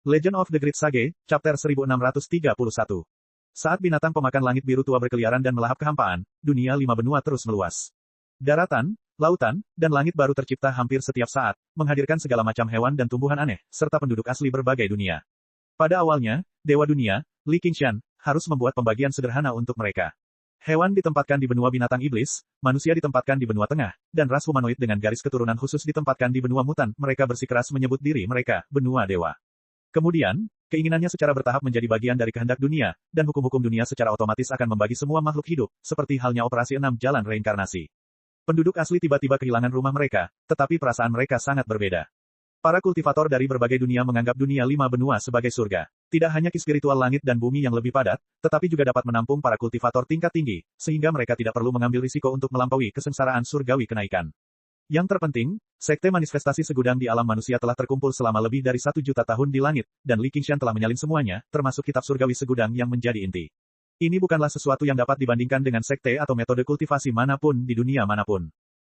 Legend of the Great Sage, Chapter 1631. Saat binatang pemakan langit biru tua berkeliaran dan melahap kehampaan, dunia lima benua terus meluas. Daratan, lautan, dan langit baru tercipta hampir setiap saat, menghadirkan segala macam hewan dan tumbuhan aneh, serta penduduk asli berbagai dunia. Pada awalnya, Dewa Dunia, Li Qingshan, harus membuat pembagian sederhana untuk mereka. Hewan ditempatkan di benua binatang iblis, manusia ditempatkan di benua tengah, dan ras humanoid dengan garis keturunan khusus ditempatkan di benua mutan. Mereka bersikeras menyebut diri mereka benua dewa. Kemudian, keinginannya secara bertahap menjadi bagian dari kehendak dunia, dan hukum-hukum dunia secara otomatis akan membagi semua makhluk hidup, seperti halnya operasi 6 jalan reinkarnasi. Penduduk asli tiba-tiba kehilangan rumah mereka, tetapi perasaan mereka sangat berbeda. Para kultivator dari berbagai dunia menganggap dunia lima benua sebagai surga. Tidak hanya ki spiritual langit dan bumi yang lebih padat, tetapi juga dapat menampung para kultivator tingkat tinggi, sehingga mereka tidak perlu mengambil risiko untuk melampaui kesengsaraan surgawi kenaikan. Yang terpenting, sekte manifestasi segudang di alam manusia telah terkumpul selama lebih dari 1 juta tahun di langit, dan Li Qingshan telah menyalin semuanya, termasuk kitab surgawi segudang yang menjadi inti. Ini bukanlah sesuatu yang dapat dibandingkan dengan sekte atau metode kultivasi manapun di dunia manapun.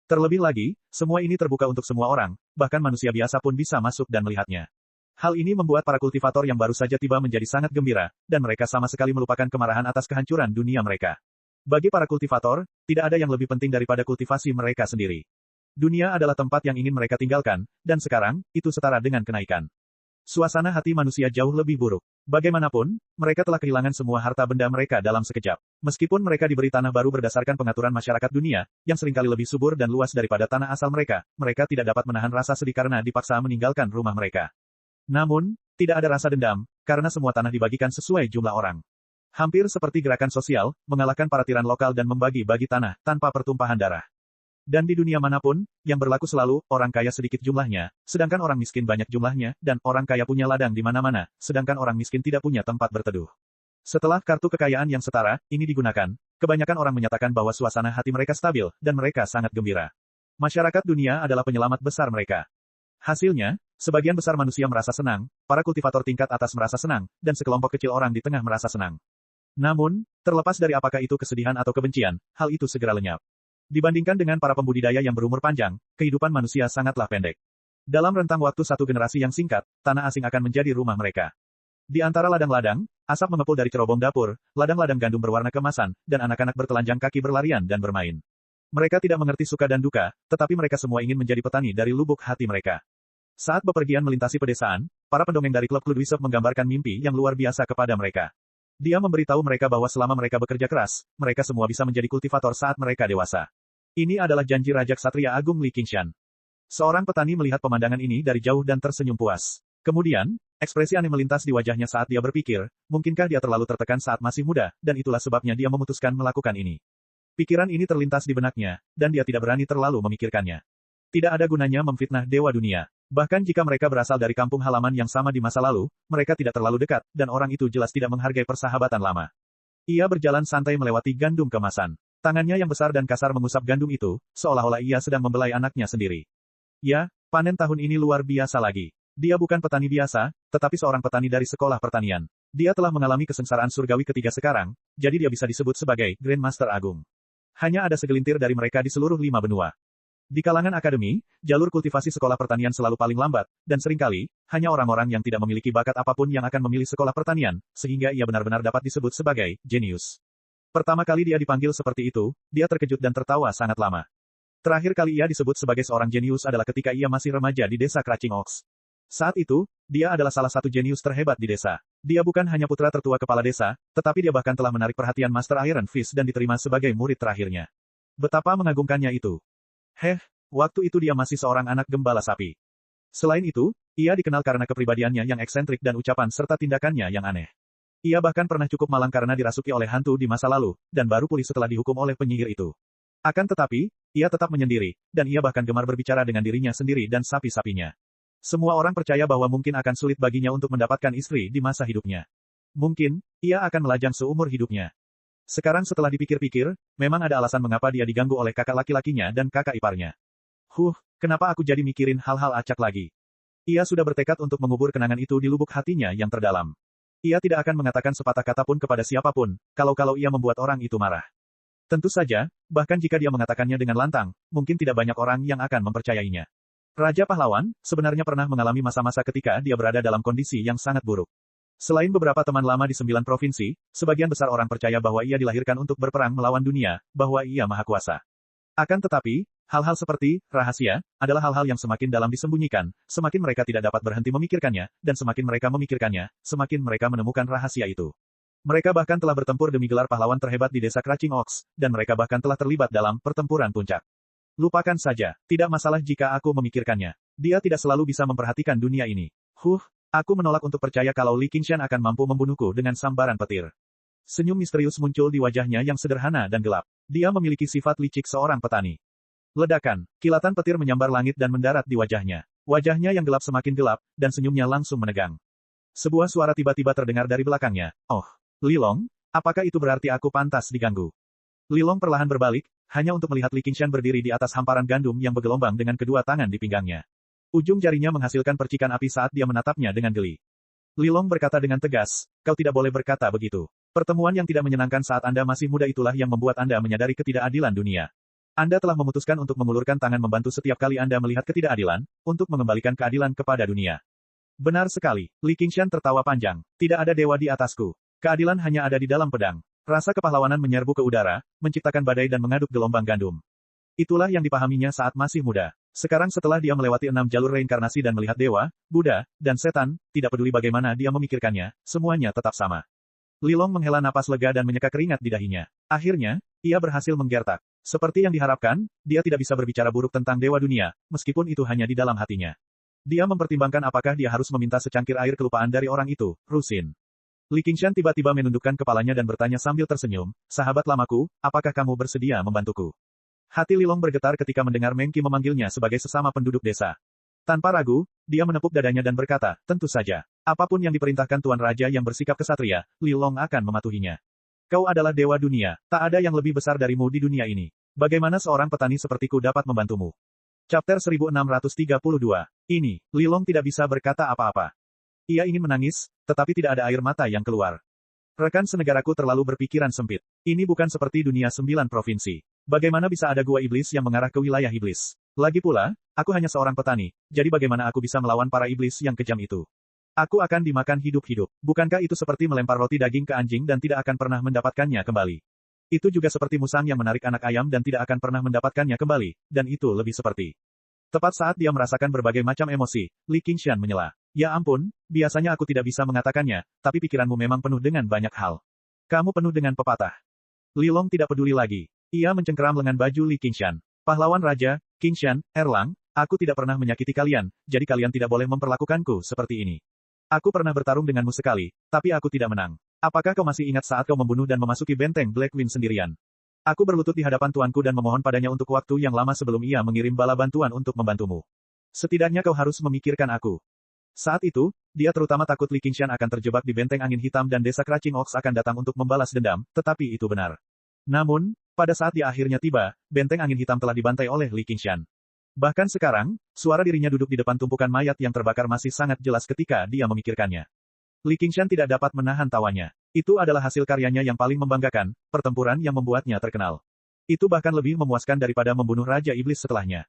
Terlebih lagi, semua ini terbuka untuk semua orang, bahkan manusia biasa pun bisa masuk dan melihatnya. Hal ini membuat para kultivator yang baru saja tiba menjadi sangat gembira, dan mereka sama sekali melupakan kemarahan atas kehancuran dunia mereka. Bagi para kultivator, tidak ada yang lebih penting daripada kultivasi mereka sendiri. Dunia adalah tempat yang ingin mereka tinggalkan, dan sekarang, itu setara dengan kenaikan. Suasana hati manusia jauh lebih buruk. Bagaimanapun, mereka telah kehilangan semua harta benda mereka dalam sekejap. Meskipun mereka diberi tanah baru berdasarkan pengaturan masyarakat dunia, yang seringkali lebih subur dan luas daripada tanah asal mereka, mereka tidak dapat menahan rasa sedih karena dipaksa meninggalkan rumah mereka. Namun, tidak ada rasa dendam, karena semua tanah dibagikan sesuai jumlah orang. Hampir seperti gerakan sosial, mengalahkan para tiran lokal dan membagi-bagi tanah, tanpa pertumpahan darah. Dan di dunia manapun, yang berlaku selalu, orang kaya sedikit jumlahnya, sedangkan orang miskin banyak jumlahnya, dan orang kaya punya ladang di mana-mana, sedangkan orang miskin tidak punya tempat berteduh. Setelah kartu kekayaan yang setara, ini digunakan, kebanyakan orang menyatakan bahwa suasana hati mereka stabil, dan mereka sangat gembira. Masyarakat dunia adalah penyelamat besar mereka. Hasilnya, sebagian besar manusia merasa senang, para kultivator tingkat atas merasa senang, dan sekelompok kecil orang di tengah merasa senang. Namun, terlepas dari apakah itu kesedihan atau kebencian, hal itu segera lenyap. Dibandingkan dengan para pembudidaya yang berumur panjang, kehidupan manusia sangatlah pendek. Dalam rentang waktu satu generasi yang singkat, tanah asing akan menjadi rumah mereka. Di antara ladang-ladang, asap mengepul dari cerobong dapur, ladang-ladang gandum berwarna kemasan, dan anak-anak bertelanjang kaki berlarian dan bermain. Mereka tidak mengerti suka dan duka, tetapi mereka semua ingin menjadi petani dari lubuk hati mereka. Saat bepergian melintasi pedesaan, para pendongeng dari klub Ludwig menggambarkan mimpi yang luar biasa kepada mereka. Dia memberitahu mereka bahwa selama mereka bekerja keras, mereka semua bisa menjadi kultivator saat mereka dewasa. Ini adalah janji Raja Ksatria Agung Li Qingshan. Seorang petani melihat pemandangan ini dari jauh dan tersenyum puas. Kemudian, ekspresi aneh melintas di wajahnya saat dia berpikir, mungkinkah dia terlalu tertekan saat masih muda, dan itulah sebabnya dia memutuskan melakukan ini. Pikiran ini terlintas di benaknya, dan dia tidak berani terlalu memikirkannya. Tidak ada gunanya memfitnah Dewa Dunia. Bahkan jika mereka berasal dari kampung halaman yang sama di masa lalu, mereka tidak terlalu dekat, dan orang itu jelas tidak menghargai persahabatan lama. Ia berjalan santai melewati gandum kemasan. Tangannya yang besar dan kasar mengusap gandum itu, seolah-olah ia sedang membelai anaknya sendiri. Ya, panen tahun ini luar biasa lagi. Dia bukan petani biasa, tetapi seorang petani dari sekolah pertanian. Dia telah mengalami kesengsaraan surgawi ketiga sekarang, jadi dia bisa disebut sebagai Grandmaster Agung. Hanya ada segelintir dari mereka di seluruh lima benua. Di kalangan akademi, jalur kultivasi sekolah pertanian selalu paling lambat, dan seringkali, hanya orang-orang yang tidak memiliki bakat apapun yang akan memilih sekolah pertanian, sehingga ia benar-benar dapat disebut sebagai jenius. Pertama kali dia dipanggil seperti itu, dia terkejut dan tertawa sangat lama. Terakhir kali ia disebut sebagai seorang jenius adalah ketika ia masih remaja di desa Crouching Oaks. Saat itu, dia adalah salah satu jenius terhebat di desa. Dia bukan hanya putra tertua kepala desa, tetapi dia bahkan telah menarik perhatian Master Iron Fist dan diterima sebagai murid terakhirnya. Betapa mengagumkannya itu. Waktu itu dia masih seorang anak gembala sapi. Selain itu, ia dikenal karena kepribadiannya yang eksentrik dan ucapan serta tindakannya yang aneh. Ia bahkan pernah cukup malang karena dirasuki oleh hantu di masa lalu, dan baru pulih setelah dihukum oleh penyihir itu. Akan tetapi, ia tetap menyendiri, dan ia bahkan gemar berbicara dengan dirinya sendiri dan sapi-sapinya. Semua orang percaya bahwa mungkin akan sulit baginya untuk mendapatkan istri di masa hidupnya. Mungkin, ia akan melajang seumur hidupnya. Sekarang setelah dipikir-pikir, memang ada alasan mengapa dia diganggu oleh kakak laki-lakinya dan kakak iparnya. Kenapa aku jadi mikirin hal-hal acak lagi? Ia sudah bertekad untuk mengubur kenangan itu di lubuk hatinya yang terdalam. Ia tidak akan mengatakan sepatah kata pun kepada siapapun, kalau ia membuat orang itu marah. Tentu saja, bahkan jika dia mengatakannya dengan lantang, mungkin tidak banyak orang yang akan mempercayainya. Raja Pahlawan, sebenarnya pernah mengalami masa-masa ketika dia berada dalam kondisi yang sangat buruk. Selain beberapa teman lama di 9 provinsi, sebagian besar orang percaya bahwa ia dilahirkan untuk berperang melawan dunia, bahwa ia maha kuasa. Akan tetapi, hal-hal seperti rahasia adalah hal-hal yang semakin dalam disembunyikan, semakin mereka tidak dapat berhenti memikirkannya, dan semakin mereka memikirkannya, semakin mereka menemukan rahasia itu. Mereka bahkan telah bertempur demi gelar pahlawan terhebat di desa Crashing Ox, dan mereka bahkan telah terlibat dalam pertempuran puncak. Lupakan saja, tidak masalah jika aku memikirkannya. Dia tidak selalu bisa memperhatikan dunia ini. Aku menolak untuk percaya kalau Li Qingshan akan mampu membunuhku dengan sambaran petir. Senyum misterius muncul di wajahnya yang sederhana dan gelap. Dia memiliki sifat licik seorang petani. Ledakan, kilatan petir menyambar langit dan mendarat di wajahnya. Wajahnya yang gelap semakin gelap, dan senyumnya langsung menegang. Sebuah suara tiba-tiba terdengar dari belakangnya. Oh, Li Long, apakah itu berarti aku pantas diganggu? Li Long perlahan berbalik, hanya untuk melihat Li Qingshan berdiri di atas hamparan gandum yang bergelombang dengan kedua tangan di pinggangnya. Ujung jarinya menghasilkan percikan api saat dia menatapnya dengan geli. Li Long berkata dengan tegas, kau tidak boleh berkata begitu. Pertemuan yang tidak menyenangkan saat Anda masih muda itulah yang membuat Anda menyadari ketidakadilan dunia. Anda telah memutuskan untuk mengulurkan tangan membantu setiap kali Anda melihat ketidakadilan, untuk mengembalikan keadilan kepada dunia. Benar sekali, Li Qingshan tertawa panjang. Tidak ada dewa di atasku. Keadilan hanya ada di dalam pedang. Rasa kepahlawanan menyerbu ke udara, menciptakan badai dan mengaduk gelombang gandum. Itulah yang dipahaminya saat masih muda. Sekarang setelah dia melewati 6 jalur reinkarnasi dan melihat dewa, Buddha, dan setan, tidak peduli bagaimana dia memikirkannya, semuanya tetap sama. Li Long menghela napas lega dan menyeka keringat di dahinya. Akhirnya, ia berhasil menggertak. Seperti yang diharapkan, dia tidak bisa berbicara buruk tentang dewa dunia, meskipun itu hanya di dalam hatinya. Dia mempertimbangkan apakah dia harus meminta secangkir air kelupaan dari orang itu, Rusin. Li Qingshan tiba-tiba menundukkan kepalanya dan bertanya sambil tersenyum, sahabat lamaku, apakah kamu bersedia membantuku? Hati Li Long bergetar ketika mendengar Meng Qi memanggilnya sebagai sesama penduduk desa. Tanpa ragu, dia menepuk dadanya dan berkata, tentu saja. Apapun yang diperintahkan Tuan Raja yang bersikap kesatria, Li Long akan mematuhinya. Kau adalah dewa dunia, tak ada yang lebih besar darimu di dunia ini. Bagaimana seorang petani sepertiku dapat membantumu? Chapter 1632. Ini, Li Long tidak bisa berkata apa-apa. Ia ingin menangis, tetapi tidak ada air mata yang keluar. Rekan senegaraku terlalu berpikiran sempit. Ini bukan seperti dunia 9 provinsi. Bagaimana bisa ada gua iblis yang mengarah ke wilayah iblis? Lagi pula, aku hanya seorang petani, jadi bagaimana aku bisa melawan para iblis yang kejam itu? Aku akan dimakan hidup-hidup. Bukankah itu seperti melempar roti daging ke anjing dan tidak akan pernah mendapatkannya kembali? Itu juga seperti musang yang menarik anak ayam dan tidak akan pernah mendapatkannya kembali, dan itu lebih seperti. Tepat saat dia merasakan berbagai macam emosi, Li Qingshan menyela. Ya ampun, biasanya aku tidak bisa mengatakannya, tapi pikiranmu memang penuh dengan banyak hal. Kamu penuh dengan pepatah. Li Long tidak peduli lagi. Ia mencengkeram lengan baju Li Qingshan. Pahlawan Raja, Qingshan, Erlang, aku tidak pernah menyakiti kalian, jadi kalian tidak boleh memperlakukanku seperti ini. Aku pernah bertarung denganmu sekali, tapi aku tidak menang. Apakah kau masih ingat saat kau membunuh dan memasuki benteng Blackwing sendirian? Aku berlutut di hadapan tuanku dan memohon padanya untuk waktu yang lama sebelum ia mengirim bala bantuan untuk membantumu. Setidaknya kau harus memikirkan aku. Saat itu, dia terutama takut Li Qingshan akan terjebak di benteng angin hitam dan desa Crashing Ox akan datang untuk membalas dendam, tetapi itu benar. Namun, pada saat dia akhirnya tiba, benteng angin hitam telah dibantai oleh Li Qingshan. Bahkan sekarang, suara dirinya duduk di depan tumpukan mayat yang terbakar masih sangat jelas ketika dia memikirkannya. Li Qingshan tidak dapat menahan tawanya. Itu adalah hasil karyanya yang paling membanggakan, pertempuran yang membuatnya terkenal. Itu bahkan lebih memuaskan daripada membunuh Raja Iblis setelahnya.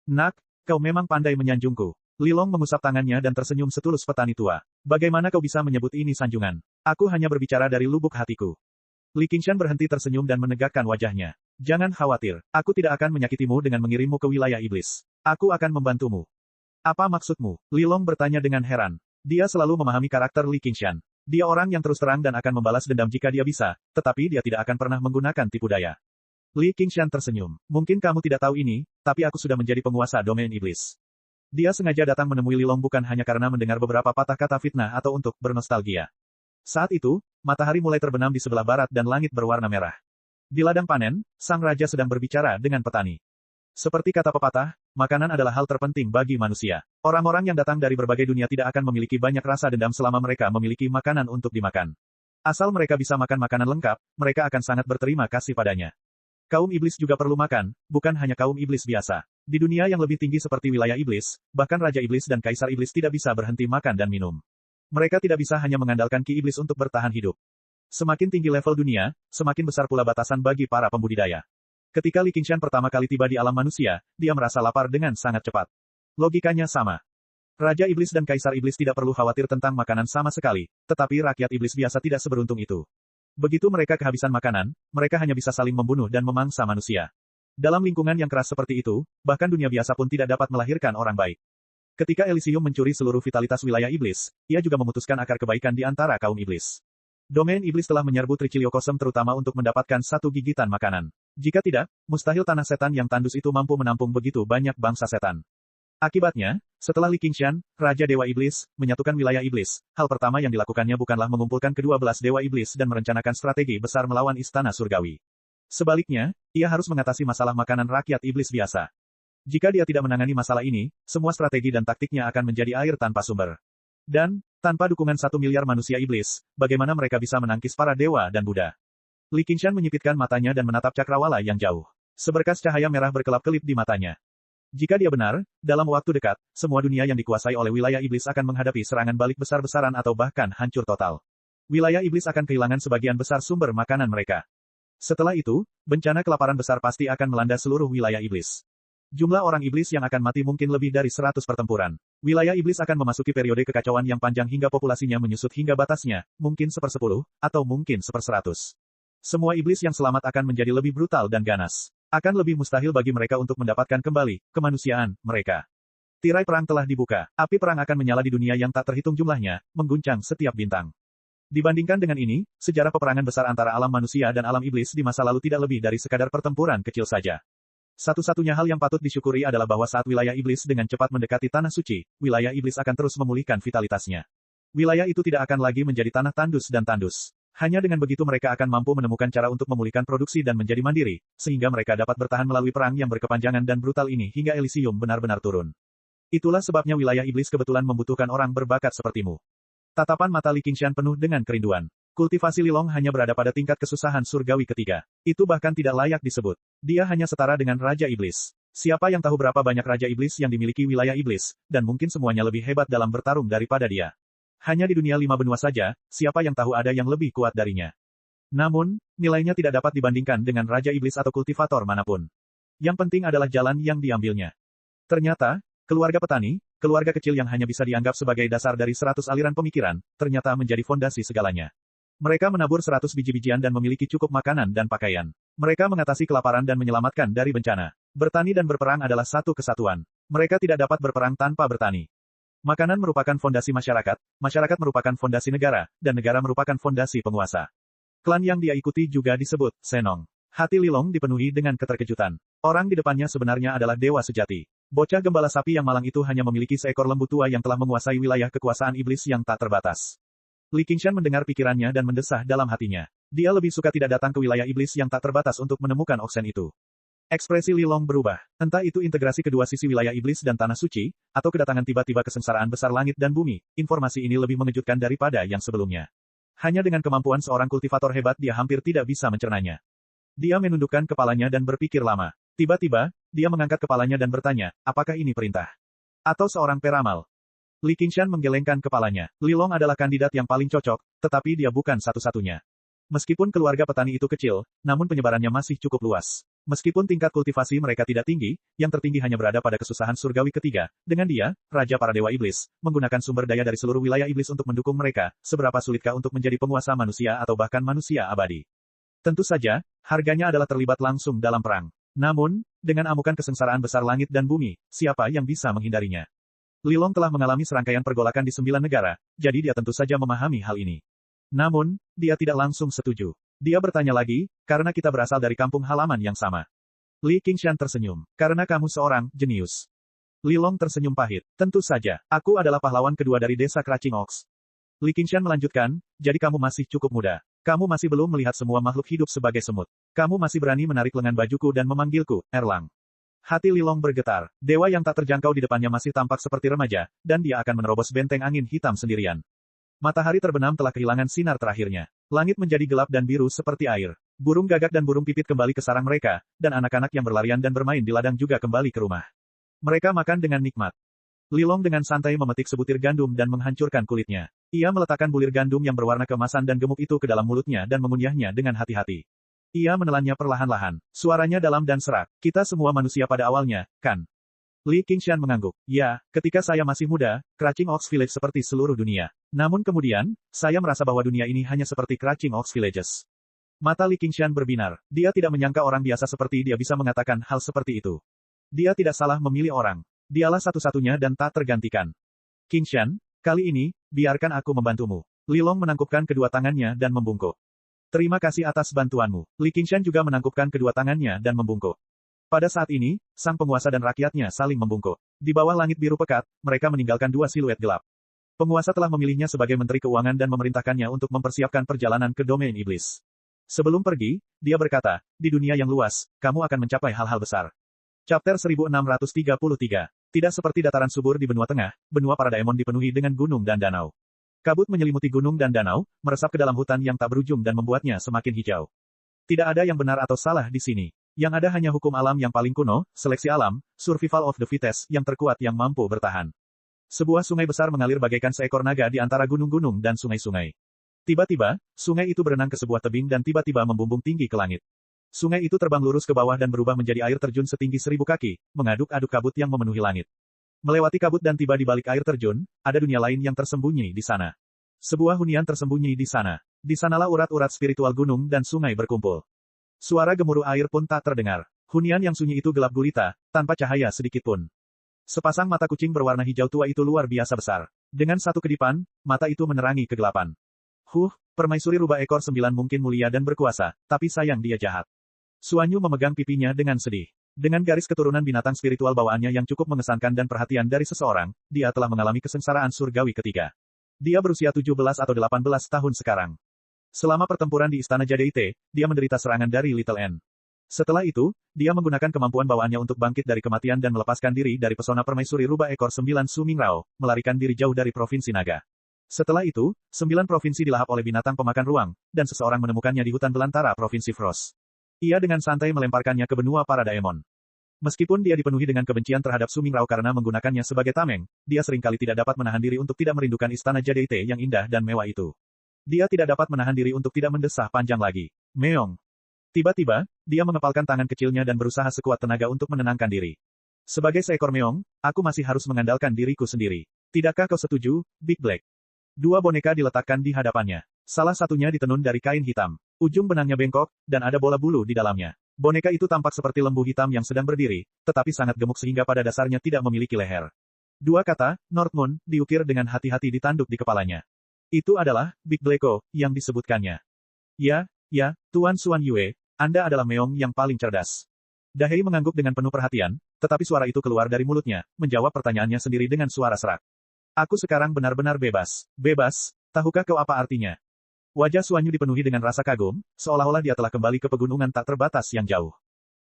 Nak, kau memang pandai menyanjungku. Li Long mengusap tangannya dan tersenyum setulus petani tua. Bagaimana kau bisa menyebut ini sanjungan? Aku hanya berbicara dari lubuk hatiku. Li Qingshan berhenti tersenyum dan menegakkan wajahnya. Jangan khawatir, aku tidak akan menyakitimu dengan mengirimmu ke wilayah iblis. Aku akan membantumu. Apa maksudmu? Li Long bertanya dengan heran. Dia selalu memahami karakter Li Qingshan. Dia orang yang terus terang dan akan membalas dendam jika dia bisa, tetapi dia tidak akan pernah menggunakan tipu daya. Li Qingshan tersenyum. Mungkin kamu tidak tahu ini, tapi aku sudah menjadi penguasa domain iblis. Dia sengaja datang menemui Li Long bukan hanya karena mendengar beberapa patah kata fitnah atau untuk bernostalgia. Saat itu, matahari mulai terbenam di sebelah barat dan langit berwarna merah. Di ladang panen, sang raja sedang berbicara dengan petani. Seperti kata pepatah, makanan adalah hal terpenting bagi manusia. Orang-orang yang datang dari berbagai dunia tidak akan memiliki banyak rasa dendam selama mereka memiliki makanan untuk dimakan. Asal mereka bisa makan makanan lengkap, mereka akan sangat berterima kasih padanya. Kaum iblis juga perlu makan, bukan hanya kaum iblis biasa. Di dunia yang lebih tinggi seperti wilayah iblis, bahkan Raja Iblis dan Kaisar Iblis tidak bisa berhenti makan dan minum. Mereka tidak bisa hanya mengandalkan ki iblis untuk bertahan hidup. Semakin tinggi level dunia, semakin besar pula batasan bagi para pembudidaya. Ketika Li Qingshan pertama kali tiba di alam manusia, dia merasa lapar dengan sangat cepat. Logikanya sama. Raja Iblis dan Kaisar Iblis tidak perlu khawatir tentang makanan sama sekali, tetapi rakyat Iblis biasa tidak seberuntung itu. Begitu mereka kehabisan makanan, mereka hanya bisa saling membunuh dan memangsa manusia. Dalam lingkungan yang keras seperti itu, bahkan dunia biasa pun tidak dapat melahirkan orang baik. Ketika Elysium mencuri seluruh vitalitas wilayah Iblis, ia juga memutuskan akar kebaikan di antara kaum Iblis. Domain Iblis telah menyerbu Trichiliocosm terutama untuk mendapatkan satu gigitan makanan. Jika tidak, mustahil tanah setan yang tandus itu mampu menampung begitu banyak bangsa setan. Akibatnya, setelah Li Qingshan, Raja Dewa Iblis, menyatukan wilayah Iblis, hal pertama yang dilakukannya bukanlah mengumpulkan ke-12 Dewa Iblis dan merencanakan strategi besar melawan Istana Surgawi. Sebaliknya, ia harus mengatasi masalah makanan rakyat Iblis biasa. Jika dia tidak menangani masalah ini, semua strategi dan taktiknya akan menjadi air tanpa sumber. Dan, tanpa dukungan 1 miliar manusia Iblis, bagaimana mereka bisa menangkis para dewa dan Buddha? Li Qingshan menyipitkan matanya dan menatap cakrawala yang jauh. Seberkas cahaya merah berkelap-kelip di matanya. Jika dia benar, dalam waktu dekat, semua dunia yang dikuasai oleh wilayah Iblis akan menghadapi serangan balik besar-besaran atau bahkan hancur total. Wilayah Iblis akan kehilangan sebagian besar sumber makanan mereka. Setelah itu, bencana kelaparan besar pasti akan melanda seluruh wilayah Iblis. Jumlah orang Iblis yang akan mati mungkin lebih dari 100 pertempuran. Wilayah Iblis akan memasuki periode kekacauan yang panjang hingga populasinya menyusut hingga batasnya, mungkin 1/10, atau mungkin 1/100. Semua Iblis yang selamat akan menjadi lebih brutal dan ganas. Akan lebih mustahil bagi mereka untuk mendapatkan kembali kemanusiaan mereka. Tirai perang telah dibuka. Api perang akan menyala di dunia yang tak terhitung jumlahnya, mengguncang setiap bintang. Dibandingkan dengan ini, sejarah peperangan besar antara alam manusia dan alam iblis di masa lalu tidak lebih dari sekadar pertempuran kecil saja. Satu-satunya hal yang patut disyukuri adalah bahwa saat wilayah iblis dengan cepat mendekati tanah suci, wilayah iblis akan terus memulihkan vitalitasnya. Wilayah itu tidak akan lagi menjadi tanah tandus dan tandus. Hanya dengan begitu mereka akan mampu menemukan cara untuk memulihkan produksi dan menjadi mandiri, sehingga mereka dapat bertahan melalui perang yang berkepanjangan dan brutal ini hingga Elysium benar-benar turun. Itulah sebabnya wilayah iblis kebetulan membutuhkan orang berbakat sepertimu. Tatapan mata Li Qingshan penuh dengan kerinduan. Kultivasi Lilong hanya berada pada tingkat kesusahan surgawi ketiga. Itu bahkan tidak layak disebut. Dia hanya setara dengan Raja Iblis. Siapa yang tahu berapa banyak Raja Iblis yang dimiliki wilayah iblis, dan mungkin semuanya lebih hebat dalam bertarung daripada dia. Hanya di dunia 5 benua saja, siapa yang tahu ada yang lebih kuat darinya. Namun, nilainya tidak dapat dibandingkan dengan Raja Iblis atau kultivator manapun. Yang penting adalah jalan yang diambilnya. Ternyata, keluarga petani, keluarga kecil yang hanya bisa dianggap sebagai dasar dari 100 aliran pemikiran, ternyata menjadi fondasi segalanya. Mereka menabur 100 biji-bijian dan memiliki cukup makanan dan pakaian. Mereka mengatasi kelaparan dan menyelamatkan dari bencana. Bertani dan berperang adalah satu kesatuan. Mereka tidak dapat berperang tanpa bertani. Makanan merupakan fondasi masyarakat, masyarakat merupakan fondasi negara, dan negara merupakan fondasi penguasa. Klan yang dia ikuti juga disebut Senong. Hati Lilong dipenuhi dengan keterkejutan. Orang di depannya sebenarnya adalah dewa sejati. Bocah gembala sapi yang malang itu hanya memiliki seekor lembu tua yang telah menguasai wilayah kekuasaan iblis yang tak terbatas. Li Qingshan mendengar pikirannya dan mendesah dalam hatinya. Dia lebih suka tidak datang ke wilayah iblis yang tak terbatas untuk menemukan oksen itu. Ekspresi Lilong berubah. Entah itu integrasi kedua sisi wilayah iblis dan tanah suci, atau kedatangan tiba-tiba kesengsaraan besar langit dan bumi, informasi ini lebih mengejutkan daripada yang sebelumnya. Hanya dengan kemampuan seorang kultivator hebat dia hampir tidak bisa mencernanya. Dia menundukkan kepalanya dan berpikir lama. Tiba-tiba, dia mengangkat kepalanya dan bertanya, apakah ini perintah? Atau seorang peramal? Li Qingshan menggelengkan kepalanya. Lilong adalah kandidat yang paling cocok, tetapi dia bukan satu-satunya. Meskipun keluarga petani itu kecil, namun penyebarannya masih cukup luas. Meskipun tingkat kultivasi mereka tidak tinggi, yang tertinggi hanya berada pada kesusahan surgawi ketiga. Dengan dia, Raja para Dewa Iblis, menggunakan sumber daya dari seluruh wilayah iblis untuk mendukung mereka, seberapa sulitkah untuk menjadi penguasa manusia atau bahkan manusia abadi. Tentu saja, harganya adalah terlibat langsung dalam perang. Namun, dengan amukan kesengsaraan besar langit dan bumi, siapa yang bisa menghindarinya? Lilong telah mengalami serangkaian pergolakan di 9 negara, jadi dia tentu saja memahami hal ini. Namun, dia tidak langsung setuju. Dia bertanya lagi, karena kita berasal dari kampung halaman yang sama. Li Qingshan tersenyum. Karena kamu seorang jenius. Lilong tersenyum pahit. Tentu saja, aku adalah pahlawan kedua dari desa Crouching Oaks. Li Qingshan melanjutkan, jadi kamu masih cukup muda. Kamu masih belum melihat semua makhluk hidup sebagai semut. Kamu masih berani menarik lengan bajuku dan memanggilku, Erlang. Hati Lilong bergetar. Dewa yang tak terjangkau di depannya masih tampak seperti remaja, dan dia akan menerobos benteng angin hitam sendirian. Matahari terbenam telah kehilangan sinar terakhirnya. Langit menjadi gelap dan biru seperti air. Burung gagak dan burung pipit kembali ke sarang mereka, dan anak-anak yang berlarian dan bermain di ladang juga kembali ke rumah. Mereka makan dengan nikmat. Lilong dengan santai memetik sebutir gandum dan menghancurkan kulitnya. Ia meletakkan bulir gandum yang berwarna keemasan dan gemuk itu ke dalam mulutnya dan mengunyahnya dengan hati-hati. Ia menelannya perlahan-lahan. Suaranya dalam dan serak. Kita semua manusia pada awalnya, kan? Li Qingshan mengangguk. Ya, ketika saya masih muda, Crashing Oaks Village seperti seluruh dunia. Namun kemudian, saya merasa bahwa dunia ini hanya seperti Crashing Oaks Villages. Mata Li Qingshan berbinar. Dia tidak menyangka orang biasa seperti dia bisa mengatakan hal seperti itu. Dia tidak salah memilih orang. Dialah satu-satunya dan tak tergantikan. Qingshan, kali ini, biarkan aku membantumu. Li Long menangkupkan kedua tangannya dan membungkuk. Terima kasih atas bantuanmu. Li Qingshan juga menangkupkan kedua tangannya dan membungkuk. Pada saat ini, sang penguasa dan rakyatnya saling membungkuk. Di bawah langit biru pekat, mereka meninggalkan dua siluet gelap. Penguasa telah memilihnya sebagai Menteri Keuangan dan memerintahkannya untuk mempersiapkan perjalanan ke domain iblis. Sebelum pergi, dia berkata, di dunia yang luas, kamu akan mencapai hal-hal besar. Chapter 1633. Tidak seperti dataran subur di benua tengah, benua Paradaemon dipenuhi dengan gunung dan danau. Kabut menyelimuti gunung dan danau, meresap ke dalam hutan yang tak berujung dan membuatnya semakin hijau. Tidak ada yang benar atau salah di sini. Yang ada hanya hukum alam yang paling kuno, seleksi alam, survival of the fittest yang terkuat yang mampu bertahan. Sebuah sungai besar mengalir bagaikan seekor naga di antara gunung-gunung dan sungai-sungai. Tiba-tiba, sungai itu berenang ke sebuah tebing dan tiba-tiba membumbung tinggi ke langit. Sungai itu terbang lurus ke bawah dan berubah menjadi air terjun setinggi 1000 kaki, mengaduk-aduk kabut yang memenuhi langit. Melewati kabut dan tiba di balik air terjun, ada dunia lain yang tersembunyi di sana. Sebuah hunian tersembunyi di sana. Di sanalah urat-urat spiritual gunung dan sungai berkumpul. Suara gemuruh air pun tak terdengar. Hunian yang sunyi itu gelap gulita, tanpa cahaya sedikit pun. Sepasang mata kucing berwarna hijau tua itu luar biasa besar. Dengan satu kedipan, mata itu menerangi kegelapan. Permaisuri rubah ekor 9 mungkin mulia dan berkuasa, tapi sayang dia jahat. Suanyu memegang pipinya dengan sedih. Dengan garis keturunan binatang spiritual bawaannya yang cukup mengesankan dan perhatian dari seseorang, dia telah mengalami kesengsaraan surgawi ketiga. Dia berusia 17 atau 18 tahun sekarang. Selama pertempuran di Istana Jade, dia menderita serangan dari Little N. Setelah itu, dia menggunakan kemampuan bawaannya untuk bangkit dari kematian dan melepaskan diri dari pesona permaisuri rubah ekor 9 Su Mingrao, melarikan diri jauh dari Provinsi Naga. Setelah itu, 9 provinsi dilahap oleh binatang pemakan ruang, dan seseorang menemukannya di hutan belantara Provinsi Frost. Ia dengan santai melemparkannya ke benua Paradaemon. Meskipun dia dipenuhi dengan kebencian terhadap Su Mingrao karena menggunakannya sebagai tameng, dia seringkali tidak dapat menahan diri untuk tidak merindukan Istana Jade yang indah dan mewah itu. Dia tidak dapat menahan diri untuk tidak mendesah panjang lagi. Meong. Tiba-tiba, dia mengepalkan tangan kecilnya dan berusaha sekuat tenaga untuk menenangkan diri. Sebagai seekor meong, aku masih harus mengandalkan diriku sendiri. Tidakkah kau setuju, Big Black? Dua boneka diletakkan di hadapannya. Salah satunya ditenun dari kain hitam. Ujung benangnya bengkok, dan ada bola bulu di dalamnya. Boneka itu tampak seperti lembu hitam yang sedang berdiri, tetapi sangat gemuk sehingga pada dasarnya tidak memiliki leher. Dua kata, North Moon, diukir dengan hati-hati di tanduk di kepalanya. Itu adalah, Big Blacko, yang disebutkannya. Ya, Tuan Xuan Yue, Anda adalah meong yang paling cerdas. Dahei mengangguk dengan penuh perhatian, tetapi suara itu keluar dari mulutnya, menjawab pertanyaannya sendiri dengan suara serak. Aku sekarang benar-benar bebas. Bebas, tahukah kau apa artinya? Wajah Xuan Yu dipenuhi dengan rasa kagum, seolah-olah dia telah kembali ke pegunungan tak terbatas yang jauh.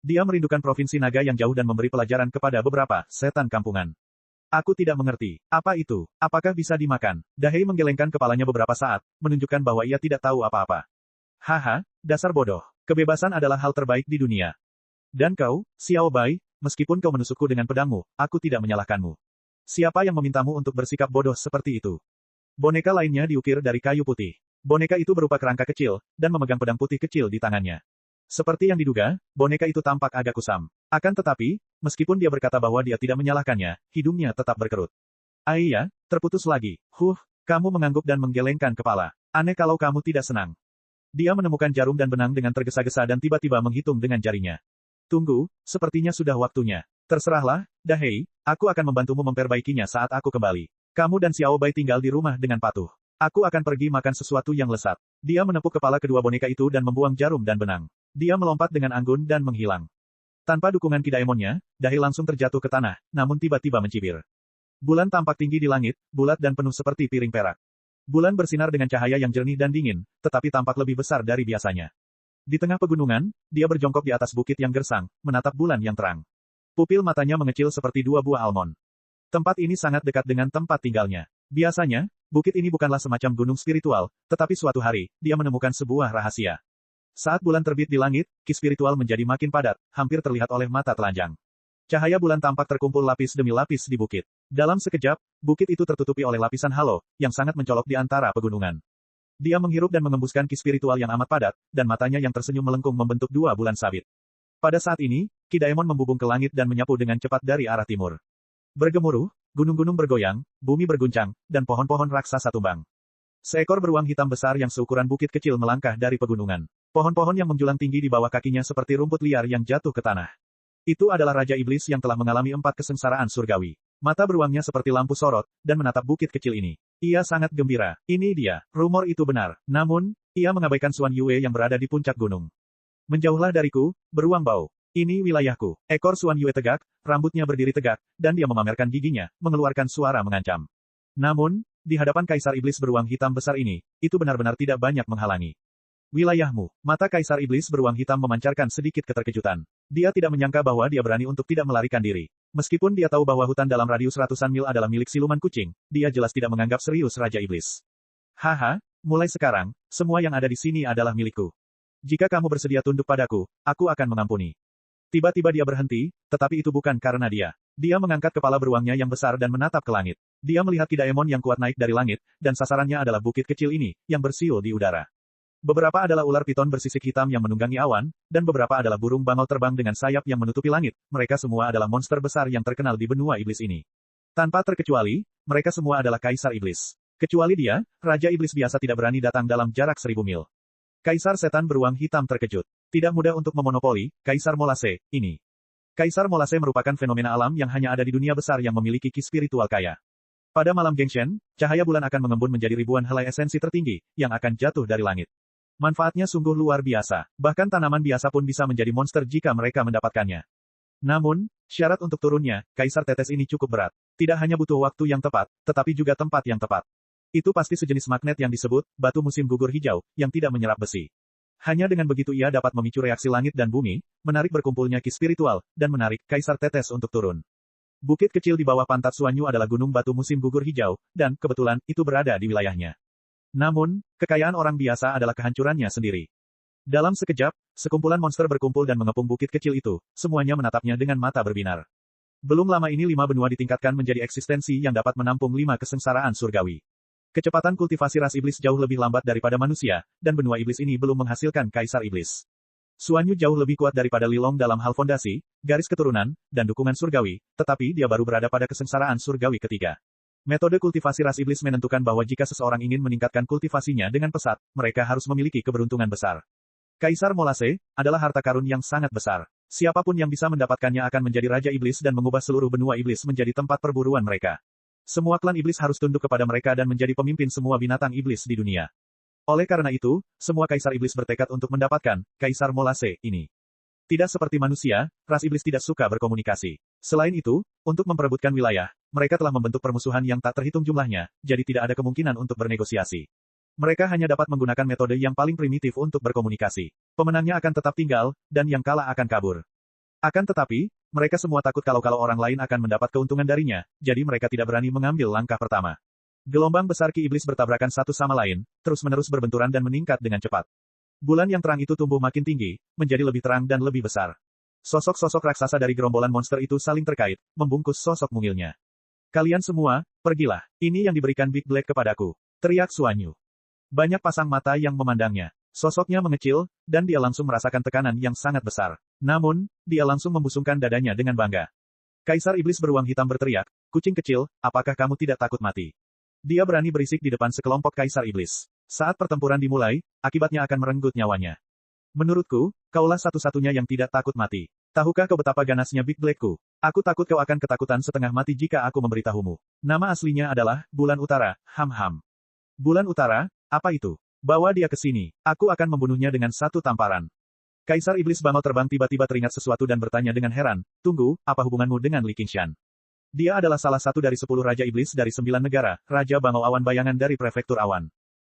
Dia merindukan provinsi naga yang jauh dan memberi pelajaran kepada beberapa setan kampungan. Aku tidak mengerti. Apa itu? Apakah bisa dimakan? Dahei menggelengkan kepalanya beberapa saat, menunjukkan bahwa ia tidak tahu apa-apa. Haha, dasar bodoh. Kebebasan adalah hal terbaik di dunia. Dan kau, Xiao Bai, meskipun kau menusukku dengan pedangmu, aku tidak menyalahkanmu. Siapa yang memintamu untuk bersikap bodoh seperti itu? Boneka lainnya diukir dari kayu putih. Boneka itu berupa kerangka kecil, dan memegang pedang putih kecil di tangannya. Seperti yang diduga, boneka itu tampak agak kusam. Akan tetapi, meskipun dia berkata bahwa dia tidak menyalahkannya, hidungnya tetap berkerut. Iya, terputus lagi. Kamu mengangguk dan menggelengkan kepala. Aneh kalau kamu tidak senang. Dia menemukan jarum dan benang dengan tergesa-gesa dan tiba-tiba menghitung dengan jarinya. Tunggu, sepertinya sudah waktunya. Terserahlah, Dahei, aku akan membantumu memperbaikinya saat aku kembali. Kamu dan Xiao Bai tinggal di rumah dengan patuh. Aku akan pergi makan sesuatu yang lezat. Dia menepuk kepala kedua boneka itu dan membuang jarum dan benang. Dia melompat dengan anggun dan menghilang. Tanpa dukungan Kidaemonnya, Dahei langsung terjatuh ke tanah, namun tiba-tiba mencibir. Bulan tampak tinggi di langit, bulat dan penuh seperti piring perak. Bulan bersinar dengan cahaya yang jernih dan dingin, tetapi tampak lebih besar dari biasanya. Di tengah pegunungan, dia berjongkok di atas bukit yang gersang, menatap bulan yang terang. Pupil matanya mengecil seperti dua buah almond. Tempat ini sangat dekat dengan tempat tinggalnya. Biasanya, bukit ini bukanlah semacam gunung spiritual, tetapi suatu hari, dia menemukan sebuah rahasia. Saat bulan terbit di langit, ki spiritual menjadi makin padat, hampir terlihat oleh mata telanjang. Cahaya bulan tampak terkumpul lapis demi lapis di bukit. Dalam sekejap, bukit itu tertutupi oleh lapisan halo, yang sangat mencolok di antara pegunungan. Dia menghirup dan mengembuskan ki spiritual yang amat padat, dan matanya yang tersenyum melengkung membentuk dua bulan sabit. Pada saat ini, Kidaemon membubung ke langit dan menyapu dengan cepat dari arah timur. Bergemuruh, gunung-gunung bergoyang, bumi berguncang, dan pohon-pohon raksasa tumbang. Seekor beruang hitam besar yang seukuran bukit kecil melangkah dari pegunungan. Pohon-pohon yang menjulang tinggi di bawah kakinya seperti rumput liar yang jatuh ke tanah. Itu adalah Raja Iblis yang telah mengalami 4 kesengsaraan surgawi. Mata beruangnya seperti lampu sorot, dan menatap bukit kecil ini. Ia sangat gembira. Ini dia, rumor itu benar. Namun, ia mengabaikan Xuan Yue yang berada di puncak gunung. Menjauhlah dariku, beruang bau. Ini wilayahku. Ekor Xuan Yue tegak, rambutnya berdiri tegak, dan dia memamerkan giginya, mengeluarkan suara mengancam. Namun, di hadapan Kaisar Iblis beruang hitam besar ini, itu benar-benar tidak banyak menghalangi. Wilayahmu. Mata Kaisar Iblis beruang hitam memancarkan sedikit keterkejutan. Dia tidak menyangka bahwa dia berani untuk tidak melarikan diri. Meskipun dia tahu bahwa hutan dalam radius ratusan mil adalah milik siluman kucing, dia jelas tidak menganggap serius Raja Iblis. Haha, mulai sekarang, semua yang ada di sini adalah milikku. Jika kamu bersedia tunduk padaku, aku akan mengampuni. Tiba-tiba dia berhenti, tetapi itu bukan karena dia. Dia mengangkat kepala beruangnya yang besar dan menatap ke langit. Dia melihat Kidaemon yang kuat naik dari langit, dan sasarannya adalah bukit kecil ini, yang bersiul di udara. Beberapa adalah ular piton bersisik hitam yang menunggangi awan, dan beberapa adalah burung bangau terbang dengan sayap yang menutupi langit. Mereka semua adalah monster besar yang terkenal di benua iblis ini. Tanpa terkecuali, mereka semua adalah Kaisar Iblis. Kecuali dia, Raja Iblis biasa tidak berani datang dalam jarak 1000 mil. Kaisar Setan beruang hitam terkejut. Tidak mudah untuk memonopoli, Kaisar Molase, ini. Kaisar Molase merupakan fenomena alam yang hanya ada di dunia besar yang memiliki ki spiritual kaya. Pada malam Gengshen, cahaya bulan akan mengembun menjadi ribuan helai esensi tertinggi, yang akan jatuh dari langit. Manfaatnya sungguh luar biasa. Bahkan tanaman biasa pun bisa menjadi monster jika mereka mendapatkannya. Namun, syarat untuk turunnya, Kaisar Tetes ini cukup berat. Tidak hanya butuh waktu yang tepat, tetapi juga tempat yang tepat. Itu pasti sejenis magnet yang disebut, batu musim gugur hijau, yang tidak menyerap besi. Hanya dengan begitu ia dapat memicu reaksi langit dan bumi, menarik berkumpulnya ki spiritual, dan menarik Kaisar Tetes untuk turun. Bukit kecil di bawah pantat Xuanyu adalah gunung batu musim gugur hijau, dan, kebetulan, itu berada di wilayahnya. Namun, kekayaan orang biasa adalah kehancurannya sendiri. Dalam sekejap, sekumpulan monster berkumpul dan mengepung bukit kecil itu, semuanya menatapnya dengan mata berbinar. Belum lama ini 5 benua ditingkatkan menjadi eksistensi yang dapat menampung 5 kesengsaraan surgawi. Kecepatan kultivasi ras iblis jauh lebih lambat daripada manusia, dan benua iblis ini belum menghasilkan Kaisar Iblis. Xuanyu jauh lebih kuat daripada Lilong dalam hal fondasi, garis keturunan, dan dukungan surgawi, tetapi dia baru berada pada kesengsaraan surgawi ketiga. Metode kultivasi ras iblis menentukan bahwa jika seseorang ingin meningkatkan kultivasinya dengan pesat, mereka harus memiliki keberuntungan besar. Kaisar Molase adalah harta karun yang sangat besar. Siapapun yang bisa mendapatkannya akan menjadi Raja Iblis dan mengubah seluruh benua iblis menjadi tempat perburuan mereka. Semua klan iblis harus tunduk kepada mereka dan menjadi pemimpin semua binatang iblis di dunia. Oleh karena itu, semua Kaisar Iblis bertekad untuk mendapatkan Kaisar Molase ini. Tidak seperti manusia, ras iblis tidak suka berkomunikasi. Selain itu, untuk memperebutkan wilayah, mereka telah membentuk permusuhan yang tak terhitung jumlahnya, jadi tidak ada kemungkinan untuk bernegosiasi. Mereka hanya dapat menggunakan metode yang paling primitif untuk berkomunikasi. Pemenangnya akan tetap tinggal, dan yang kalah akan kabur. Akan tetapi, mereka semua takut kalau orang lain akan mendapat keuntungan darinya, jadi mereka tidak berani mengambil langkah pertama. Gelombang besar ki iblis bertabrakan satu sama lain, terus-menerus berbenturan dan meningkat dengan cepat. Bulan yang terang itu tumbuh makin tinggi, menjadi lebih terang dan lebih besar. Sosok-sosok raksasa dari gerombolan monster itu saling terkait, membungkus sosok mungilnya. Kalian semua, pergilah. Ini yang diberikan Big Black kepadaku. Teriak Xuanyu. Banyak pasang mata yang memandangnya. Sosoknya mengecil, dan dia langsung merasakan tekanan yang sangat besar. Namun, dia langsung membusungkan dadanya dengan bangga. Kaisar Iblis beruang hitam berteriak, kucing kecil, apakah kamu tidak takut mati? Dia berani berisik di depan sekelompok Kaisar Iblis. Saat pertempuran dimulai, akibatnya akan merenggut nyawanya. Menurutku, kaulah satu-satunya yang tidak takut mati. Tahukah kau betapa ganasnya Big Black-ku? Aku takut kau akan ketakutan setengah mati jika aku memberitahumu. Nama aslinya adalah, Bulan Utara, Ham-Ham. Bulan Utara, apa itu? Bawa dia ke sini. Aku akan membunuhnya dengan satu tamparan. Kaisar Iblis bangau terbang tiba-tiba teringat sesuatu dan bertanya dengan heran, tunggu, apa hubunganmu dengan Li Qingshan? Dia adalah salah satu dari 10 Raja Iblis dari 9 negara, Raja Bangau Awan Bayangan dari Prefektur Awan.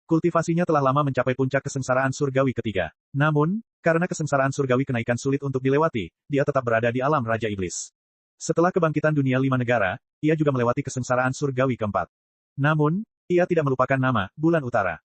Kultivasinya telah lama mencapai puncak kesengsaraan surgawi ketiga. Namun, karena kesengsaraan surgawi kenaikan sulit untuk dilewati, dia tetap berada di alam Raja Iblis. Setelah kebangkitan dunia 5 negara, ia juga melewati kesengsaraan surgawi keempat. Namun, ia tidak melupakan nama, Bulan Utara.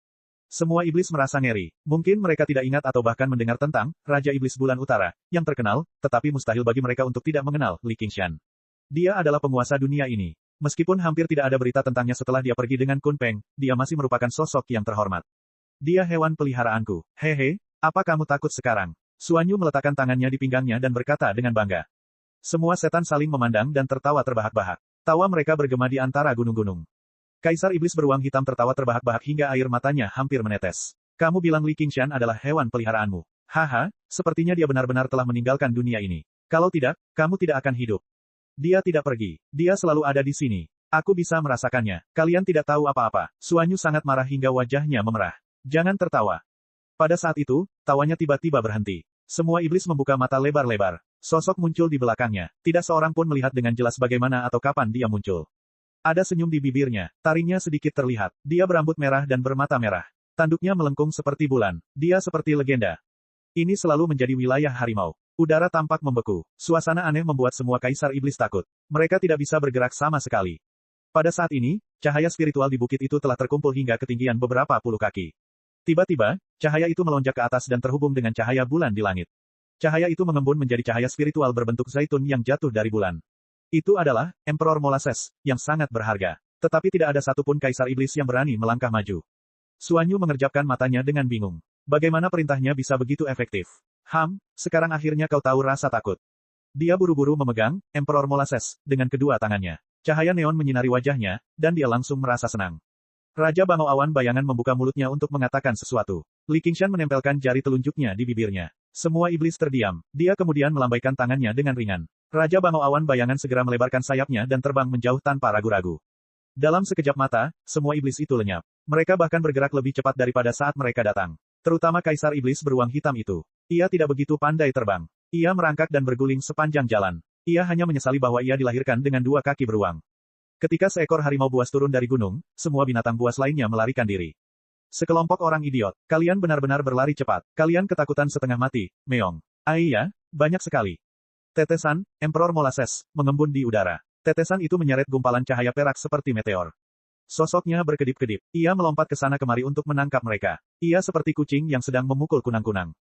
Semua iblis merasa ngeri. Mungkin mereka tidak ingat atau bahkan mendengar tentang Raja Iblis Bulan Utara, yang terkenal, tetapi mustahil bagi mereka untuk tidak mengenal Li Qingshan. Dia adalah penguasa dunia ini. Meskipun hampir tidak ada berita tentangnya setelah dia pergi dengan Kun Peng, dia masih merupakan sosok yang terhormat. Dia hewan peliharaanku. Hehe, apa kamu takut sekarang? Xuanyu meletakkan tangannya di pinggangnya dan berkata dengan bangga. Semua setan saling memandang dan tertawa terbahak-bahak. Tawa mereka bergema di antara gunung-gunung. Kaisar Iblis beruang hitam tertawa terbahak-bahak hingga air matanya hampir menetes. Kamu bilang Li Qingshan adalah hewan peliharaanmu. Haha, sepertinya dia benar-benar telah meninggalkan dunia ini. Kalau tidak, kamu tidak akan hidup. Dia tidak pergi. Dia selalu ada di sini. Aku bisa merasakannya. Kalian tidak tahu apa-apa. Suanyu sangat marah hingga wajahnya memerah. Jangan tertawa. Pada saat itu, tawanya tiba-tiba berhenti. Semua iblis membuka mata lebar-lebar. Sosok muncul di belakangnya. Tidak seorang pun melihat dengan jelas bagaimana atau kapan dia muncul. Ada senyum di bibirnya. Taringnya sedikit terlihat. Dia berambut merah dan bermata merah. Tanduknya melengkung seperti bulan. Dia seperti legenda. Ini selalu menjadi wilayah harimau. Udara tampak membeku. Suasana aneh membuat semua kaisar iblis takut. Mereka tidak bisa bergerak sama sekali. Pada saat ini, cahaya spiritual di bukit itu telah terkumpul hingga ketinggian beberapa puluh kaki. Tiba-tiba, cahaya itu melonjak ke atas dan terhubung dengan cahaya bulan di langit. Cahaya itu mengembun menjadi cahaya spiritual berbentuk zaitun yang jatuh dari bulan. Itu adalah Emperor Molasses, yang sangat berharga. Tetapi tidak ada satupun kaisar iblis yang berani melangkah maju. Suanyu mengerjapkan matanya dengan bingung. Bagaimana perintahnya bisa begitu efektif? Sekarang akhirnya kau tahu rasa takut. Dia buru-buru memegang Emperor Molasses dengan kedua tangannya. Cahaya neon menyinari wajahnya, dan dia langsung merasa senang. Raja Bangau Awan Bayangan membuka mulutnya untuk mengatakan sesuatu. Li Qingshan menempelkan jari telunjuknya di bibirnya. Semua iblis terdiam. Dia kemudian melambaikan tangannya dengan ringan. Raja Bangau Awan Bayangan segera melebarkan sayapnya dan terbang menjauh tanpa ragu-ragu. Dalam sekejap mata, semua iblis itu lenyap. Mereka bahkan bergerak lebih cepat daripada saat mereka datang. Terutama Kaisar Iblis beruang hitam itu. Ia tidak begitu pandai terbang. Ia merangkak dan berguling sepanjang jalan. Ia hanya menyesali bahwa ia dilahirkan dengan dua kaki beruang. Ketika seekor harimau buas turun dari gunung, semua binatang buas lainnya melarikan diri. Sekelompok orang idiot, kalian benar-benar berlari cepat. Kalian ketakutan setengah mati, Meong. Iya, banyak sekali. Tetesan, Emperor Molasses, mengembun di udara. Tetesan itu menyeret gumpalan cahaya perak seperti meteor. Sosoknya berkedip-kedip. Ia melompat ke sana kemari untuk menangkap mereka. Ia seperti kucing yang sedang memukul kunang-kunang.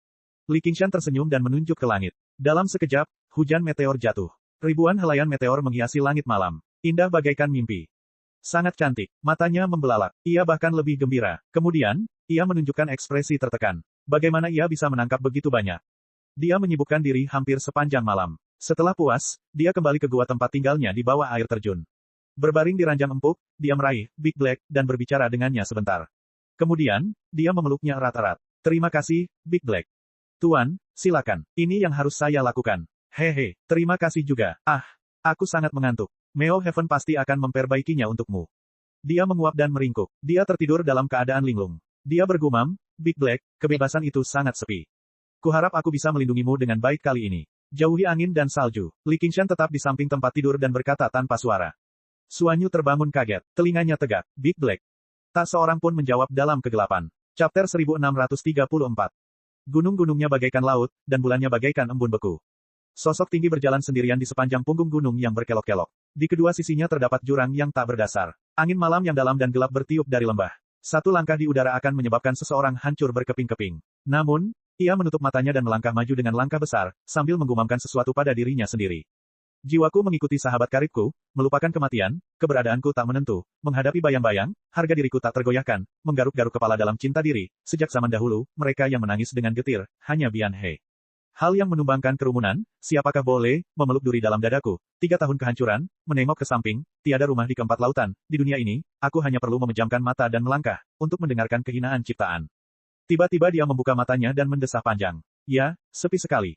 Li Qingshan tersenyum dan menunjuk ke langit. Dalam sekejap, hujan meteor jatuh. Ribuan helaian meteor menghiasi langit malam. Indah bagaikan mimpi. Sangat cantik. Matanya membelalak. Ia bahkan lebih gembira. Kemudian, ia menunjukkan ekspresi tertekan. Bagaimana ia bisa menangkap begitu banyak? Dia menyibukkan diri hampir sepanjang malam. Setelah puas, dia kembali ke gua tempat tinggalnya di bawah air terjun. Berbaring di ranjang empuk, dia meraih Big Black dan berbicara dengannya sebentar. Kemudian, dia memeluknya erat-erat. Terima kasih, Big Black. Tuan, silakan. Ini yang harus saya lakukan. Hehe, terima kasih juga. Aku sangat mengantuk. Meo Heaven pasti akan memperbaikinya untukmu. Dia menguap dan meringkuk. Dia tertidur dalam keadaan linglung. Dia bergumam, Big Black, kebebasan itu sangat sepi. Kuharap aku bisa melindungimu dengan baik kali ini. Jauhi angin dan salju. Li Qingshan tetap di samping tempat tidur dan berkata tanpa suara. Suanyu terbangun kaget. Telinganya tegak. Big Black. Tak seorang pun menjawab dalam kegelapan. Chapter 1634. Gunung-gunungnya bagaikan laut, dan bulannya bagaikan embun beku. Sosok tinggi berjalan sendirian di sepanjang punggung gunung yang berkelok-kelok. Di kedua sisinya terdapat jurang yang tak berdasar. Angin malam yang dalam dan gelap bertiup dari lembah. Satu langkah di udara akan menyebabkan seseorang hancur berkeping-keping. Namun, ia menutup matanya dan melangkah maju dengan langkah besar, sambil menggumamkan sesuatu pada dirinya sendiri. Jiwaku mengikuti sahabat karibku, melupakan kematian, keberadaanku tak menentu, menghadapi bayang-bayang, harga diriku tak tergoyahkan, menggaruk-garuk kepala dalam cinta diri, sejak zaman dahulu, mereka yang menangis dengan getir, hanya Bian He. Hal yang menumbangkan kerumunan, siapakah boleh, memeluk duri dalam dadaku, 3 tahun kehancuran, menengok ke samping, tiada rumah di keempat lautan, di dunia ini, aku hanya perlu memejamkan mata dan melangkah, untuk mendengarkan kehinaan ciptaan. Tiba-tiba dia membuka matanya dan mendesah panjang. Ya, sepi sekali.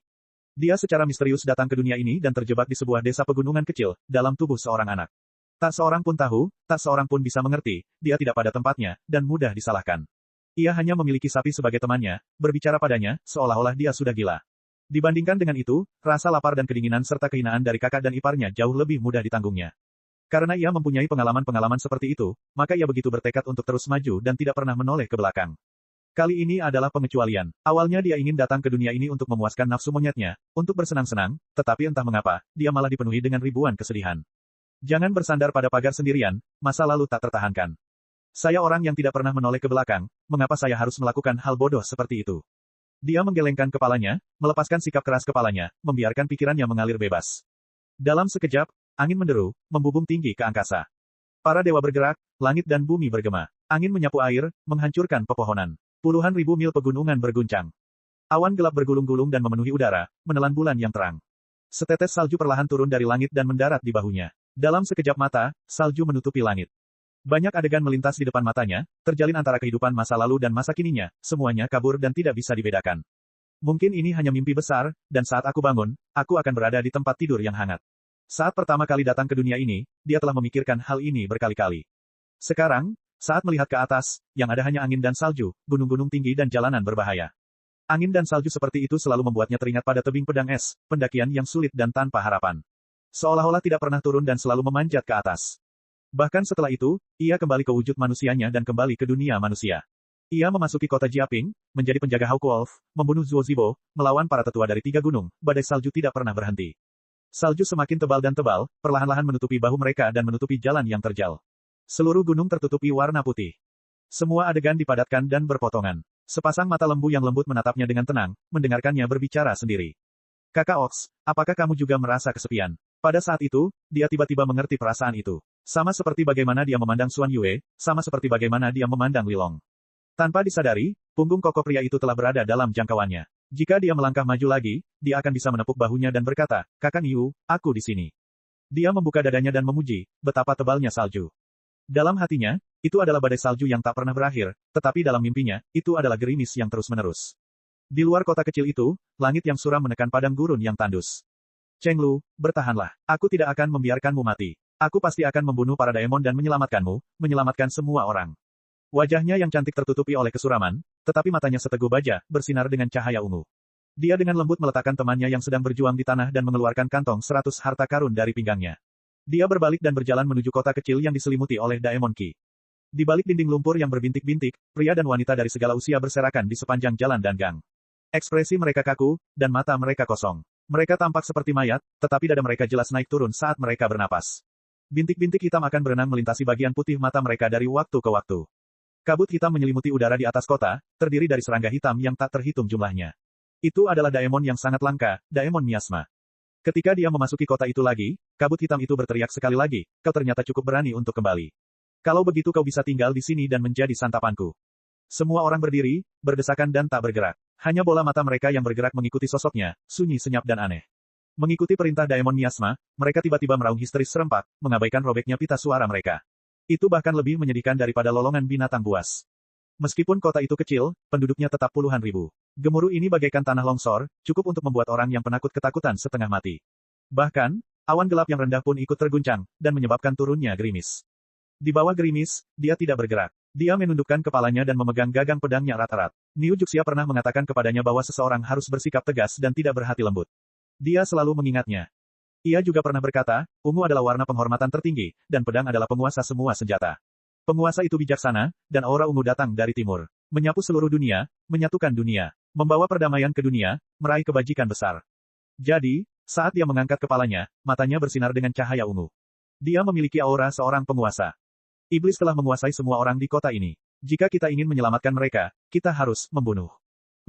Dia secara misterius datang ke dunia ini dan terjebak di sebuah desa pegunungan kecil, dalam tubuh seorang anak. Tak seorang pun tahu, tak seorang pun bisa mengerti, dia tidak pada tempatnya, dan mudah disalahkan. Ia hanya memiliki sapi sebagai temannya, berbicara padanya, seolah-olah dia sudah gila. Dibandingkan dengan itu, rasa lapar dan kedinginan serta kehinaan dari kakak dan iparnya jauh lebih mudah ditanggungnya. Karena ia mempunyai pengalaman-pengalaman seperti itu, maka ia begitu bertekad untuk terus maju dan tidak pernah menoleh ke belakang. Kali ini adalah pengecualian. Awalnya dia ingin datang ke dunia ini untuk memuaskan nafsu monyetnya, untuk bersenang-senang, tetapi entah mengapa, dia malah dipenuhi dengan ribuan kesedihan. Jangan bersandar pada pagar sendirian, masa lalu tak tertahankan. Saya orang yang tidak pernah menoleh ke belakang, mengapa saya harus melakukan hal bodoh seperti itu? Dia menggelengkan kepalanya, melepaskan sikap keras kepalanya, membiarkan pikirannya mengalir bebas. Dalam sekejap, angin menderu, membubung tinggi ke angkasa. Para dewa bergerak, langit dan bumi bergema. Angin menyapu air, menghancurkan pepohonan. Puluhan ribu mil pegunungan berguncang. Awan gelap bergulung-gulung dan memenuhi udara, menelan bulan yang terang. Setetes salju perlahan turun dari langit dan mendarat di bahunya. Dalam sekejap mata, salju menutupi langit. Banyak adegan melintas di depan matanya, terjalin antara kehidupan masa lalu dan masa kininya, semuanya kabur dan tidak bisa dibedakan. Mungkin ini hanya mimpi besar, dan saat aku bangun, aku akan berada di tempat tidur yang hangat. Saat pertama kali datang ke dunia ini, dia telah memikirkan hal ini berkali-kali. Sekarang, saat melihat ke atas, yang ada hanya angin dan salju, gunung-gunung tinggi dan jalanan berbahaya. Angin dan salju seperti itu selalu membuatnya teringat pada tebing pedang es, pendakian yang sulit dan tanpa harapan. Seolah-olah tidak pernah turun dan selalu memanjat ke atas. Bahkan setelah itu, ia kembali ke wujud manusianya dan kembali ke dunia manusia. Ia memasuki kota Jiaping, menjadi penjaga Hawkwolf, membunuh Zuo Zibo, melawan para tetua dari 3 gunung, badai salju tidak pernah berhenti. Salju semakin tebal dan tebal, perlahan-lahan menutupi bahu mereka dan menutupi jalan yang terjal. Seluruh gunung tertutupi warna putih. Semua adegan dipadatkan dan berpotongan. Sepasang mata lembu yang lembut menatapnya dengan tenang, mendengarkannya berbicara sendiri. Kakak Ox, apakah kamu juga merasa kesepian? Pada saat itu, dia tiba-tiba mengerti perasaan itu. Sama seperti bagaimana dia memandang Xuan Yue, sama seperti bagaimana dia memandang Lilong. Tanpa disadari, punggung kokoh pria itu telah berada dalam jangkauannya. Jika dia melangkah maju lagi, dia akan bisa menepuk bahunya dan berkata, Kakang Yu, aku di sini. Dia membuka dadanya dan memuji, betapa tebalnya salju. Dalam hatinya, itu adalah badai salju yang tak pernah berakhir, tetapi dalam mimpinya, itu adalah gerimis yang terus-menerus. Di luar kota kecil itu, langit yang suram menekan padang gurun yang tandus. Cheng Lu, bertahanlah. Aku tidak akan membiarkanmu mati. Aku pasti akan membunuh para daemon dan menyelamatkanmu, menyelamatkan semua orang. Wajahnya yang cantik tertutupi oleh kesuraman, tetapi matanya seteguk baja, bersinar dengan cahaya ungu. Dia dengan lembut meletakkan temannya yang sedang berjuang di tanah dan mengeluarkan kantong 100 harta karun dari pinggangnya. Dia berbalik dan berjalan menuju kota kecil yang diselimuti oleh Daemon Qi. Di balik dinding lumpur yang berbintik-bintik, pria dan wanita dari segala usia berserakan di sepanjang jalan dan gang. Ekspresi mereka kaku, dan mata mereka kosong. Mereka tampak seperti mayat, tetapi dada mereka jelas naik turun saat mereka bernapas. Bintik-bintik hitam akan berenang melintasi bagian putih mata mereka dari waktu ke waktu. Kabut hitam menyelimuti udara di atas kota, terdiri dari serangga hitam yang tak terhitung jumlahnya. Itu adalah daemon yang sangat langka, daemon miasma. Ketika dia memasuki kota itu lagi, kabut hitam itu berteriak sekali lagi, kau ternyata cukup berani untuk kembali. Kalau begitu kau bisa tinggal di sini dan menjadi santapanku. Semua orang berdiri, berdesakan dan tak bergerak. Hanya bola mata mereka yang bergerak mengikuti sosoknya, sunyi senyap dan aneh. Mengikuti perintah daemon miasma, mereka tiba-tiba meraung histeris serempak, mengabaikan robeknya pita suara mereka. Itu bahkan lebih menyedihkan daripada lolongan binatang buas. Meskipun kota itu kecil, penduduknya tetap puluhan ribu. Gemuruh ini bagaikan tanah longsor, cukup untuk membuat orang yang penakut ketakutan setengah mati. Bahkan, awan gelap yang rendah pun ikut terguncang, dan menyebabkan turunnya gerimis. Di bawah gerimis, dia tidak bergerak. Dia menundukkan kepalanya dan memegang gagang pedangnya erat-erat. Niu Juxia pernah mengatakan kepadanya bahwa seseorang harus bersikap tegas dan tidak berhati lembut. Dia selalu mengingatnya. Ia juga pernah berkata, ungu adalah warna penghormatan tertinggi, dan pedang adalah penguasa semua senjata. Penguasa itu bijaksana, dan aura ungu datang dari timur. Menyapu seluruh dunia, menyatukan dunia. Membawa perdamaian ke dunia, meraih kebajikan besar. Jadi, saat dia mengangkat kepalanya, matanya bersinar dengan cahaya ungu. Dia memiliki aura seorang penguasa. Iblis telah menguasai semua orang di kota ini. Jika kita ingin menyelamatkan mereka, kita harus membunuh.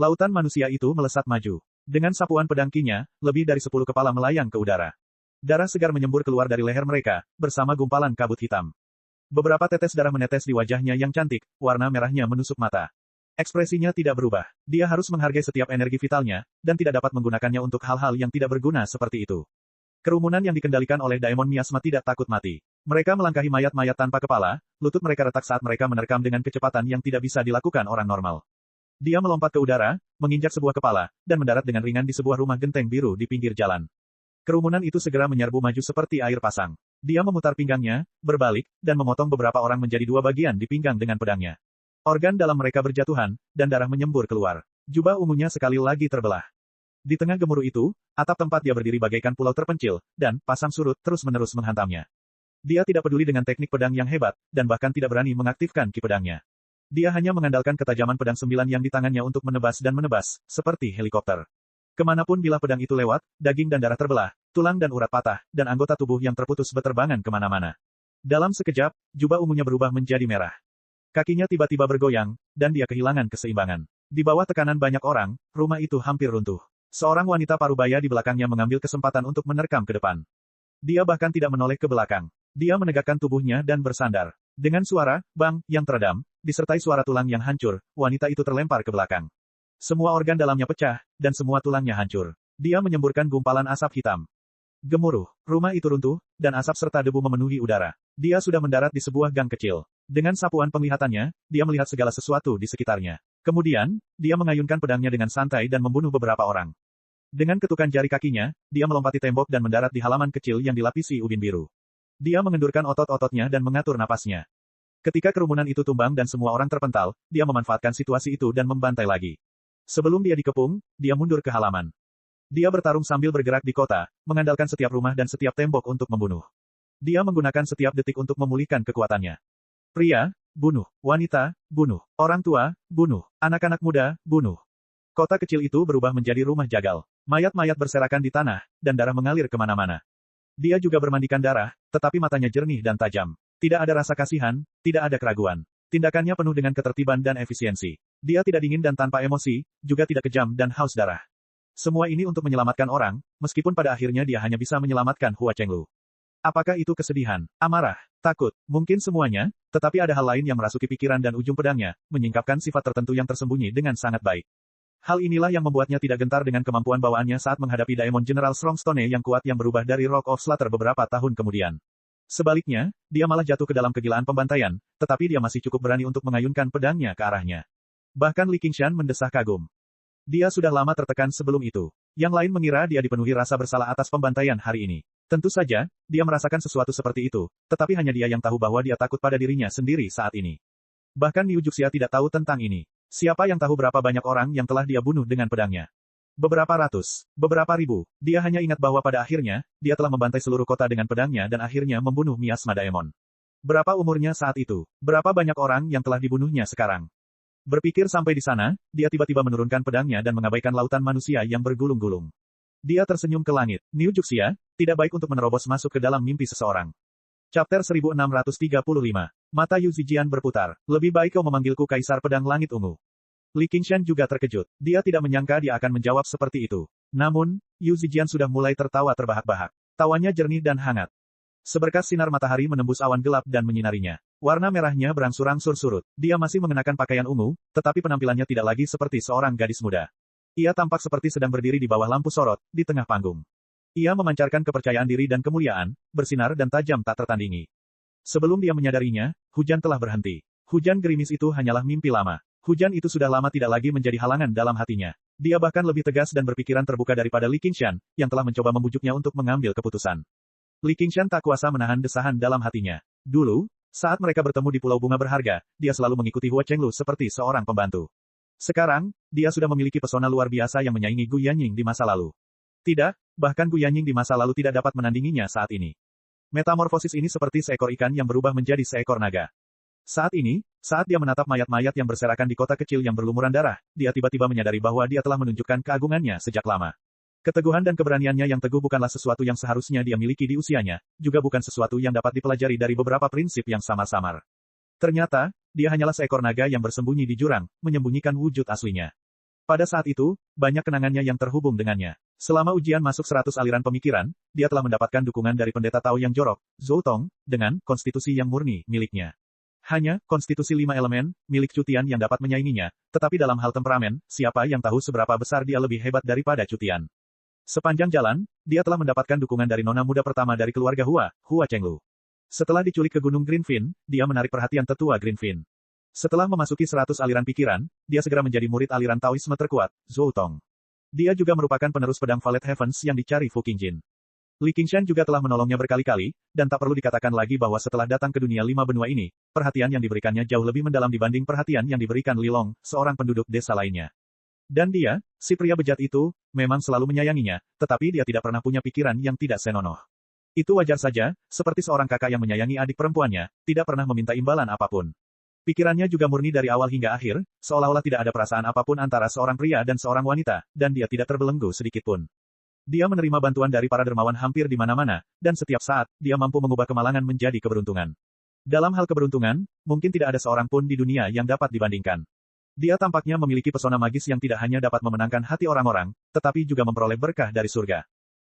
Lautan manusia itu melesat maju. Dengan sapuan pedang Qi-nya, lebih dari 10 kepala melayang ke udara. Darah segar menyembur keluar dari leher mereka, bersama gumpalan kabut hitam. Beberapa tetes darah menetes di wajahnya yang cantik, warna merahnya menusuk mata. Ekspresinya tidak berubah. Dia harus menghargai setiap energi vitalnya, dan tidak dapat menggunakannya untuk hal-hal yang tidak berguna seperti itu. Kerumunan yang dikendalikan oleh daemon miasma tidak takut mati. Mereka melangkahi mayat-mayat tanpa kepala, lutut mereka retak saat mereka menerkam dengan kecepatan yang tidak bisa dilakukan orang normal. Dia melompat ke udara, menginjak sebuah kepala, dan mendarat dengan ringan di sebuah rumah genteng biru di pinggir jalan. Kerumunan itu segera menyerbu maju seperti air pasang. Dia memutar pinggangnya, berbalik, dan memotong beberapa orang menjadi 2 bagian di pinggang dengan pedangnya. Organ dalam mereka berjatuhan, dan darah menyembur keluar. Jubah ungunya sekali lagi terbelah. Di tengah gemuruh itu, atap tempat dia berdiri bagaikan pulau terpencil, dan pasang surut terus-menerus menghantamnya. Dia tidak peduli dengan teknik pedang yang hebat, dan bahkan tidak berani mengaktifkan ki pedangnya. Dia hanya mengandalkan ketajaman pedang 9 yang di tangannya untuk menebas dan menebas, seperti helikopter. Kemanapun bilah pedang itu lewat, daging dan darah terbelah, tulang dan urat patah, dan anggota tubuh yang terputus beterbangan kemana-mana. Dalam sekejap, jubah ungunya berubah menjadi merah. Kakinya tiba-tiba bergoyang, dan dia kehilangan keseimbangan. Di bawah tekanan banyak orang, rumah itu hampir runtuh. Seorang wanita parubaya di belakangnya mengambil kesempatan untuk menerkam ke depan. Dia bahkan tidak menoleh ke belakang. Dia menegakkan tubuhnya dan bersandar. Dengan suara, bang, yang teredam, disertai suara tulang yang hancur, wanita itu terlempar ke belakang. Semua organ dalamnya pecah, dan semua tulangnya hancur. Dia menyemburkan gumpalan asap hitam. Gemuruh, rumah itu runtuh, dan asap serta debu memenuhi udara. Dia sudah mendarat di sebuah gang kecil. Dengan sapuan penglihatannya, dia melihat segala sesuatu di sekitarnya. Kemudian, dia mengayunkan pedangnya dengan santai dan membunuh beberapa orang. Dengan ketukan jari kakinya, dia melompati tembok dan mendarat di halaman kecil yang dilapisi ubin biru. Dia mengendurkan otot-ototnya dan mengatur napasnya. Ketika kerumunan itu tumbang dan semua orang terpental, dia memanfaatkan situasi itu dan membantai lagi. Sebelum dia dikepung, dia mundur ke halaman. Dia bertarung sambil bergerak di kota, mengandalkan setiap rumah dan setiap tembok untuk membunuh. Dia menggunakan setiap detik untuk memulihkan kekuatannya. Pria, bunuh. Wanita, bunuh. Orang tua, bunuh. Anak-anak muda, bunuh. Kota kecil itu berubah menjadi rumah jagal. Mayat-mayat berserakan di tanah, dan darah mengalir kemana-mana. Dia juga bermandikan darah, tetapi matanya jernih dan tajam. Tidak ada rasa kasihan, tidak ada keraguan. Tindakannya penuh dengan ketertiban dan efisiensi. Dia tidak dingin dan tanpa emosi, juga tidak kejam dan haus darah. Semua ini untuk menyelamatkan orang, meskipun pada akhirnya dia hanya bisa menyelamatkan Hua Chenglu. Apakah itu kesedihan, amarah, takut, mungkin semuanya, tetapi ada hal lain yang merasuki pikiran dan ujung pedangnya, menyingkapkan sifat tertentu yang tersembunyi dengan sangat baik. Hal inilah yang membuatnya tidak gentar dengan kemampuan bawaannya saat menghadapi Daemon General Strongstone yang kuat yang berubah dari Rock of Slaughter beberapa tahun kemudian. Sebaliknya, dia malah jatuh ke dalam kegilaan pembantaian, tetapi dia masih cukup berani untuk mengayunkan pedangnya ke arahnya. Bahkan Li Qingshan mendesah kagum. Dia sudah lama tertekan sebelum itu. Yang lain mengira dia dipenuhi rasa bersalah atas pembantaian hari ini. Tentu saja, dia merasakan sesuatu seperti itu, tetapi hanya dia yang tahu bahwa dia takut pada dirinya sendiri saat ini. Bahkan Niu Juxia tidak tahu tentang ini. Siapa yang tahu berapa banyak orang yang telah dia bunuh dengan pedangnya? Beberapa ratus, beberapa ribu. Dia hanya ingat bahwa pada akhirnya, dia telah membantai seluruh kota dengan pedangnya dan akhirnya membunuh Miasma Daemon. Berapa umurnya saat itu? Berapa banyak orang yang telah dibunuhnya sekarang? Berpikir sampai di sana, dia tiba-tiba menurunkan pedangnya dan mengabaikan lautan manusia yang bergulung-gulung. Dia tersenyum ke langit. Niu Juxia, tidak baik untuk menerobos masuk ke dalam mimpi seseorang. Chapter 1635. Mata Yu Zijian berputar. Lebih baik kau memanggilku Kaisar Pedang Langit Ungu. Li Qingshan juga terkejut. Dia tidak menyangka dia akan menjawab seperti itu. Namun, Yu Zijian sudah mulai tertawa terbahak-bahak. Tawanya jernih dan hangat. Seberkas sinar matahari menembus awan gelap dan menyinarinya. Warna merahnya berangsur-angsur surut. Dia masih mengenakan pakaian ungu, tetapi penampilannya tidak lagi seperti seorang gadis muda. Ia tampak seperti sedang berdiri di bawah lampu sorot, di tengah panggung. Ia memancarkan kepercayaan diri dan kemuliaan, bersinar dan tajam tak tertandingi. Sebelum dia menyadarinya, hujan telah berhenti. Hujan gerimis itu hanyalah mimpi lama. Hujan itu sudah lama tidak lagi menjadi halangan dalam hatinya. Dia bahkan lebih tegas dan berpikiran terbuka daripada Li Qingshan, yang telah mencoba membujuknya untuk mengambil keputusan. Li Qingshan tak kuasa menahan desahan dalam hatinya. Dulu, saat mereka bertemu di Pulau Bunga Berharga, dia selalu mengikuti Hua Chenglu seperti seorang pembantu. Sekarang, dia sudah memiliki pesona luar biasa yang menyaingi Gu Yanying di masa lalu. Tidak, bahkan Gu Yanying di masa lalu tidak dapat menandinginya saat ini. Metamorfosis ini seperti seekor ikan yang berubah menjadi seekor naga. Saat ini, saat dia menatap mayat-mayat yang berserakan di kota kecil yang berlumuran darah, dia tiba-tiba menyadari bahwa dia telah menunjukkan keagungannya sejak lama. Keteguhan dan keberaniannya yang teguh bukanlah sesuatu yang seharusnya dia miliki di usianya, juga bukan sesuatu yang dapat dipelajari dari beberapa prinsip yang samar-samar. Ternyata, dia hanyalah seekor naga yang bersembunyi di jurang, menyembunyikan wujud aslinya. Pada saat itu, banyak kenangannya yang terhubung dengannya. Selama ujian masuk 100 aliran pemikiran, dia telah mendapatkan dukungan dari pendeta Tao yang jorok, Zhou Tong, dengan konstitusi yang murni miliknya. Hanya, konstitusi 5 elemen, milik Cutian yang dapat menyainginya, tetapi dalam hal temperamen, siapa yang tahu seberapa besar dia lebih hebat daripada Cutian. Sepanjang jalan, dia telah mendapatkan dukungan dari nona muda pertama dari keluarga Hua Chenglu. Setelah diculik ke Gunung Greenfin, dia menarik perhatian tetua Greenfin. Setelah memasuki 100 aliran pikiran, dia segera menjadi murid aliran Taoisme terkuat, Zhou Tong. Dia juga merupakan penerus pedang Valet Heavens yang dicari Fu Qingjin. Li Qingshan juga telah menolongnya berkali-kali, dan tak perlu dikatakan lagi bahwa setelah datang ke dunia 5 benua ini, perhatian yang diberikannya jauh lebih mendalam dibanding perhatian yang diberikan Li Long, seorang penduduk desa lainnya. Dan dia, si pria bejat itu, memang selalu menyayanginya, tetapi dia tidak pernah punya pikiran yang tidak senonoh. Itu wajar saja, seperti seorang kakak yang menyayangi adik perempuannya, tidak pernah meminta imbalan apapun. Pikirannya juga murni dari awal hingga akhir, seolah-olah tidak ada perasaan apapun antara seorang pria dan seorang wanita, dan dia tidak terbelenggu sedikitpun. Dia menerima bantuan dari para dermawan hampir di mana-mana, dan setiap saat, dia mampu mengubah kemalangan menjadi keberuntungan. Dalam hal keberuntungan, mungkin tidak ada seorang pun di dunia yang dapat dibandingkan. Dia tampaknya memiliki pesona magis yang tidak hanya dapat memenangkan hati orang-orang, tetapi juga memperoleh berkah dari surga.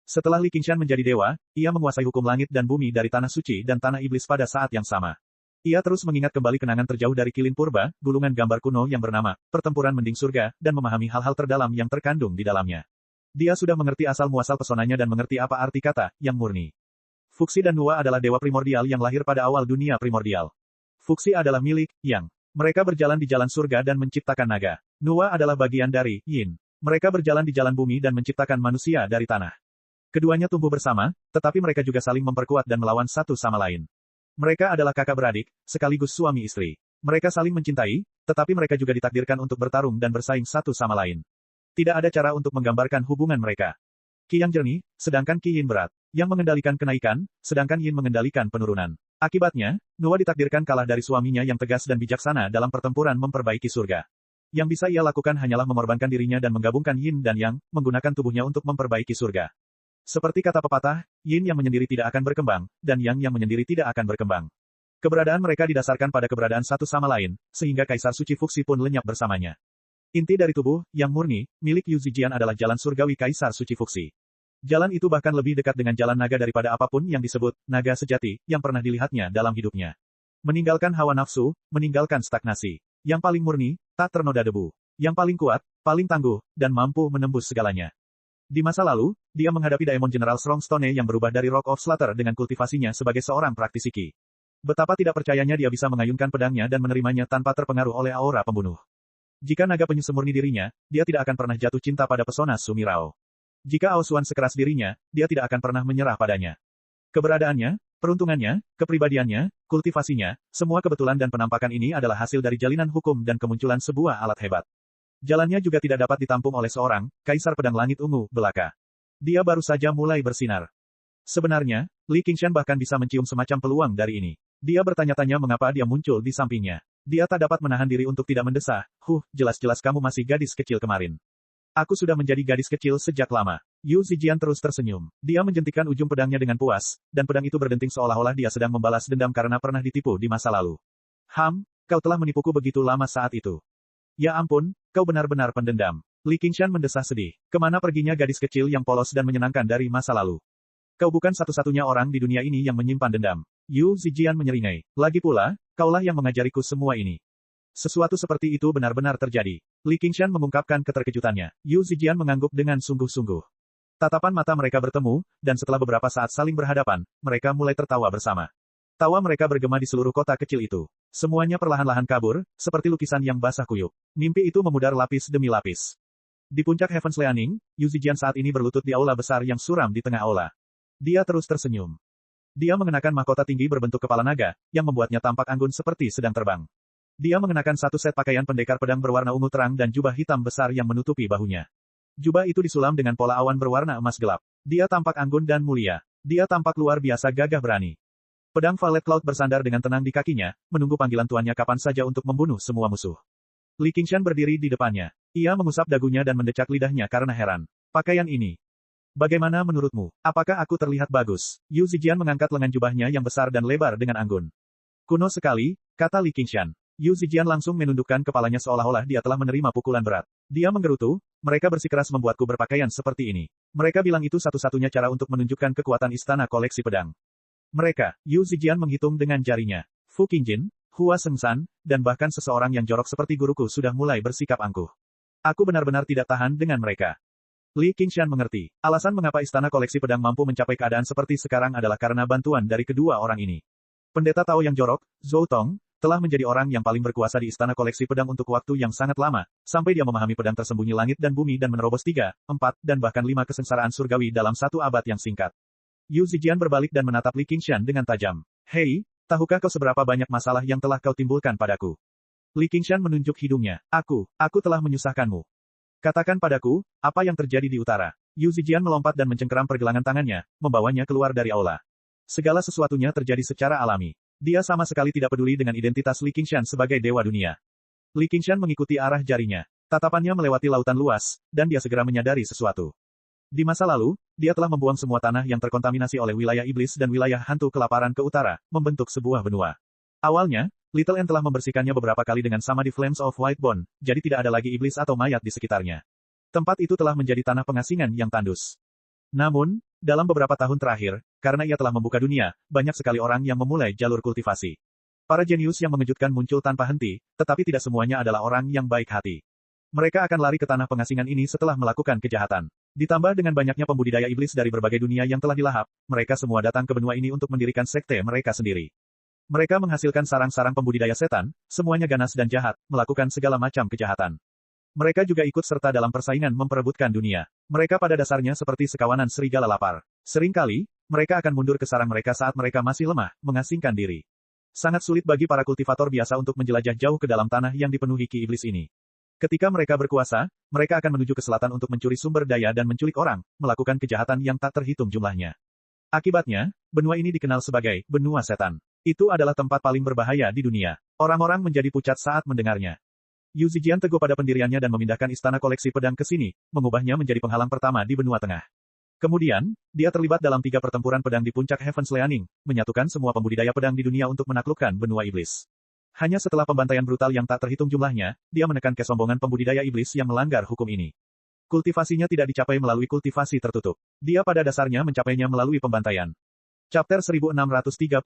Setelah Li Qingshan menjadi dewa, ia menguasai hukum langit dan bumi dari tanah suci dan tanah iblis pada saat yang sama. Ia terus mengingat kembali kenangan terjauh dari Kilin Purba, gulungan gambar kuno yang bernama Pertempuran Mending Surga, dan memahami hal-hal terdalam yang terkandung di dalamnya. Dia sudah mengerti asal-muasal pesonanya dan mengerti apa arti kata, yang murni. Fuxi dan Nuwa adalah dewa primordial yang lahir pada awal dunia primordial. Fuxi adalah milik Yang. Mereka berjalan di jalan surga dan menciptakan naga. Nuwa adalah bagian dari Yin. Mereka berjalan di jalan bumi dan menciptakan manusia dari tanah. Keduanya tumbuh bersama, tetapi mereka juga saling memperkuat dan melawan satu sama lain. Mereka adalah kakak beradik, sekaligus suami istri. Mereka saling mencintai, tetapi mereka juga ditakdirkan untuk bertarung dan bersaing satu sama lain. Tidak ada cara untuk menggambarkan hubungan mereka. Qi yang jernih, sedangkan Qi Yin berat. Yang mengendalikan kenaikan, sedangkan Yin mengendalikan penurunan. Akibatnya, Nuwa ditakdirkan kalah dari suaminya yang tegas dan bijaksana dalam pertempuran memperbaiki surga. Yang bisa ia lakukan hanyalah mengorbankan dirinya dan menggabungkan Yin dan Yang, menggunakan tubuhnya untuk memperbaiki surga. Seperti kata pepatah, Yin yang menyendiri tidak akan berkembang, dan Yang yang menyendiri tidak akan berkembang. Keberadaan mereka didasarkan pada keberadaan satu sama lain, sehingga Kaisar Suci Fuxi pun lenyap bersamanya. Inti dari tubuh, yang murni, milik Yu Zijian adalah jalan surgawi Kaisar Suci Fuxi. Jalan itu bahkan lebih dekat dengan jalan naga daripada apapun yang disebut naga sejati yang pernah dilihatnya dalam hidupnya. Meninggalkan hawa nafsu, meninggalkan stagnasi. Yang paling murni, tak ternoda debu. Yang paling kuat, paling tangguh, dan mampu menembus segalanya. Di masa lalu, dia menghadapi Daemon General Strongstone yang berubah dari Rock of Slaughter dengan kultivasinya sebagai seorang praktisi Qi. Betapa tidak percayanya dia bisa mengayunkan pedangnya dan menerimanya tanpa terpengaruh oleh aura pembunuh. Jika naga penyu semurni dirinya, dia tidak akan pernah jatuh cinta pada pesona Sumirao. Jika Aosuan sekeras dirinya, dia tidak akan pernah menyerah padanya. Keberadaannya, peruntungannya, kepribadiannya, kultivasinya, semua kebetulan dan penampakan ini adalah hasil dari jalinan hukum dan kemunculan sebuah alat hebat. Jalannya juga tidak dapat ditampung oleh seorang Kaisar Pedang Langit Ungu belaka. Dia baru saja mulai bersinar. Sebenarnya, Li Qingshan bahkan bisa mencium semacam peluang dari ini. Dia bertanya-tanya mengapa dia muncul di sampingnya. Dia tak dapat menahan diri untuk tidak mendesah, jelas-jelas kamu masih gadis kecil kemarin. Aku sudah menjadi gadis kecil sejak lama. Yu Zijian terus tersenyum. Dia menjentikan ujung pedangnya dengan puas, dan pedang itu berdenting seolah-olah dia sedang membalas dendam karena pernah ditipu di masa lalu. Kau telah menipuku begitu lama saat itu. Ya ampun, kau benar-benar pendendam. Li Qingshan mendesah sedih. Kemana perginya gadis kecil yang polos dan menyenangkan dari masa lalu? Kau bukan satu-satunya orang di dunia ini yang menyimpan dendam. Yu Zijian menyeringai. Lagi pula, kaulah yang mengajariku semua ini. Sesuatu seperti itu benar-benar terjadi. Li Qingshan mengungkapkan keterkejutannya. Yu Zijian mengangguk dengan sungguh-sungguh. Tatapan mata mereka bertemu, dan setelah beberapa saat saling berhadapan, mereka mulai tertawa bersama. Tawa mereka bergema di seluruh kota kecil itu. Semuanya perlahan-lahan kabur, seperti lukisan yang basah kuyup. Mimpi itu memudar lapis demi lapis. Di puncak Heaven's Leaning, Yu Zijian saat ini berlutut di aula besar yang suram di tengah aula. Dia terus tersenyum. Dia mengenakan mahkota tinggi berbentuk kepala naga, yang membuatnya tampak anggun seperti sedang terbang. Dia mengenakan satu set pakaian pendekar pedang berwarna ungu terang dan jubah hitam besar yang menutupi bahunya. Jubah itu disulam dengan pola awan berwarna emas gelap. Dia tampak anggun dan mulia. Dia tampak luar biasa gagah berani. Pedang Violet Cloud bersandar dengan tenang di kakinya, menunggu panggilan tuannya kapan saja untuk membunuh semua musuh. Li Qingshan berdiri di depannya. Ia mengusap dagunya dan mendecak lidahnya karena heran. Pakaian ini. Bagaimana menurutmu? Apakah aku terlihat bagus? Yu Zijian mengangkat lengan jubahnya yang besar dan lebar dengan anggun. Kuno sekali, kata Li Qingshan. Yu Zijian langsung menundukkan kepalanya seolah-olah dia telah menerima pukulan berat. Dia menggerutu, mereka bersikeras membuatku berpakaian seperti ini. Mereka bilang itu satu-satunya cara untuk menunjukkan kekuatan istana koleksi pedang. Mereka, Yu Zijian menghitung dengan jarinya. Fu Qingjin, Hua Sengshan, dan bahkan seseorang yang jorok seperti guruku sudah mulai bersikap angkuh. Aku benar-benar tidak tahan dengan mereka. Li Qingshan mengerti. Alasan mengapa istana koleksi pedang mampu mencapai keadaan seperti sekarang adalah karena bantuan dari kedua orang ini. Pendeta Tao yang jorok, Zhou Tong, telah menjadi orang yang paling berkuasa di istana koleksi pedang untuk waktu yang sangat lama, sampai dia memahami pedang tersembunyi langit dan bumi dan menerobos 3, 4, dan bahkan 5 kesengsaraan surgawi dalam 1 abad yang singkat. Yu Zijian berbalik dan menatap Li Qingshan dengan tajam. Hei, tahukah kau seberapa banyak masalah yang telah kau timbulkan padaku? Li Qingshan menunjuk hidungnya. Aku telah menyusahkanmu. Katakan padaku, apa yang terjadi di utara? Yu Zijian melompat dan mencengkeram pergelangan tangannya, membawanya keluar dari aula. Segala sesuatunya terjadi secara alami. Dia sama sekali tidak peduli dengan identitas Li Qingshan sebagai dewa dunia. Li Qingshan mengikuti arah jarinya. Tatapannya melewati lautan luas, dan dia segera menyadari sesuatu. Di masa lalu, dia telah membuang semua tanah yang terkontaminasi oleh wilayah iblis dan wilayah hantu kelaparan ke utara, membentuk sebuah benua. Awalnya, Little N telah membersihkannya beberapa kali dengan sama di Flames of Whitebone, jadi tidak ada lagi iblis atau mayat di sekitarnya. Tempat itu telah menjadi tanah pengasingan yang tandus. Namun, dalam beberapa tahun terakhir, karena ia telah membuka dunia, banyak sekali orang yang memulai jalur kultivasi. Para jenius yang mengejutkan muncul tanpa henti, tetapi tidak semuanya adalah orang yang baik hati. Mereka akan lari ke tanah pengasingan ini setelah melakukan kejahatan. Ditambah dengan banyaknya pembudidaya iblis dari berbagai dunia yang telah dilahap, mereka semua datang ke benua ini untuk mendirikan sekte mereka sendiri. Mereka menghasilkan sarang-sarang pembudidaya setan, semuanya ganas dan jahat, melakukan segala macam kejahatan. Mereka juga ikut serta dalam persaingan memperebutkan dunia. Mereka pada dasarnya seperti sekawanan serigala lapar. Seringkali, mereka akan mundur ke sarang mereka saat mereka masih lemah, mengasingkan diri. Sangat sulit bagi para kultivator biasa untuk menjelajah jauh ke dalam tanah yang dipenuhi ki iblis ini. Ketika mereka berkuasa, mereka akan menuju ke selatan untuk mencuri sumber daya dan menculik orang, melakukan kejahatan yang tak terhitung jumlahnya. Akibatnya, benua ini dikenal sebagai benua setan. Itu adalah tempat paling berbahaya di dunia. Orang-orang menjadi pucat saat mendengarnya. Yu Zijian teguh pada pendiriannya dan memindahkan istana koleksi pedang ke sini, mengubahnya menjadi penghalang pertama di benua tengah. Kemudian, dia terlibat dalam 3 pertempuran pedang di puncak Heaven's Leaning, menyatukan semua pembudidaya pedang di dunia untuk menaklukkan benua iblis. Hanya setelah pembantaian brutal yang tak terhitung jumlahnya, dia menekan kesombongan pembudidaya iblis yang melanggar hukum ini. Kultivasinya tidak dicapai melalui kultivasi tertutup. Dia pada dasarnya mencapainya melalui pembantaian. Chapter 1636.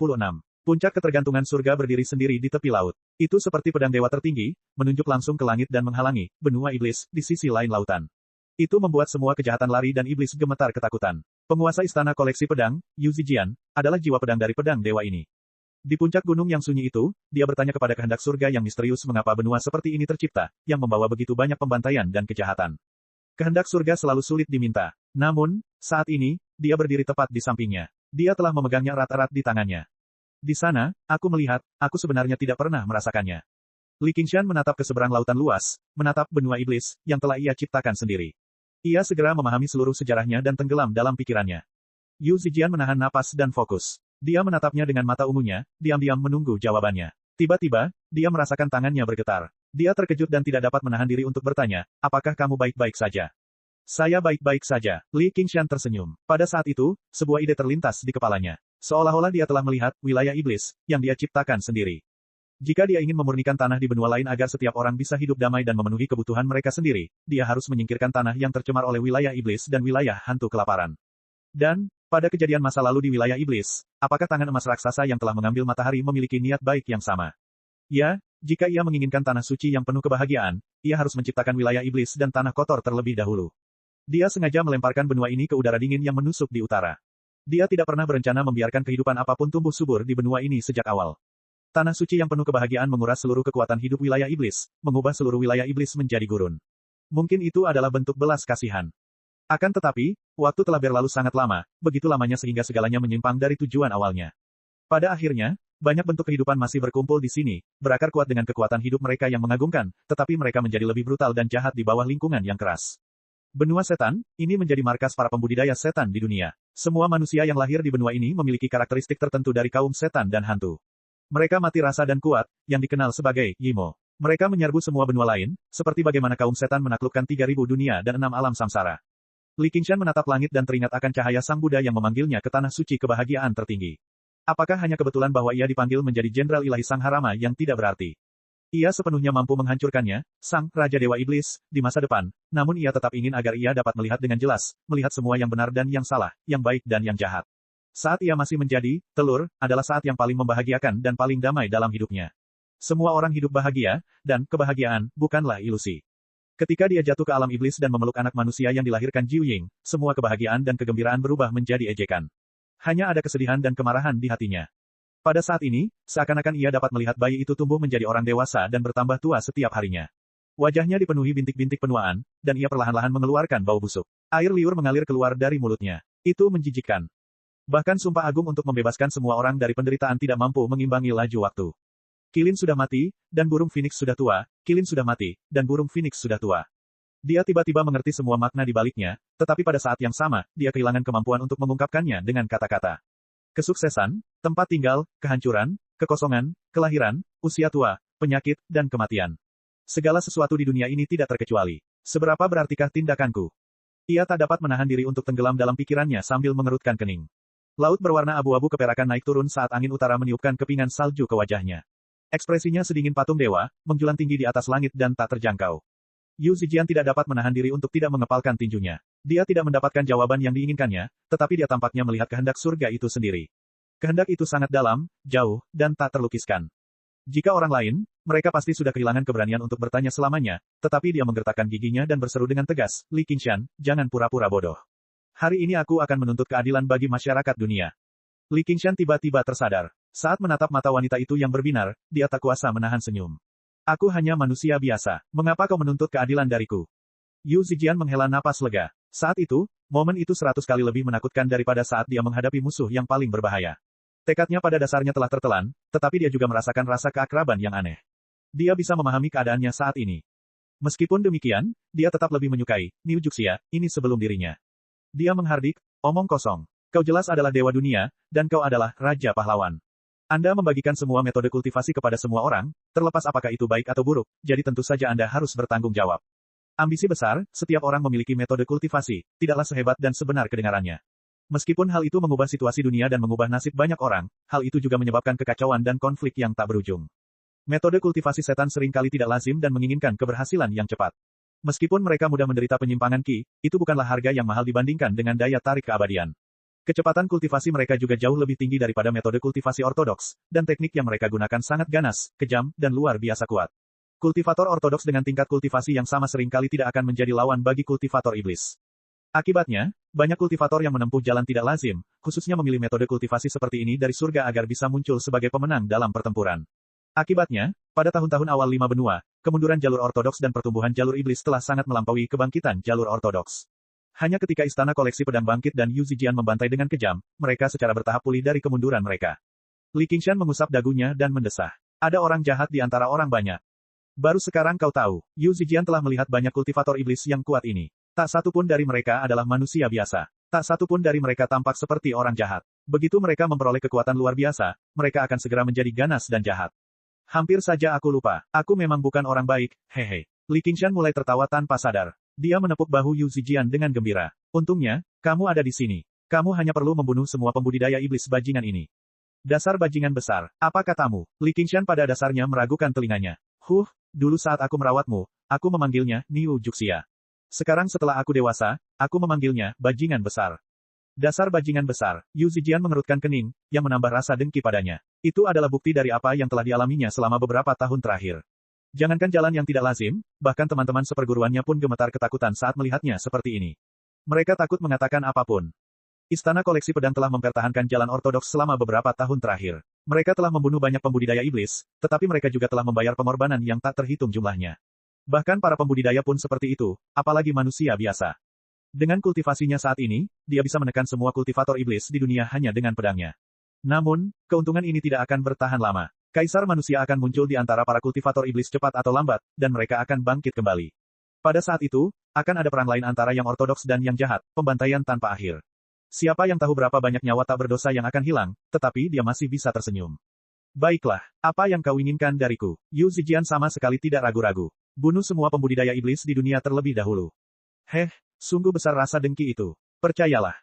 Puncak ketergantungan surga berdiri sendiri di tepi laut. Itu seperti pedang dewa tertinggi, menunjuk langsung ke langit dan menghalangi benua iblis di sisi lain lautan. Itu membuat semua kejahatan lari dan iblis gemetar ketakutan. Penguasa istana koleksi pedang, Yu Zijian, adalah jiwa pedang dari pedang dewa ini. Di puncak gunung yang sunyi itu, dia bertanya kepada kehendak surga yang misterius mengapa benua seperti ini tercipta, yang membawa begitu banyak pembantaian dan kejahatan. Kehendak surga selalu sulit diminta. Namun, saat ini, dia berdiri tepat di sampingnya. Dia telah memegangnya erat-erat di tangannya. Di sana, aku melihat, aku sebenarnya tidak pernah merasakannya. Li Qingshan menatap ke seberang lautan luas, menatap benua iblis, yang telah ia ciptakan sendiri. Ia segera memahami seluruh sejarahnya dan tenggelam dalam pikirannya. Yu Zijian menahan napas dan fokus. Dia menatapnya dengan mata ungunya, diam-diam menunggu jawabannya. Tiba-tiba, dia merasakan tangannya bergetar. Dia terkejut dan tidak dapat menahan diri untuk bertanya, apakah kamu baik-baik saja? Saya baik-baik saja. Li Qingshan tersenyum. Pada saat itu, sebuah ide terlintas di kepalanya. Seolah-olah dia telah melihat wilayah iblis, yang dia ciptakan sendiri. Jika dia ingin memurnikan tanah di benua lain agar setiap orang bisa hidup damai dan memenuhi kebutuhan mereka sendiri, dia harus menyingkirkan tanah yang tercemar oleh wilayah iblis dan wilayah hantu kelaparan. Dan, pada kejadian masa lalu di wilayah iblis, apakah tangan emas raksasa yang telah mengambil matahari memiliki niat baik yang sama? Ya, jika ia menginginkan tanah suci yang penuh kebahagiaan, ia harus menciptakan wilayah iblis dan tanah kotor terlebih dahulu. Dia sengaja melemparkan benua ini ke udara dingin yang menusuk di utara. Dia tidak pernah berencana membiarkan kehidupan apapun tumbuh subur di benua ini sejak awal. Tanah suci yang penuh kebahagiaan menguras seluruh kekuatan hidup wilayah iblis, mengubah seluruh wilayah iblis menjadi gurun. Mungkin itu adalah bentuk belas kasihan. Akan tetapi, waktu telah berlalu sangat lama, begitu lamanya sehingga segalanya menyimpang dari tujuan awalnya. Pada akhirnya, banyak bentuk kehidupan masih berkumpul di sini, berakar kuat dengan kekuatan hidup mereka yang mengagumkan, tetapi mereka menjadi lebih brutal dan jahat di bawah lingkungan yang keras. Benua setan, ini menjadi markas para pembudidaya setan di dunia. Semua manusia yang lahir di benua ini memiliki karakteristik tertentu dari kaum setan dan hantu. Mereka mati rasa dan kuat, yang dikenal sebagai Yimo. Mereka menyerbu semua benua lain, seperti bagaimana kaum setan menaklukkan 3.000 dunia dan 6 alam samsara. Li Qingshan menatap langit dan teringat akan cahaya Sang Buddha yang memanggilnya ke tanah suci kebahagiaan tertinggi. Apakah hanya kebetulan bahwa ia dipanggil menjadi Jenderal Ilahi Sang Harama yang tidak berarti? Ia sepenuhnya mampu menghancurkannya, Sang Raja Dewa Iblis, di masa depan, namun ia tetap ingin agar ia dapat melihat dengan jelas, melihat semua yang benar dan yang salah, yang baik dan yang jahat. Saat ia masih menjadi telur, adalah saat yang paling membahagiakan dan paling damai dalam hidupnya. Semua orang hidup bahagia, dan kebahagiaan bukanlah ilusi. Ketika dia jatuh ke alam iblis dan memeluk anak manusia yang dilahirkan Jiu Ying, semua kebahagiaan dan kegembiraan berubah menjadi ejekan. Hanya ada kesedihan dan kemarahan di hatinya. Pada saat ini, seakan-akan ia dapat melihat bayi itu tumbuh menjadi orang dewasa dan bertambah tua setiap harinya. Wajahnya dipenuhi bintik-bintik penuaan, dan ia perlahan-lahan mengeluarkan bau busuk. Air liur mengalir keluar dari mulutnya. Itu menjijikkan. Bahkan sumpah agung untuk membebaskan semua orang dari penderitaan tidak mampu mengimbangi laju waktu. Kilin sudah mati, dan burung Phoenix sudah tua, Kilin sudah mati, dan burung Phoenix sudah tua. Dia tiba-tiba mengerti semua makna di baliknya, tetapi pada saat yang sama, dia kehilangan kemampuan untuk mengungkapkannya dengan kata-kata. Kesuksesan, tempat tinggal, kehancuran, kekosongan, kelahiran, usia tua, penyakit, dan kematian. Segala sesuatu di dunia ini tidak terkecuali. Seberapa berartikah tindakanku? Ia tak dapat menahan diri untuk tenggelam dalam pikirannya sambil mengerutkan kening. Laut berwarna abu-abu keperakan naik turun saat angin utara meniupkan kepingan salju ke wajahnya. Ekspresinya sedingin patung dewa, menjulang tinggi di atas langit dan tak terjangkau. Yu Zijian tidak dapat menahan diri untuk tidak mengepalkan tinjunya. Dia tidak mendapatkan jawaban yang diinginkannya, tetapi dia tampaknya melihat kehendak surga itu sendiri. Kehendak itu sangat dalam, jauh, dan tak terlukiskan. Jika orang lain, mereka pasti sudah kehilangan keberanian untuk bertanya selamanya, tetapi dia menggertakkan giginya dan berseru dengan tegas, Li Qingshan, jangan pura-pura bodoh. Hari ini aku akan menuntut keadilan bagi masyarakat dunia. Li Qingshan tiba-tiba tersadar. Saat menatap mata wanita itu yang berbinar, dia tak kuasa menahan senyum. Aku hanya manusia biasa, mengapa kau menuntut keadilan dariku? Yu Zijian menghela napas lega. Saat itu, momen itu 100 kali lebih menakutkan daripada saat dia menghadapi musuh yang paling berbahaya. Tekadnya pada dasarnya telah tertelan, tetapi dia juga merasakan rasa keakraban yang aneh. Dia bisa memahami keadaannya saat ini. Meskipun demikian, dia tetap lebih menyukai Niu Juxia, ini sebelum dirinya. Dia menghardik, omong kosong. Kau jelas adalah dewa dunia, dan kau adalah raja pahlawan. Anda membagikan semua metode kultivasi kepada semua orang, terlepas apakah itu baik atau buruk, jadi tentu saja Anda harus bertanggung jawab. Ambisi besar, setiap orang memiliki metode kultivasi, tidaklah sehebat dan sebenar kedengarannya. Meskipun hal itu mengubah situasi dunia dan mengubah nasib banyak orang, hal itu juga menyebabkan kekacauan dan konflik yang tak berujung. Metode kultivasi setan seringkali tidak lazim dan menginginkan keberhasilan yang cepat. Meskipun mereka mudah menderita penyimpangan ki, itu bukanlah harga yang mahal dibandingkan dengan daya tarik keabadian. Kecepatan kultivasi mereka juga jauh lebih tinggi daripada metode kultivasi ortodoks, dan teknik yang mereka gunakan sangat ganas, kejam, dan luar biasa kuat. Kultivator ortodoks dengan tingkat kultivasi yang sama seringkali tidak akan menjadi lawan bagi kultivator iblis. Akibatnya, banyak kultivator yang menempuh jalan tidak lazim, khususnya memilih metode kultivasi seperti ini dari surga agar bisa muncul sebagai pemenang dalam pertempuran. Akibatnya, pada tahun-tahun awal 5 benua, kemunduran jalur ortodoks dan pertumbuhan jalur iblis telah sangat melampaui kebangkitan jalur ortodoks. Hanya ketika istana koleksi pedang bangkit dan Yu Zijian membantai dengan kejam, mereka secara bertahap pulih dari kemunduran mereka. Li Qingshan mengusap dagunya dan mendesah. Ada orang jahat di antara orang banyak. Baru sekarang kau tahu, Yu Zijian telah melihat banyak kultivator iblis yang kuat ini. Tak satu pun dari mereka adalah manusia biasa. Tak satu pun dari mereka tampak seperti orang jahat. Begitu mereka memperoleh kekuatan luar biasa, mereka akan segera menjadi ganas dan jahat. Hampir saja aku lupa, aku memang bukan orang baik, hehe. Li Qingshan mulai tertawa tanpa sadar. Dia menepuk bahu Yu Zijian dengan gembira. Untungnya, kamu ada di sini. Kamu hanya perlu membunuh semua pembudidaya iblis bajingan ini. Dasar bajingan besar, apa katamu? Li Qingshan pada dasarnya meragukan telinganya. Dulu saat aku merawatmu, aku memanggilnya Niu Juxia. Sekarang setelah aku dewasa, aku memanggilnya bajingan besar. Dasar bajingan besar, Yu Zijian mengerutkan kening, yang menambah rasa dengki padanya. Itu adalah bukti dari apa yang telah dialaminya selama beberapa tahun terakhir. Jangankan jalan yang tidak lazim, bahkan teman-teman seperguruannya pun gemetar ketakutan saat melihatnya seperti ini. Mereka takut mengatakan apapun. Istana koleksi pedang telah mempertahankan jalan ortodoks selama beberapa tahun terakhir. Mereka telah membunuh banyak pembudidaya iblis, tetapi mereka juga telah membayar pengorbanan yang tak terhitung jumlahnya. Bahkan para pembudidaya pun seperti itu, apalagi manusia biasa. Dengan kultivasinya saat ini, dia bisa menekan semua kultivator iblis di dunia hanya dengan pedangnya. Namun, keuntungan ini tidak akan bertahan lama. Kaisar manusia akan muncul di antara para kultivator iblis cepat atau lambat, dan mereka akan bangkit kembali. Pada saat itu, akan ada perang lain antara yang ortodoks dan yang jahat, pembantaian tanpa akhir. Siapa yang tahu berapa banyak nyawa tak berdosa yang akan hilang, tetapi dia masih bisa tersenyum. Baiklah, apa yang kau inginkan dariku? Yu Zijian sama sekali tidak ragu-ragu. Bunuh semua pembudidaya iblis di dunia terlebih dahulu. Sungguh besar rasa dengki itu. Percayalah.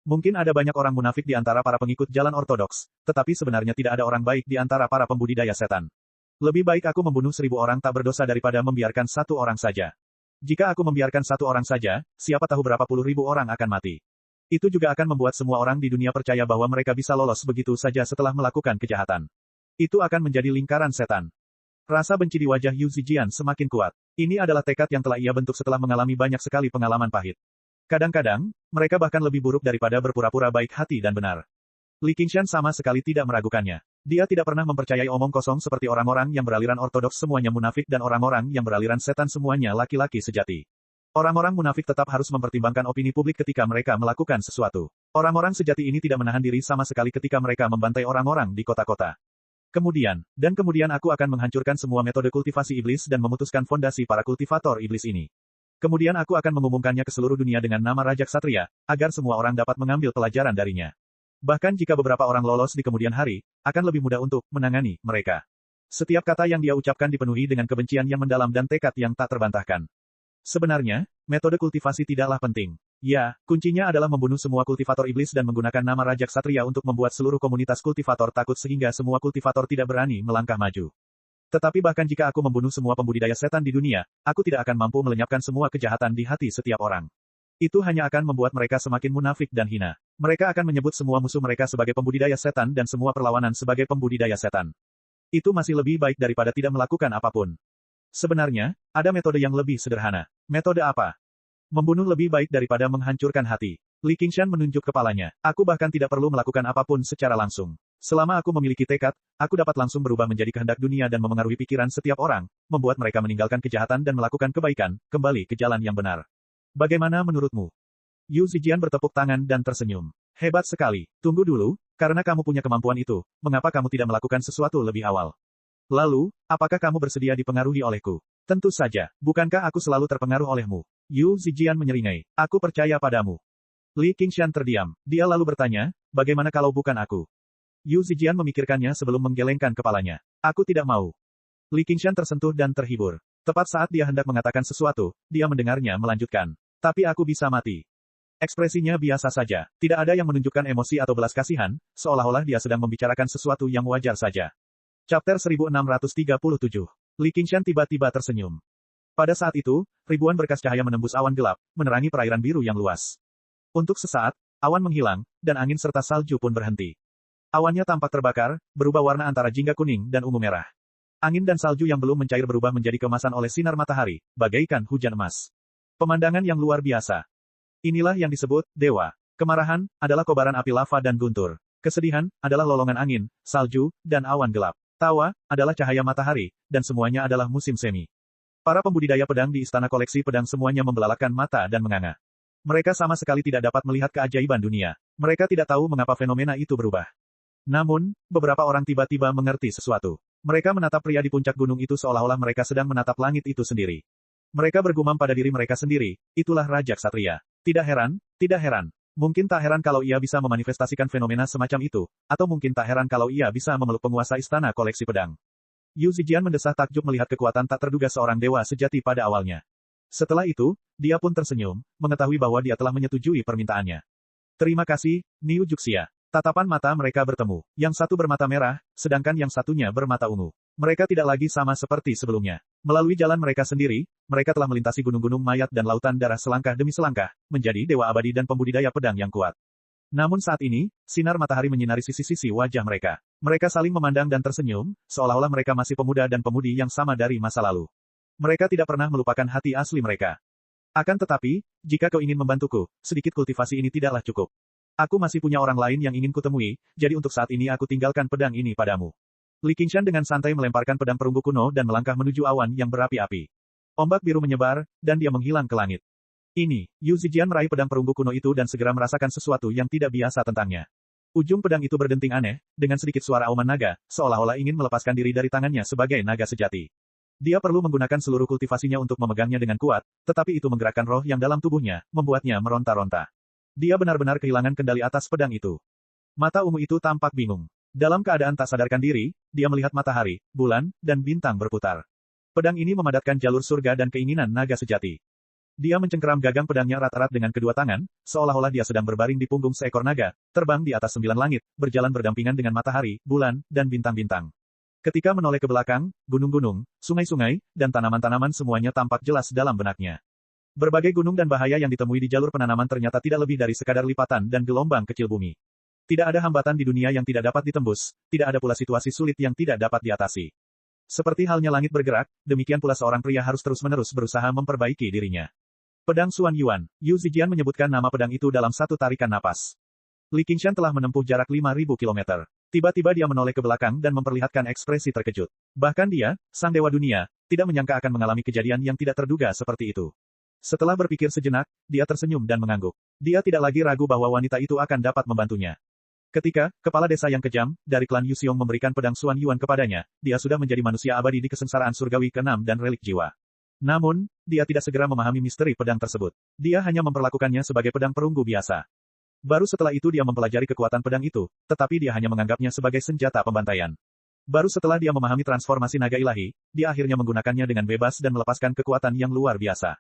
Mungkin ada banyak orang munafik di antara para pengikut jalan ortodoks, tetapi sebenarnya tidak ada orang baik di antara para pembudidaya setan. Lebih baik aku membunuh 1000 orang tak berdosa daripada membiarkan 1 orang saja. Jika aku membiarkan 1 orang saja, siapa tahu berapa puluh ribu orang akan mati. Itu juga akan membuat semua orang di dunia percaya bahwa mereka bisa lolos begitu saja setelah melakukan kejahatan. Itu akan menjadi lingkaran setan. Rasa benci di wajah Yu Zijian semakin kuat. Ini adalah tekad yang telah ia bentuk setelah mengalami banyak sekali pengalaman pahit. Kadang-kadang, mereka bahkan lebih buruk daripada berpura-pura baik hati dan benar. Li Qingshan sama sekali tidak meragukannya. Dia tidak pernah mempercayai omong kosong seperti orang-orang yang beraliran ortodoks semuanya munafik dan orang-orang yang beraliran setan semuanya laki-laki sejati. Orang-orang munafik tetap harus mempertimbangkan opini publik ketika mereka melakukan sesuatu. Orang-orang sejati ini tidak menahan diri sama sekali ketika mereka membantai orang-orang di kota-kota. Kemudian aku akan menghancurkan semua metode kultivasi iblis dan memutuskan fondasi para kultivator iblis ini. Kemudian aku akan mengumumkannya ke seluruh dunia dengan nama Raja Ksatria, agar semua orang dapat mengambil pelajaran darinya. Bahkan jika beberapa orang lolos di kemudian hari, akan lebih mudah untuk menangani mereka. Setiap kata yang dia ucapkan dipenuhi dengan kebencian yang mendalam dan tekad yang tak terbantahkan. Sebenarnya, metode kultivasi tidaklah penting. Ya, kuncinya adalah membunuh semua kultivator iblis dan menggunakan nama Raja Ksatria untuk membuat seluruh komunitas kultivator takut sehingga semua kultivator tidak berani melangkah maju. Tetapi bahkan jika aku membunuh semua pembudidaya setan di dunia, aku tidak akan mampu melenyapkan semua kejahatan di hati setiap orang. Itu hanya akan membuat mereka semakin munafik dan hina. Mereka akan menyebut semua musuh mereka sebagai pembudidaya setan dan semua perlawanan sebagai pembudidaya setan. Itu masih lebih baik daripada tidak melakukan apapun. Sebenarnya, ada metode yang lebih sederhana. Metode apa? Membunuh lebih baik daripada menghancurkan hati. Li Qingshan menunjuk kepalanya. Aku bahkan tidak perlu melakukan apapun secara langsung. Selama aku memiliki tekad, aku dapat langsung berubah menjadi kehendak dunia dan memengaruhi pikiran setiap orang, membuat mereka meninggalkan kejahatan dan melakukan kebaikan, kembali ke jalan yang benar. Bagaimana menurutmu? Yu Zijian bertepuk tangan dan tersenyum. Hebat sekali. Tunggu dulu, karena kamu punya kemampuan itu, mengapa kamu tidak melakukan sesuatu lebih awal? Lalu, apakah kamu bersedia dipengaruhi olehku? Tentu saja, bukankah aku selalu terpengaruh olehmu? Yu Zijian menyeringai. Aku percaya padamu. Li Qingshan terdiam. Dia lalu bertanya, bagaimana kalau bukan aku? Yu Zijian memikirkannya sebelum menggelengkan kepalanya. Aku tidak mau. Li Qingshan tersentuh dan terhibur. Tepat saat dia hendak mengatakan sesuatu, dia mendengarnya melanjutkan. Tapi aku bisa mati. Ekspresinya biasa saja. Tidak ada yang menunjukkan emosi atau belas kasihan, seolah-olah dia sedang membicarakan sesuatu yang wajar saja. Chapter 1637. Li Qingshan tiba-tiba tersenyum. Pada saat itu, ribuan berkas cahaya menembus awan gelap, menerangi perairan biru yang luas. Untuk sesaat, awan menghilang, dan angin serta salju pun berhenti. Awannya tampak terbakar, berubah warna antara jingga kuning dan ungu merah. Angin dan salju yang belum mencair berubah menjadi kemasan oleh sinar matahari, bagaikan hujan emas. Pemandangan yang luar biasa. Inilah yang disebut dewa. Kemarahan adalah kobaran api lava dan guntur. Kesedihan adalah lolongan angin, salju, dan awan gelap. Tawa adalah cahaya matahari, dan semuanya adalah musim semi. Para pembudidaya pedang di istana koleksi pedang semuanya membelalakan mata dan menganga. Mereka sama sekali tidak dapat melihat keajaiban dunia. Mereka tidak tahu mengapa fenomena itu berubah. Namun, beberapa orang tiba-tiba mengerti sesuatu. Mereka menatap pria di puncak gunung itu seolah-olah mereka sedang menatap langit itu sendiri. Mereka bergumam pada diri mereka sendiri, itulah Raja Ksatria. Tidak heran, tidak heran. Mungkin tak heran kalau ia bisa memanifestasikan fenomena semacam itu, atau mungkin tak heran kalau ia bisa memeluk penguasa istana koleksi pedang. Yu Zijian mendesah takjub melihat kekuatan tak terduga seorang dewa sejati pada awalnya. Setelah itu, dia pun tersenyum, mengetahui bahwa dia telah menyetujui permintaannya. Terima kasih, Niu Juxia. Tatapan mata mereka bertemu. Yang satu bermata merah, sedangkan yang satunya bermata ungu. Mereka tidak lagi sama seperti sebelumnya. Melalui jalan mereka sendiri, mereka telah melintasi gunung-gunung mayat dan lautan darah selangkah demi selangkah, menjadi dewa abadi dan pembudidaya pedang yang kuat. Namun saat ini, sinar matahari menyinari sisi-sisi wajah mereka. Mereka saling memandang dan tersenyum, seolah-olah mereka masih pemuda dan pemudi yang sama dari masa lalu. Mereka tidak pernah melupakan hati asli mereka. Akan tetapi, jika kau ingin membantuku, sedikit kultivasi ini tidaklah cukup. Aku masih punya orang lain yang ingin kutemui, jadi untuk saat ini aku tinggalkan pedang ini padamu. Li Qingshan dengan santai melemparkan pedang perunggu kuno dan melangkah menuju awan yang berapi-api. Ombak biru menyebar, dan dia menghilang ke langit. Ini, Yu Zijian meraih pedang perunggu kuno itu dan segera merasakan sesuatu yang tidak biasa tentangnya. Ujung pedang itu berdenting aneh, dengan sedikit suara auman naga, seolah-olah ingin melepaskan diri dari tangannya sebagai naga sejati. Dia perlu menggunakan seluruh kultivasinya untuk memegangnya dengan kuat, tetapi itu menggerakkan roh yang dalam tubuhnya, membuatnya meronta-ronta. Dia benar-benar kehilangan kendali atas pedang itu. Mata ungu itu tampak bingung. Dalam keadaan tak sadarkan diri, dia melihat matahari, bulan, dan bintang berputar. Pedang ini memadatkan jalur surga dan keinginan naga sejati. Dia mencengkeram gagang pedangnya erat-erat dengan kedua tangan, seolah-olah dia sedang berbaring di punggung seekor naga, terbang di atas 9 langit, berjalan berdampingan dengan matahari, bulan, dan bintang-bintang. Ketika menoleh ke belakang, gunung-gunung, sungai-sungai, dan tanaman-tanaman semuanya tampak jelas dalam benaknya. Berbagai gunung dan bahaya yang ditemui di jalur penanaman ternyata tidak lebih dari sekadar lipatan dan gelombang kecil bumi. Tidak ada hambatan di dunia yang tidak dapat ditembus, tidak ada pula situasi sulit yang tidak dapat diatasi. Seperti halnya langit bergerak, demikian pula seorang pria harus terus-menerus berusaha memperbaiki dirinya. Pedang Xuan Yuan, Yu Zijian menyebutkan nama pedang itu dalam satu tarikan napas. Li Qingshan telah menempuh jarak 5.000 km. Tiba-tiba dia menoleh ke belakang dan memperlihatkan ekspresi terkejut. Bahkan dia, sang dewa dunia, tidak menyangka akan mengalami kejadian yang tidak terduga seperti itu. Setelah berpikir sejenak, dia tersenyum dan mengangguk. Dia tidak lagi ragu bahwa wanita itu akan dapat membantunya. Ketika, kepala desa yang kejam, dari klan Yuxiong memberikan pedang Xuan Yuan kepadanya, dia sudah menjadi manusia abadi di kesengsaraan surgawi ke-6 dan relik jiwa. Namun, dia tidak segera memahami misteri pedang tersebut. Dia hanya memperlakukannya sebagai pedang perunggu biasa. Baru setelah itu dia mempelajari kekuatan pedang itu, tetapi dia hanya menganggapnya sebagai senjata pembantaian. Baru setelah dia memahami transformasi naga ilahi, dia akhirnya menggunakannya dengan bebas dan melepaskan kekuatan yang luar biasa.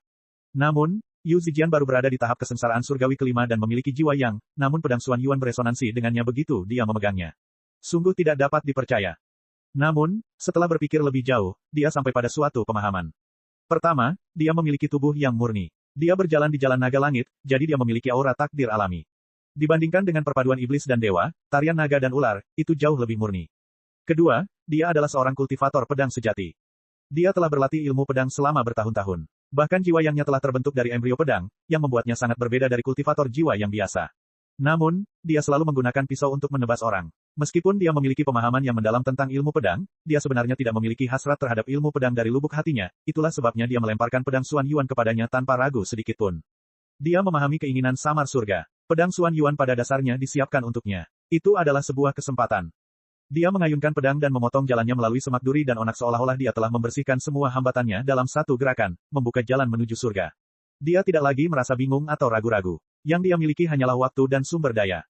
Namun, Yu Zijian baru berada di tahap kesengsaraan surgawi kelima dan memiliki jiwa yang, namun pedang Xuan Yuan beresonansi dengannya begitu dia memegangnya. Sungguh tidak dapat dipercaya. Namun, setelah berpikir lebih jauh, dia sampai pada suatu pemahaman. Pertama, dia memiliki tubuh yang murni. Dia berjalan di jalan naga langit, jadi dia memiliki aura takdir alami. Dibandingkan dengan perpaduan iblis dan dewa, tarian naga dan ular, itu jauh lebih murni. Kedua, dia adalah seorang kultivator pedang sejati. Dia telah berlatih ilmu pedang selama bertahun-tahun. Bahkan jiwa yangnya telah terbentuk dari embrio pedang, yang membuatnya sangat berbeda dari kultivator jiwa yang biasa. Namun, dia selalu menggunakan pisau untuk menebas orang. Meskipun dia memiliki pemahaman yang mendalam tentang ilmu pedang, dia sebenarnya tidak memiliki hasrat terhadap ilmu pedang dari lubuk hatinya, itulah sebabnya dia melemparkan pedang Xuan Yuan kepadanya tanpa ragu sedikitpun. Dia memahami keinginan samar surga. Pedang Xuan Yuan pada dasarnya disiapkan untuknya. Itu adalah sebuah kesempatan. Dia mengayunkan pedang dan memotong jalannya melalui semak duri dan onak seolah-olah dia telah membersihkan semua hambatannya dalam satu gerakan, membuka jalan menuju surga. Dia tidak lagi merasa bingung atau ragu-ragu. Yang dia miliki hanyalah waktu dan sumber daya.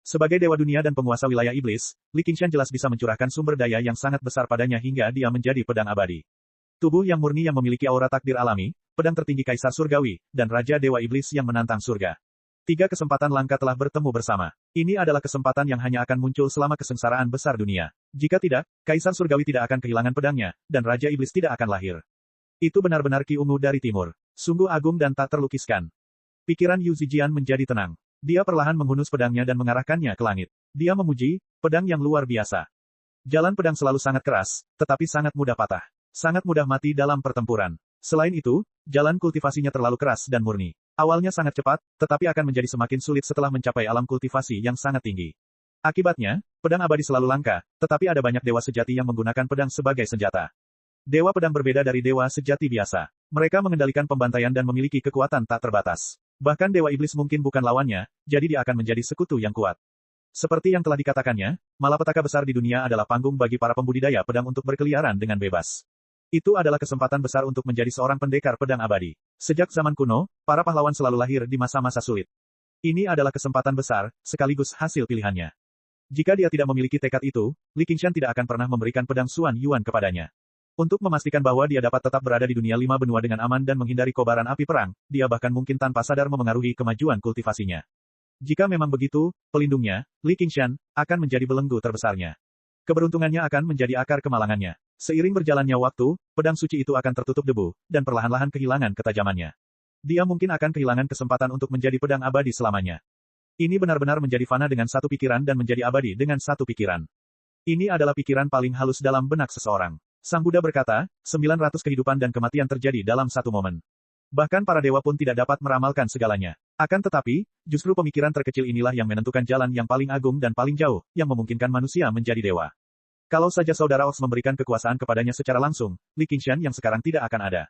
Sebagai dewa dunia dan penguasa wilayah iblis, Li Qingshan jelas bisa mencurahkan sumber daya yang sangat besar padanya hingga dia menjadi pedang abadi. Tubuh yang murni yang memiliki aura takdir alami, pedang tertinggi kaisar surgawi, dan raja dewa iblis yang menantang surga. 3 kesempatan langka telah bertemu bersama. Ini adalah kesempatan yang hanya akan muncul selama kesengsaraan besar dunia. Jika tidak, kaisar surgawi tidak akan kehilangan pedangnya, dan raja iblis tidak akan lahir. Itu benar-benar Ki Ungu dari timur. Sungguh agung dan tak terlukiskan. Pikiran Yu Zijian menjadi tenang. Dia perlahan menghunus pedangnya dan mengarahkannya ke langit. Dia memuji, pedang yang luar biasa. Jalan pedang selalu sangat keras, tetapi sangat mudah patah. Sangat mudah mati dalam pertempuran. Selain itu, jalan kultivasinya terlalu keras dan murni. Awalnya sangat cepat, tetapi akan menjadi semakin sulit setelah mencapai alam kultivasi yang sangat tinggi. Akibatnya, pedang abadi selalu langka, tetapi ada banyak dewa sejati yang menggunakan pedang sebagai senjata. Dewa pedang berbeda dari dewa sejati biasa. Mereka mengendalikan pembantaian dan memiliki kekuatan tak terbatas. Bahkan dewa iblis mungkin bukan lawannya, jadi dia akan menjadi sekutu yang kuat. Seperti yang telah dikatakannya, malapetaka besar di dunia adalah panggung bagi para pembudidaya pedang untuk berkeliaran dengan bebas. Itu adalah kesempatan besar untuk menjadi seorang pendekar pedang abadi. Sejak zaman kuno, para pahlawan selalu lahir di masa-masa sulit. Ini adalah kesempatan besar, sekaligus hasil pilihannya. Jika dia tidak memiliki tekad itu, Li Qingshan tidak akan pernah memberikan pedang Xuan Yuan kepadanya. Untuk memastikan bahwa dia dapat tetap berada di dunia 5 benua dengan aman dan menghindari kobaran api perang, dia bahkan mungkin tanpa sadar memengaruhi kemajuan kultivasinya. Jika memang begitu, pelindungnya, Li Qingshan, akan menjadi belenggu terbesarnya. Keberuntungannya akan menjadi akar kemalangannya. Seiring berjalannya waktu, pedang suci itu akan tertutup debu, dan perlahan-lahan kehilangan ketajamannya. Dia mungkin akan kehilangan kesempatan untuk menjadi pedang abadi selamanya. Ini benar-benar menjadi fana dengan satu pikiran dan menjadi abadi dengan satu pikiran. Ini adalah pikiran paling halus dalam benak seseorang. Sang Buddha berkata, 900 kehidupan dan kematian terjadi dalam satu momen. Bahkan para dewa pun tidak dapat meramalkan segalanya. Akan tetapi, justru pemikiran terkecil inilah yang menentukan jalan yang paling agung dan paling jauh, yang memungkinkan manusia menjadi dewa. Kalau saja saudara Ox memberikan kekuasaan kepadanya secara langsung, Li Qingshan yang sekarang tidak akan ada.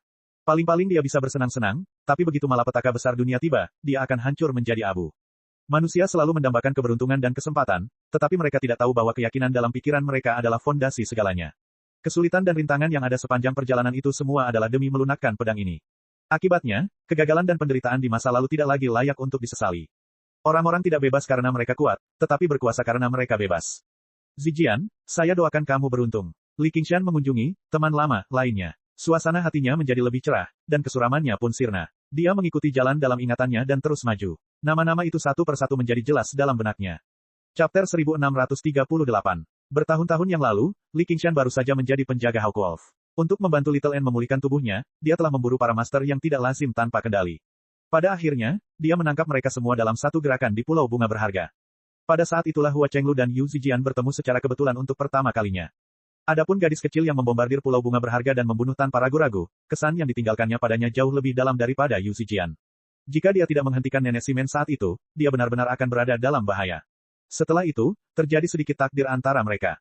Paling-paling dia bisa bersenang-senang, tapi begitu malapetaka besar dunia tiba, dia akan hancur menjadi abu. Manusia selalu mendambakan keberuntungan dan kesempatan, tetapi mereka tidak tahu bahwa keyakinan dalam pikiran mereka adalah fondasi segalanya. Kesulitan dan rintangan yang ada sepanjang perjalanan itu semua adalah demi melunakkan pedang ini. Akibatnya, kegagalan dan penderitaan di masa lalu tidak lagi layak untuk disesali. Orang-orang tidak bebas karena mereka kuat, tetapi berkuasa karena mereka bebas. Zijian, saya doakan kamu beruntung. Li Qingshan mengunjungi teman lama lainnya. Suasana hatinya menjadi lebih cerah, dan kesuramannya pun sirna. Dia mengikuti jalan dalam ingatannya dan terus maju. Nama-nama itu satu persatu menjadi jelas dalam benaknya. Chapter 1638. Bertahun-tahun yang lalu, Li Qingshan baru saja menjadi penjaga Hawkwolf. Untuk membantu Little N memulihkan tubuhnya, dia telah memburu para master yang tidak lazim tanpa kendali. Pada akhirnya, dia menangkap mereka semua dalam satu gerakan di Pulau Bunga Berharga. Pada saat itulah Hua Chenglu dan Yu Zijian bertemu secara kebetulan untuk pertama kalinya. Adapun gadis kecil yang membombardir Pulau Bunga Berharga dan membunuh tanpa ragu-ragu, kesan yang ditinggalkannya padanya jauh lebih dalam daripada Yu Zijian. Jika dia tidak menghentikan nenek Simen saat itu, dia benar-benar akan berada dalam bahaya. Setelah itu, terjadi sedikit takdir antara mereka.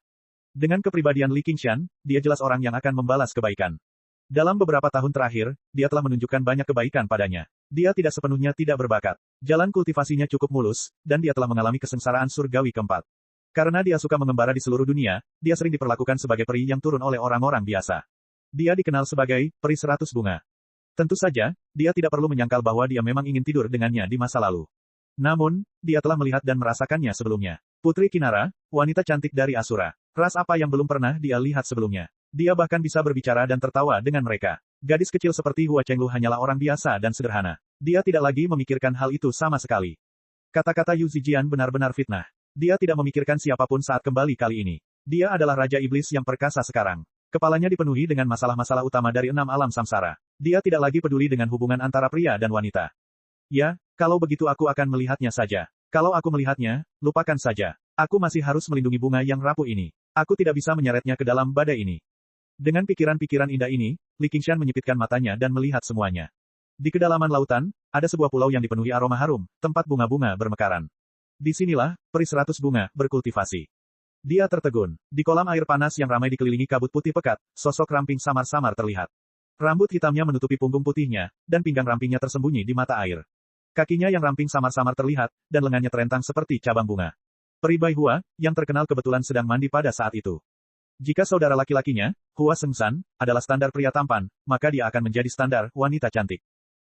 Dengan kepribadian Li Qingshan, dia jelas orang yang akan membalas kebaikan. Dalam beberapa tahun terakhir, dia telah menunjukkan banyak kebaikan padanya. Dia tidak sepenuhnya tidak berbakat. Jalan kultivasinya cukup mulus, dan dia telah mengalami kesengsaraan surgawi keempat. Karena dia suka mengembara di seluruh dunia, dia sering diperlakukan sebagai peri yang turun oleh orang-orang biasa. Dia dikenal sebagai peri 100 bunga. Tentu saja, dia tidak perlu menyangkal bahwa dia memang ingin tidur dengannya di masa lalu. Namun, dia telah melihat dan merasakannya sebelumnya. Putri Kinara, wanita cantik dari Asura. Ras apa yang belum pernah dia lihat sebelumnya. Dia bahkan bisa berbicara dan tertawa dengan mereka. Gadis kecil seperti Hua Chenglu hanyalah orang biasa dan sederhana. Dia tidak lagi memikirkan hal itu sama sekali. Kata-kata Yu Zijian benar-benar fitnah. Dia tidak memikirkan siapapun saat kembali kali ini. Dia adalah Raja Iblis yang perkasa sekarang. Kepalanya dipenuhi dengan masalah-masalah utama dari 6 alam samsara. Dia tidak lagi peduli dengan hubungan antara pria dan wanita. Ya, kalau begitu aku akan melihatnya saja. Kalau aku melihatnya, lupakan saja. Aku masih harus melindungi bunga yang rapuh ini. Aku tidak bisa menyeretnya ke dalam badai ini. Dengan pikiran-pikiran indah ini, Li Qingshan menyipitkan matanya dan melihat semuanya. Di kedalaman lautan, ada sebuah pulau yang dipenuhi aroma harum, tempat bunga-bunga bermekaran. Di sinilah, peri 100 bunga berkultivasi. Dia tertegun. Di kolam air panas yang ramai dikelilingi kabut putih pekat, sosok ramping samar-samar terlihat. Rambut hitamnya menutupi punggung putihnya, dan pinggang rampingnya tersembunyi di mata air. Kakinya yang ramping samar-samar terlihat, dan lengannya terentang seperti cabang bunga. Peri Bai Hua, yang terkenal kebetulan sedang mandi pada saat itu. Jika saudara laki-lakinya, Hua Sengshan, adalah standar pria tampan, maka dia akan menjadi standar wanita cantik.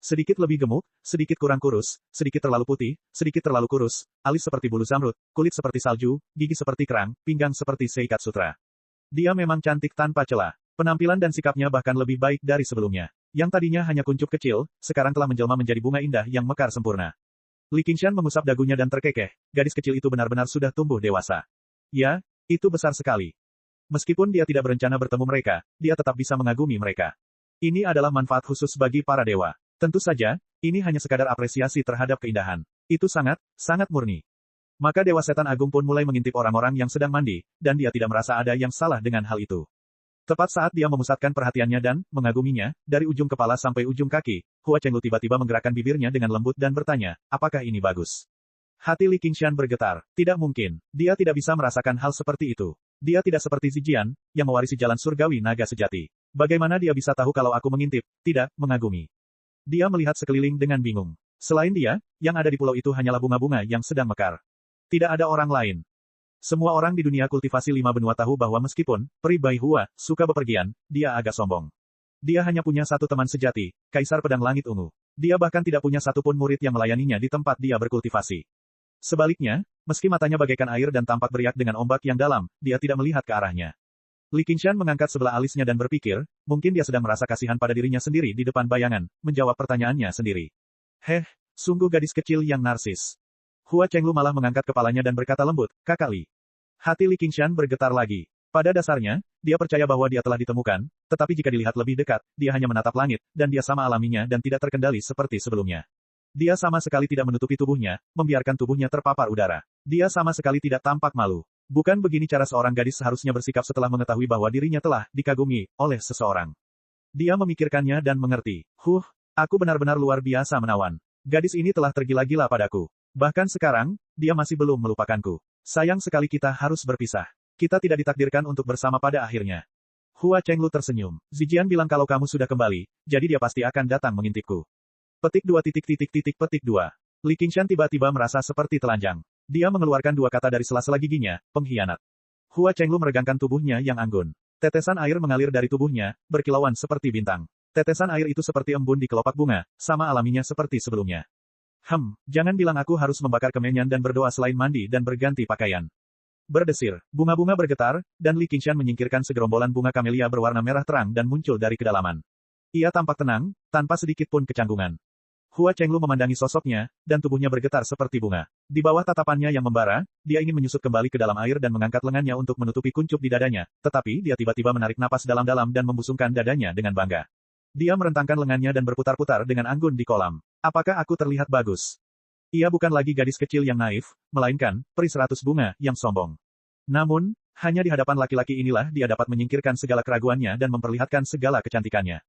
Sedikit lebih gemuk, sedikit kurang kurus, sedikit terlalu putih, sedikit terlalu kurus, alis seperti bulu zamrud, kulit seperti salju, gigi seperti kerang, pinggang seperti seikat sutra. Dia memang cantik tanpa celah. Penampilan dan sikapnya bahkan lebih baik dari sebelumnya. Yang tadinya hanya kuncup kecil, sekarang telah menjelma menjadi bunga indah yang mekar sempurna. Li Qingshan mengusap dagunya dan terkekeh, gadis kecil itu benar-benar sudah tumbuh dewasa. Ya, itu besar sekali. Meskipun dia tidak berencana bertemu mereka, dia tetap bisa mengagumi mereka. Ini adalah manfaat khusus bagi para dewa. Tentu saja, ini hanya sekadar apresiasi terhadap keindahan. Itu sangat, sangat murni. Maka Dewa Setan Agung pun mulai mengintip orang-orang yang sedang mandi, dan dia tidak merasa ada yang salah dengan hal itu. Tepat saat dia memusatkan perhatiannya dan mengaguminya, dari ujung kepala sampai ujung kaki, Hua Chenglu tiba-tiba menggerakkan bibirnya dengan lembut dan bertanya, apakah ini bagus? Hati Li Qingshan bergetar. Tidak mungkin. Dia tidak bisa merasakan hal seperti itu. Dia tidak seperti Zijian, yang mewarisi jalan surgawi naga sejati. Bagaimana dia bisa tahu kalau aku mengintip, tidak, mengagumi? Dia melihat sekeliling dengan bingung. Selain dia, yang ada di pulau itu hanyalah bunga-bunga yang sedang mekar. Tidak ada orang lain. Semua orang di dunia kultivasi 5 benua tahu bahwa meskipun Peri Bai Hua suka bepergian, dia agak sombong. Dia hanya punya satu teman sejati, Kaisar Pedang Langit Ungu. Dia bahkan tidak punya satupun murid yang melayaninya di tempat dia berkultivasi. Sebaliknya, meski matanya bagaikan air dan tampak beriak dengan ombak yang dalam, dia tidak melihat ke arahnya. Li Qingshan mengangkat sebelah alisnya dan berpikir, mungkin dia sedang merasa kasihan pada dirinya sendiri di depan bayangan, menjawab pertanyaannya sendiri. Heh, sungguh gadis kecil yang narsis. Hua Chenglu malah mengangkat kepalanya dan berkata lembut, Kakak Li. Hati Li Qingshan bergetar lagi. Pada dasarnya, dia percaya bahwa dia telah ditemukan, tetapi jika dilihat lebih dekat, dia hanya menatap langit, dan dia sama alaminya dan tidak terkendali seperti sebelumnya. Dia sama sekali tidak menutupi tubuhnya, membiarkan tubuhnya terpapar udara. Dia sama sekali tidak tampak malu. Bukan begini cara seorang gadis seharusnya bersikap setelah mengetahui bahwa dirinya telah dikagumi oleh seseorang. Dia memikirkannya dan mengerti. Aku benar-benar luar biasa menawan. Gadis ini telah tergila-gila padaku. Bahkan sekarang, dia masih belum melupakanku. Sayang sekali kita harus berpisah. Kita tidak ditakdirkan untuk bersama pada akhirnya. Hua Chenglu tersenyum. Zijian bilang kalau kamu sudah kembali, jadi dia pasti akan datang mengintipku. Petik 2 petik 2. Li Qingshan tiba-tiba merasa seperti telanjang. Dia mengeluarkan 2 kata dari sela-sela giginya, pengkhianat. Hua Chenglu meregangkan tubuhnya yang anggun. Tetesan air mengalir dari tubuhnya, berkilauan seperti bintang. Tetesan air itu seperti embun di kelopak bunga, sama alaminya seperti sebelumnya. Jangan bilang aku harus membakar kemenyan dan berdoa selain mandi dan berganti pakaian. Berdesir, bunga-bunga bergetar, dan Li Qingshan menyingkirkan segerombolan bunga kamelia berwarna merah terang dan muncul dari kedalaman. Ia tampak tenang, tanpa sedikit pun kecanggungan. Hua Chenglu memandangi sosoknya, dan tubuhnya bergetar seperti bunga. Di bawah tatapannya yang membara, dia ingin menyusut kembali ke dalam air dan mengangkat lengannya untuk menutupi kuncup di dadanya, tetapi dia tiba-tiba menarik napas dalam-dalam dan membusungkan dadanya dengan bangga. Dia merentangkan lengannya dan berputar-putar dengan anggun di kolam. Apakah aku terlihat bagus? Ia bukan lagi gadis kecil yang naif, melainkan peri 100 bunga yang sombong. Namun, hanya di hadapan laki-laki inilah dia dapat menyingkirkan segala keraguannya dan memperlihatkan segala kecantikannya.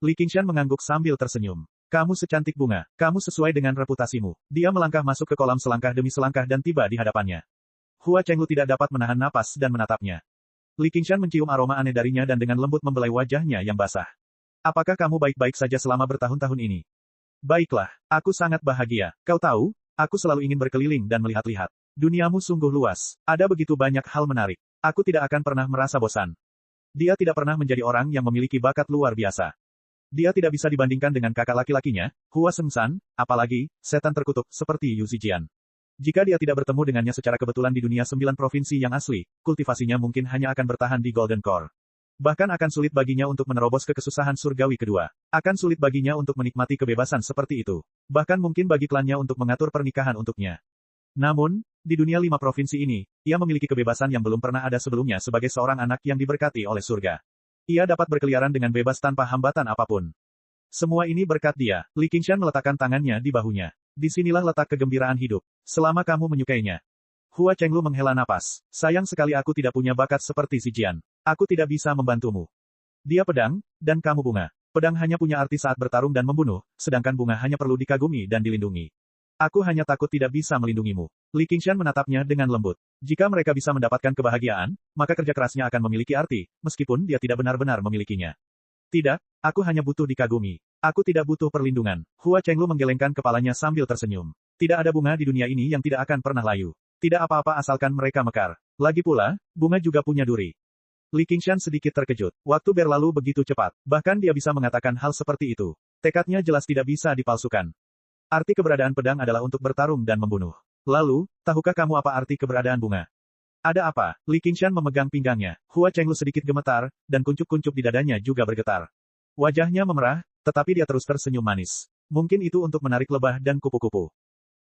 Li Qingshan mengangguk sambil tersenyum. Kamu secantik bunga, kamu sesuai dengan reputasimu. Dia melangkah masuk ke kolam selangkah demi selangkah dan tiba di hadapannya. Hua Chenglu tidak dapat menahan napas dan menatapnya. Li Qingshan mencium aroma aneh darinya dan dengan lembut membelai wajahnya yang basah. Apakah kamu baik-baik saja selama bertahun-tahun ini? Baiklah, aku sangat bahagia. Kau tahu, aku selalu ingin berkeliling dan melihat-lihat. Duniamu sungguh luas. Ada begitu banyak hal menarik. Aku tidak akan pernah merasa bosan. Dia tidak pernah menjadi orang yang memiliki bakat luar biasa. Dia tidak bisa dibandingkan dengan kakak laki-lakinya, Hua Sengshan, apalagi, setan terkutuk, seperti Yu Zijian. Jika dia tidak bertemu dengannya secara kebetulan di dunia 9 provinsi yang asli, kultivasinya mungkin hanya akan bertahan di Golden Core. Bahkan akan sulit baginya untuk menerobos ke kesusahan surgawi kedua. Akan sulit baginya untuk menikmati kebebasan seperti itu. Bahkan mungkin bagi klannya untuk mengatur pernikahan untuknya. Namun, di dunia 5 provinsi ini, ia memiliki kebebasan yang belum pernah ada sebelumnya sebagai seorang anak yang diberkati oleh surga. Ia dapat berkeliaran dengan bebas tanpa hambatan apapun. Semua ini berkat dia. Li Qingshan meletakkan tangannya di bahunya. Disinilah letak kegembiraan hidup. Selama kamu menyukainya. Hua Chenglu menghela napas. Sayang sekali aku tidak punya bakat seperti si Jian. Aku tidak bisa membantumu. Dia pedang, dan kamu bunga. Pedang hanya punya arti saat bertarung dan membunuh, sedangkan bunga hanya perlu dikagumi dan dilindungi. Aku hanya takut tidak bisa melindungimu. Li Qingshan menatapnya dengan lembut. Jika mereka bisa mendapatkan kebahagiaan, maka kerja kerasnya akan memiliki arti, meskipun dia tidak benar-benar memilikinya. Tidak, aku hanya butuh dikagumi. Aku tidak butuh perlindungan. Hua Chenglu menggelengkan kepalanya sambil tersenyum. Tidak ada bunga di dunia ini yang tidak akan pernah layu. Tidak apa-apa asalkan mereka mekar. Lagi pula, bunga juga punya duri. Li Qingshan sedikit terkejut. Waktu berlalu begitu cepat. Bahkan dia bisa mengatakan hal seperti itu. Tekadnya jelas tidak bisa dipalsukan. Arti keberadaan pedang adalah untuk bertarung dan membunuh. Lalu, tahukah kamu apa arti keberadaan bunga? Ada apa? Li Qingshan memegang pinggangnya. Hua Chenglu sedikit gemetar, dan kuncup-kuncup di dadanya juga bergetar. Wajahnya memerah, tetapi dia terus tersenyum manis. Mungkin itu untuk menarik lebah dan kupu-kupu.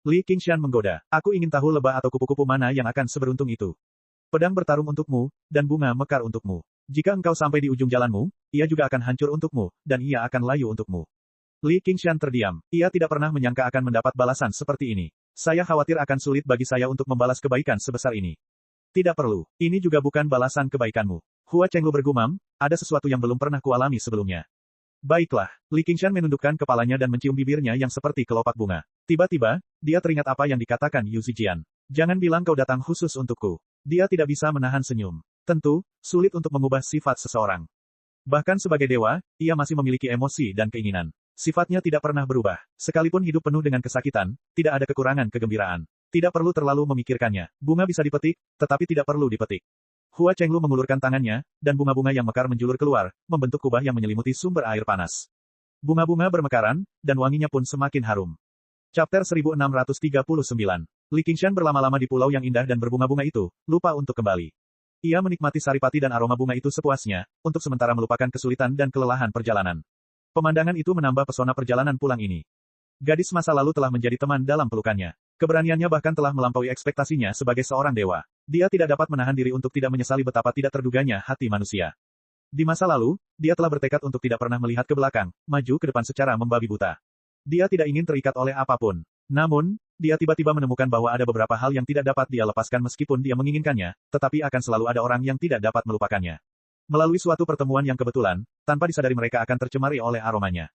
Li Qingshan menggoda. Aku ingin tahu lebah atau kupu-kupu mana yang akan seberuntung itu. Pedang bertarung untukmu, dan bunga mekar untukmu. Jika engkau sampai di ujung jalanmu, ia juga akan hancur untukmu, dan ia akan layu untukmu. Li Qingshan terdiam. Ia tidak pernah menyangka akan mendapat balasan seperti ini. Saya khawatir akan sulit bagi saya untuk membalas kebaikan sebesar ini. Tidak perlu. Ini juga bukan balasan kebaikanmu. Hua Chenglu bergumam, ada sesuatu yang belum pernah kualami sebelumnya. Baiklah, Li Qingshan menundukkan kepalanya dan mencium bibirnya yang seperti kelopak bunga. Tiba-tiba, dia teringat apa yang dikatakan Yu Zijian. Jangan bilang kau datang khusus untukku. Dia tidak bisa menahan senyum. Tentu, sulit untuk mengubah sifat seseorang. Bahkan sebagai dewa, ia masih memiliki emosi dan keinginan. Sifatnya tidak pernah berubah. Sekalipun hidup penuh dengan kesakitan, tidak ada kekurangan kegembiraan. Tidak perlu terlalu memikirkannya. Bunga bisa dipetik, tetapi tidak perlu dipetik. Hua Chenglu mengulurkan tangannya, dan bunga-bunga yang mekar menjulur keluar, membentuk kubah yang menyelimuti sumber air panas. Bunga-bunga bermekaran, dan wanginya pun semakin harum. Chapter 1639. Li Qingshan berlama-lama di pulau yang indah dan berbunga-bunga itu, lupa untuk kembali. Ia menikmati saripati dan aroma bunga itu sepuasnya, untuk sementara melupakan kesulitan dan kelelahan perjalanan. Pemandangan itu menambah pesona perjalanan pulang ini. Gadis masa lalu telah menjadi teman dalam pelukannya. Keberaniannya bahkan telah melampaui ekspektasinya sebagai seorang dewa. Dia tidak dapat menahan diri untuk tidak menyesali betapa tidak terduganya hati manusia. Di masa lalu, dia telah bertekad untuk tidak pernah melihat ke belakang, maju ke depan secara membabi buta. Dia tidak ingin terikat oleh apapun. Namun, dia tiba-tiba menemukan bahwa ada beberapa hal yang tidak dapat dia lepaskan meskipun dia menginginkannya, tetapi akan selalu ada orang yang tidak dapat melupakannya. Melalui suatu pertemuan yang kebetulan, tanpa disadari mereka akan tercemari oleh aromanya.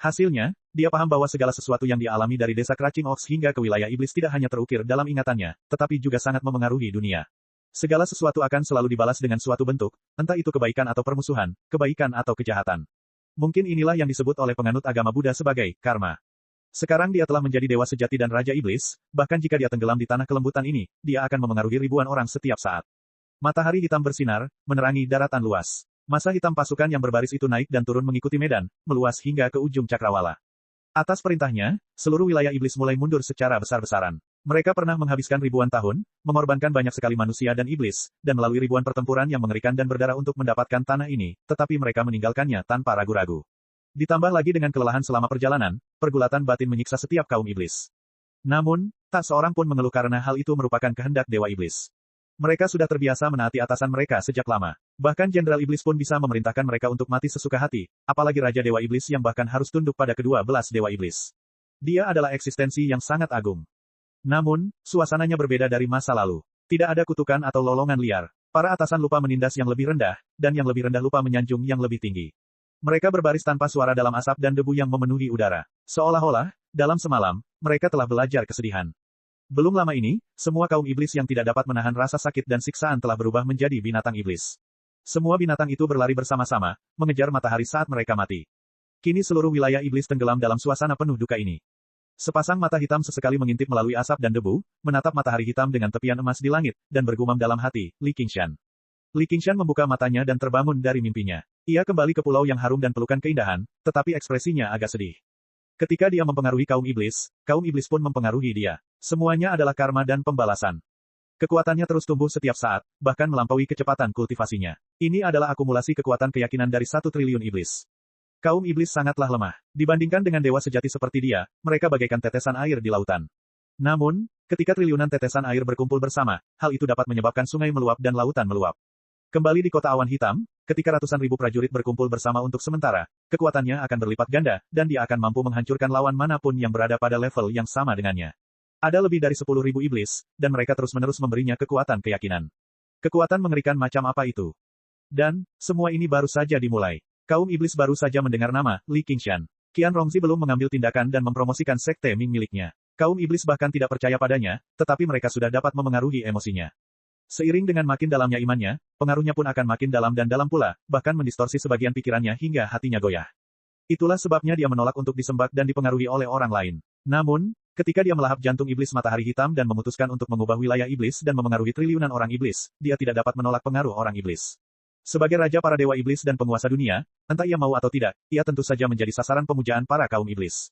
Hasilnya, dia paham bahwa segala sesuatu yang dia alami dari desa Craching Ox hingga ke wilayah iblis tidak hanya terukir dalam ingatannya, tetapi juga sangat memengaruhi dunia. Segala sesuatu akan selalu dibalas dengan suatu bentuk, entah itu kebaikan atau permusuhan, kebaikan atau kejahatan. Mungkin inilah yang disebut oleh penganut agama Buddha sebagai karma. Sekarang dia telah menjadi dewa sejati dan raja iblis, bahkan jika dia tenggelam di tanah kelembutan ini, dia akan memengaruhi ribuan orang setiap saat. Matahari hitam bersinar, menerangi daratan luas. Masa hitam pasukan yang berbaris itu naik dan turun mengikuti medan, meluas hingga ke ujung cakrawala. Atas perintahnya, seluruh wilayah iblis mulai mundur secara besar-besaran. Mereka pernah menghabiskan ribuan tahun, mengorbankan banyak sekali manusia dan iblis, dan melalui ribuan pertempuran yang mengerikan dan berdarah untuk mendapatkan tanah ini, tetapi mereka meninggalkannya tanpa ragu-ragu. Ditambah lagi dengan kelelahan selama perjalanan, pergulatan batin menyiksa setiap kaum iblis. Namun, tak seorang pun mengeluh karena hal itu merupakan kehendak dewa iblis. Mereka sudah terbiasa menaati atasan mereka sejak lama. Bahkan Jenderal Iblis pun bisa memerintahkan mereka untuk mati sesuka hati, apalagi Raja Dewa Iblis yang bahkan harus tunduk pada kedua belas Dewa Iblis. Dia adalah eksistensi yang sangat agung. Namun, suasananya berbeda dari masa lalu. Tidak ada kutukan atau lolongan liar. Para atasan lupa menindas yang lebih rendah, dan yang lebih rendah lupa menyanjung yang lebih tinggi. Mereka berbaris tanpa suara dalam asap dan debu yang memenuhi udara. Seolah-olah, dalam semalam, mereka telah belajar kesedihan. Belum lama ini, semua kaum iblis yang tidak dapat menahan rasa sakit dan siksaan telah berubah menjadi binatang iblis. Semua binatang itu berlari bersama-sama, mengejar matahari saat mereka mati. Kini seluruh wilayah iblis tenggelam dalam suasana penuh duka ini. Sepasang mata hitam sesekali mengintip melalui asap dan debu, menatap matahari hitam dengan tepian emas di langit, dan bergumam dalam hati, Li Qingshan. Li Qingshan membuka matanya dan terbangun dari mimpinya. Ia kembali ke pulau yang harum dan pelukan keindahan, tetapi ekspresinya agak sedih. Ketika dia mempengaruhi kaum iblis pun mempengaruhi dia. Semuanya adalah karma dan pembalasan. Kekuatannya terus tumbuh setiap saat, bahkan melampaui kecepatan kultivasinya. Ini adalah akumulasi kekuatan keyakinan dari 1 triliun iblis. Kaum iblis sangatlah lemah. Dibandingkan dengan dewa sejati seperti dia, mereka bagaikan tetesan air di lautan. Namun, ketika triliunan tetesan air berkumpul bersama, hal itu dapat menyebabkan sungai meluap dan lautan meluap. Kembali di kota awan hitam, ketika ratusan ribu prajurit berkumpul bersama untuk sementara, kekuatannya akan berlipat ganda, dan dia akan mampu menghancurkan lawan manapun yang berada pada level yang sama dengannya. Ada lebih dari 10.000 iblis, dan mereka terus-menerus memberinya kekuatan keyakinan. Kekuatan mengerikan macam apa itu? Dan, semua ini baru saja dimulai. Kaum iblis baru saja mendengar nama, Li Qingshan. Qian Rongzi belum mengambil tindakan dan mempromosikan sekte Ming miliknya. Kaum iblis bahkan tidak percaya padanya, tetapi mereka sudah dapat memengaruhi emosinya. Seiring dengan makin dalamnya imannya, pengaruhnya pun akan makin dalam dan dalam pula, bahkan mendistorsi sebagian pikirannya hingga hatinya goyah. Itulah sebabnya dia menolak untuk disembah dan dipengaruhi oleh orang lain. Namun, ketika dia melahap jantung iblis matahari hitam dan memutuskan untuk mengubah wilayah iblis dan memengaruhi triliunan orang iblis, dia tidak dapat menolak pengaruh orang iblis. Sebagai raja para dewa iblis dan penguasa dunia, entah ia mau atau tidak, ia tentu saja menjadi sasaran pemujaan para kaum iblis.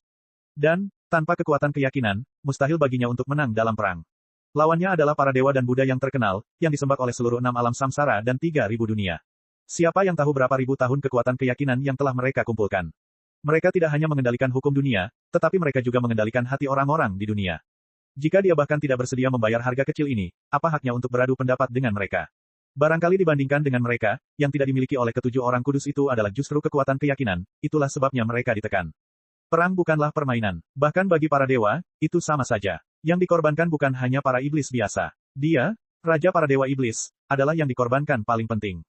Dan, tanpa kekuatan keyakinan, mustahil baginya untuk menang dalam perang. Lawannya adalah para dewa dan Buddha yang terkenal, yang disembah oleh seluruh 6 alam samsara dan 3.000 dunia. Siapa yang tahu berapa ribu tahun kekuatan keyakinan yang telah mereka kumpulkan? Mereka tidak hanya mengendalikan hukum dunia, tetapi mereka juga mengendalikan hati orang-orang di dunia. Jika dia bahkan tidak bersedia membayar harga kecil ini, apa haknya untuk beradu pendapat dengan mereka? Barangkali dibandingkan dengan mereka, yang tidak dimiliki oleh ketujuh orang kudus itu adalah justru kekuatan keyakinan, itulah sebabnya mereka ditekan. Perang bukanlah permainan. Bahkan bagi para dewa, itu sama saja. Yang dikorbankan bukan hanya para iblis biasa. Dia, raja para dewa iblis, adalah yang dikorbankan paling penting.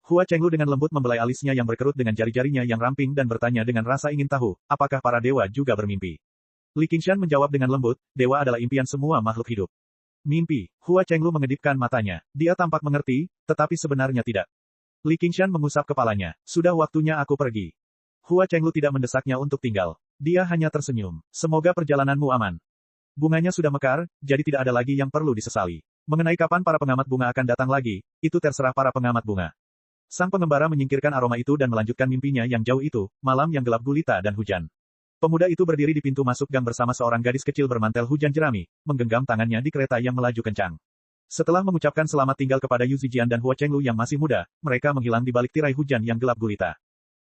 Hua Chenglu dengan lembut membelai alisnya yang berkerut dengan jari-jarinya yang ramping dan bertanya dengan rasa ingin tahu, apakah para dewa juga bermimpi. Li Qingshan menjawab dengan lembut, dewa adalah impian semua makhluk hidup. Mimpi, Hua Chenglu mengedipkan matanya. Dia tampak mengerti, tetapi sebenarnya tidak. Li Qingshan mengusap kepalanya, sudah waktunya aku pergi. Hua Chenglu tidak mendesaknya untuk tinggal. Dia hanya tersenyum. Semoga perjalananmu aman. Bunganya sudah mekar, jadi tidak ada lagi yang perlu disesali. Mengenai kapan para pengamat bunga akan datang lagi, itu terserah para pengamat bunga. Sang pengembara menyingkirkan aroma itu dan melanjutkan mimpinya yang jauh itu, malam yang gelap gulita dan hujan. Pemuda itu berdiri di pintu masuk gang bersama seorang gadis kecil bermantel hujan jerami, menggenggam tangannya di kereta yang melaju kencang. Setelah mengucapkan selamat tinggal kepada Yu Zijian dan Hua Chenglu yang masih muda, mereka menghilang di balik tirai hujan yang gelap gulita.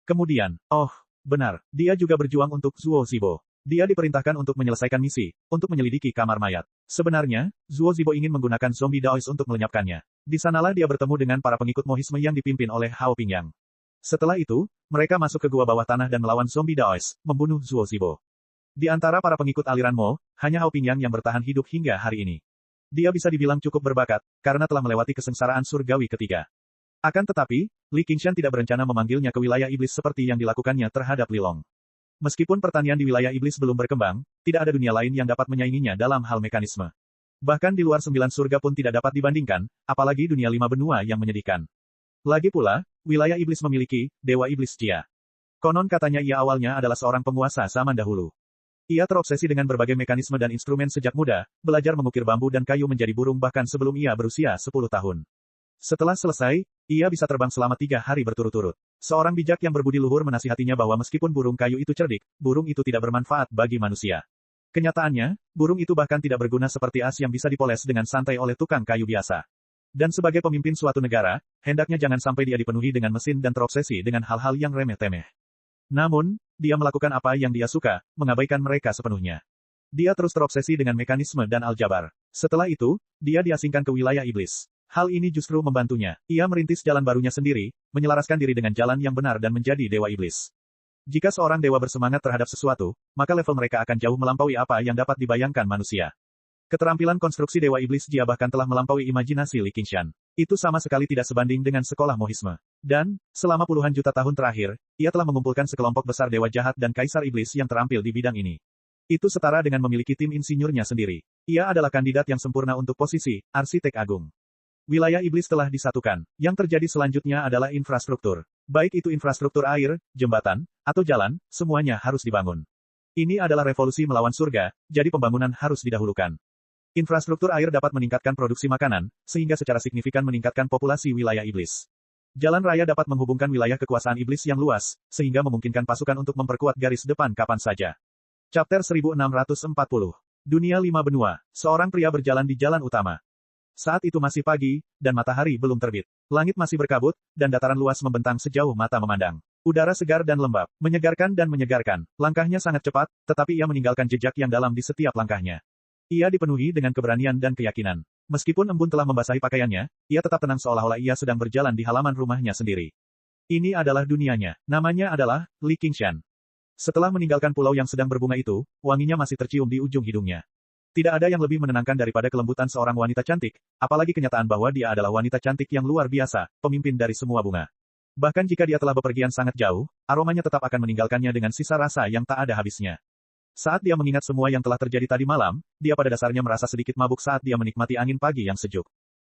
Kemudian, oh, benar, dia juga berjuang untuk Zuo Zibo. Dia diperintahkan untuk menyelesaikan misi, untuk menyelidiki kamar mayat. Sebenarnya, Zuo Zibo ingin menggunakan zombie Daoist untuk melenyapkannya. Di sanalah dia bertemu dengan para pengikut Mohisme yang dipimpin oleh Hao Pingyang. Setelah itu, mereka masuk ke gua bawah tanah dan melawan zombie Daoist, membunuh Zuo Zibo. Di antara para pengikut aliran Mo, hanya Hao Pingyang yang bertahan hidup hingga hari ini. Dia bisa dibilang cukup berbakat, karena telah melewati kesengsaraan surgawi ketiga. Akan tetapi, Li Qingshan tidak berencana memanggilnya ke wilayah iblis seperti yang dilakukannya terhadap Li Long. Meskipun pertanian di wilayah iblis belum berkembang, tidak ada dunia lain yang dapat menyainginya dalam hal mekanisme. Bahkan di luar 9 surga pun tidak dapat dibandingkan, apalagi dunia 5 benua yang menyedihkan. Lagi pula, wilayah iblis memiliki Dewa Iblis Jia. Konon katanya ia awalnya adalah seorang penguasa zaman dahulu. Ia terobsesi dengan berbagai mekanisme dan instrumen sejak muda, belajar mengukir bambu dan kayu menjadi burung bahkan sebelum ia berusia 10 tahun. Setelah selesai, ia bisa terbang selama 3 hari berturut-turut. Seorang bijak yang berbudi luhur menasihatinya bahwa meskipun burung kayu itu cerdik, burung itu tidak bermanfaat bagi manusia. Kenyataannya, burung itu bahkan tidak berguna seperti as yang bisa dipoles dengan santai oleh tukang kayu biasa. Dan sebagai pemimpin suatu negara, hendaknya jangan sampai dia dipenuhi dengan mesin dan terobsesi dengan hal-hal yang remeh-temeh. Namun, dia melakukan apa yang dia suka, mengabaikan mereka sepenuhnya. Dia terus terobsesi dengan mekanisme dan aljabar. Setelah itu, dia diasingkan ke wilayah iblis. Hal ini justru membantunya. Ia merintis jalan barunya sendiri, menyelaraskan diri dengan jalan yang benar dan menjadi dewa iblis. Jika seorang dewa bersemangat terhadap sesuatu, maka level mereka akan jauh melampaui apa yang dapat dibayangkan manusia. Keterampilan konstruksi dewa iblis Jia bahkan telah melampaui imajinasi Li Qingshan. Itu sama sekali tidak sebanding dengan sekolah Mohisme. Dan, selama puluhan juta tahun terakhir, ia telah mengumpulkan sekelompok besar dewa jahat dan kaisar iblis yang terampil di bidang ini. Itu setara dengan memiliki tim insinyurnya sendiri. Ia adalah kandidat yang sempurna untuk posisi arsitek agung. Wilayah iblis telah disatukan. Yang terjadi selanjutnya adalah infrastruktur. Baik itu infrastruktur air, jembatan, atau jalan, semuanya harus dibangun. Ini adalah revolusi melawan surga, jadi pembangunan harus didahulukan. Infrastruktur air dapat meningkatkan produksi makanan, sehingga secara signifikan meningkatkan populasi wilayah iblis. Jalan raya dapat menghubungkan wilayah kekuasaan iblis yang luas, sehingga memungkinkan pasukan untuk memperkuat garis depan kapan saja. Chapter 1640. Dunia 5 benua. Seorang pria berjalan di jalan utama. Saat itu masih pagi, dan matahari belum terbit. Langit masih berkabut, dan dataran luas membentang sejauh mata memandang. Udara segar dan lembab, menyegarkan dan menyegarkan. Langkahnya sangat cepat, tetapi ia meninggalkan jejak yang dalam di setiap langkahnya. Ia dipenuhi dengan keberanian dan keyakinan. Meskipun embun telah membasahi pakaiannya, ia tetap tenang seolah-olah ia sedang berjalan di halaman rumahnya sendiri. Ini adalah dunianya. Namanya adalah Li Qingshan. Setelah meninggalkan pulau yang sedang berbunga itu, wanginya masih tercium di ujung hidungnya. Tidak ada yang lebih menenangkan daripada kelembutan seorang wanita cantik, apalagi kenyataan bahwa dia adalah wanita cantik yang luar biasa, pemimpin dari semua bunga. Bahkan jika dia telah bepergian sangat jauh, aromanya tetap akan meninggalkannya dengan sisa rasa yang tak ada habisnya. Saat dia mengingat semua yang telah terjadi tadi malam, dia pada dasarnya merasa sedikit mabuk saat dia menikmati angin pagi yang sejuk.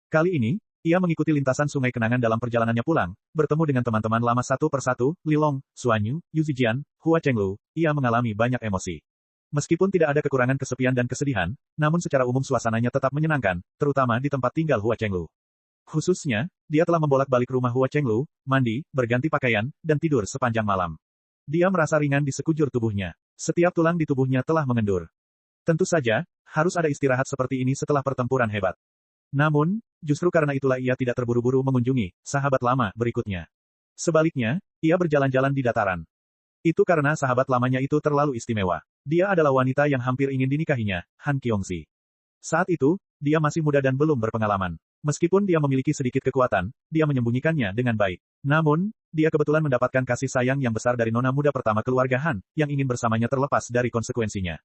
Kali ini, ia mengikuti lintasan sungai kenangan dalam perjalanannya pulang, bertemu dengan teman-teman lama satu persatu, Lilong, Suanyu, Yuzijian, Hua Chenglu, ia mengalami banyak emosi. Meskipun tidak ada kekurangan kesepian dan kesedihan, namun secara umum suasananya tetap menyenangkan, terutama di tempat tinggal Hua Chenglu. Khususnya, dia telah membolak-balik rumah Hua Chenglu, mandi, berganti pakaian, dan tidur sepanjang malam. Dia merasa ringan di sekujur tubuhnya. Setiap tulang di tubuhnya telah mengendur. Tentu saja, harus ada istirahat seperti ini setelah pertempuran hebat. Namun, justru karena itulah ia tidak terburu-buru mengunjungi sahabat lama berikutnya. Sebaliknya, ia berjalan-jalan di dataran. Itu karena sahabat lamanya itu terlalu istimewa. Dia adalah wanita yang hampir ingin dinikahinya, Han Qiongxi. Saat itu, dia masih muda dan belum berpengalaman. Meskipun dia memiliki sedikit kekuatan, dia menyembunyikannya dengan baik. Namun, dia kebetulan mendapatkan kasih sayang yang besar dari nona muda pertama keluarga Han, yang ingin bersamanya terlepas dari konsekuensinya.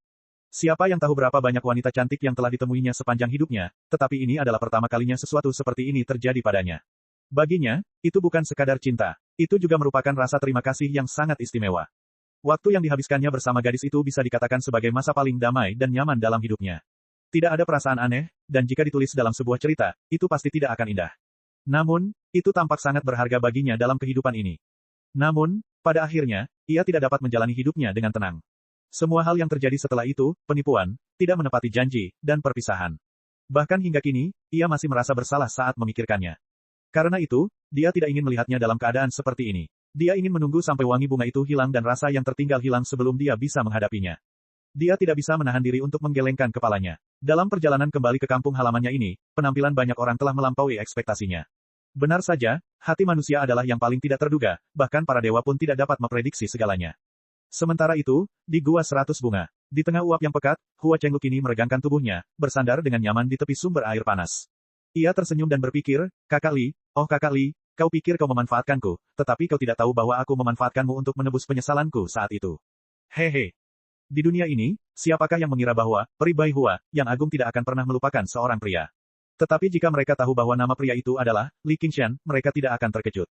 Siapa yang tahu berapa banyak wanita cantik yang telah ditemuinya sepanjang hidupnya, tetapi ini adalah pertama kalinya sesuatu seperti ini terjadi padanya. Baginya, itu bukan sekadar cinta. Itu juga merupakan rasa terima kasih yang sangat istimewa. Waktu yang dihabiskannya bersama gadis itu bisa dikatakan sebagai masa paling damai dan nyaman dalam hidupnya. Tidak ada perasaan aneh, dan jika ditulis dalam sebuah cerita, itu pasti tidak akan indah. Namun, itu tampak sangat berharga baginya dalam kehidupan ini. Namun, pada akhirnya, ia tidak dapat menjalani hidupnya dengan tenang. Semua hal yang terjadi setelah itu, penipuan, tidak menepati janji, dan perpisahan. Bahkan hingga kini, ia masih merasa bersalah saat memikirkannya. Karena itu, dia tidak ingin melihatnya dalam keadaan seperti ini. Dia ingin menunggu sampai wangi bunga itu hilang dan rasa yang tertinggal hilang sebelum dia bisa menghadapinya. Dia tidak bisa menahan diri untuk menggelengkan kepalanya. Dalam perjalanan kembali ke kampung halamannya ini, penampilan banyak orang telah melampaui ekspektasinya. Benar saja, hati manusia adalah yang paling tidak terduga, bahkan para dewa pun tidak dapat memprediksi segalanya. Sementara itu, di Gua 100 Bunga, di tengah uap yang pekat, Hua Chenglu kini meregangkan tubuhnya, bersandar dengan nyaman di tepi sumber air panas. Ia tersenyum dan berpikir, Kakak Li, oh Kakak Li, kau pikir kau memanfaatkanku, tetapi kau tidak tahu bahwa aku memanfaatkanmu untuk menebus penyesalanku saat itu. Hehe. Di dunia ini, siapakah yang mengira bahwa, peri Bai Hua, yang agung tidak akan pernah melupakan seorang pria. Tetapi jika mereka tahu bahwa nama pria itu adalah Li Qingshan, mereka tidak akan terkejut.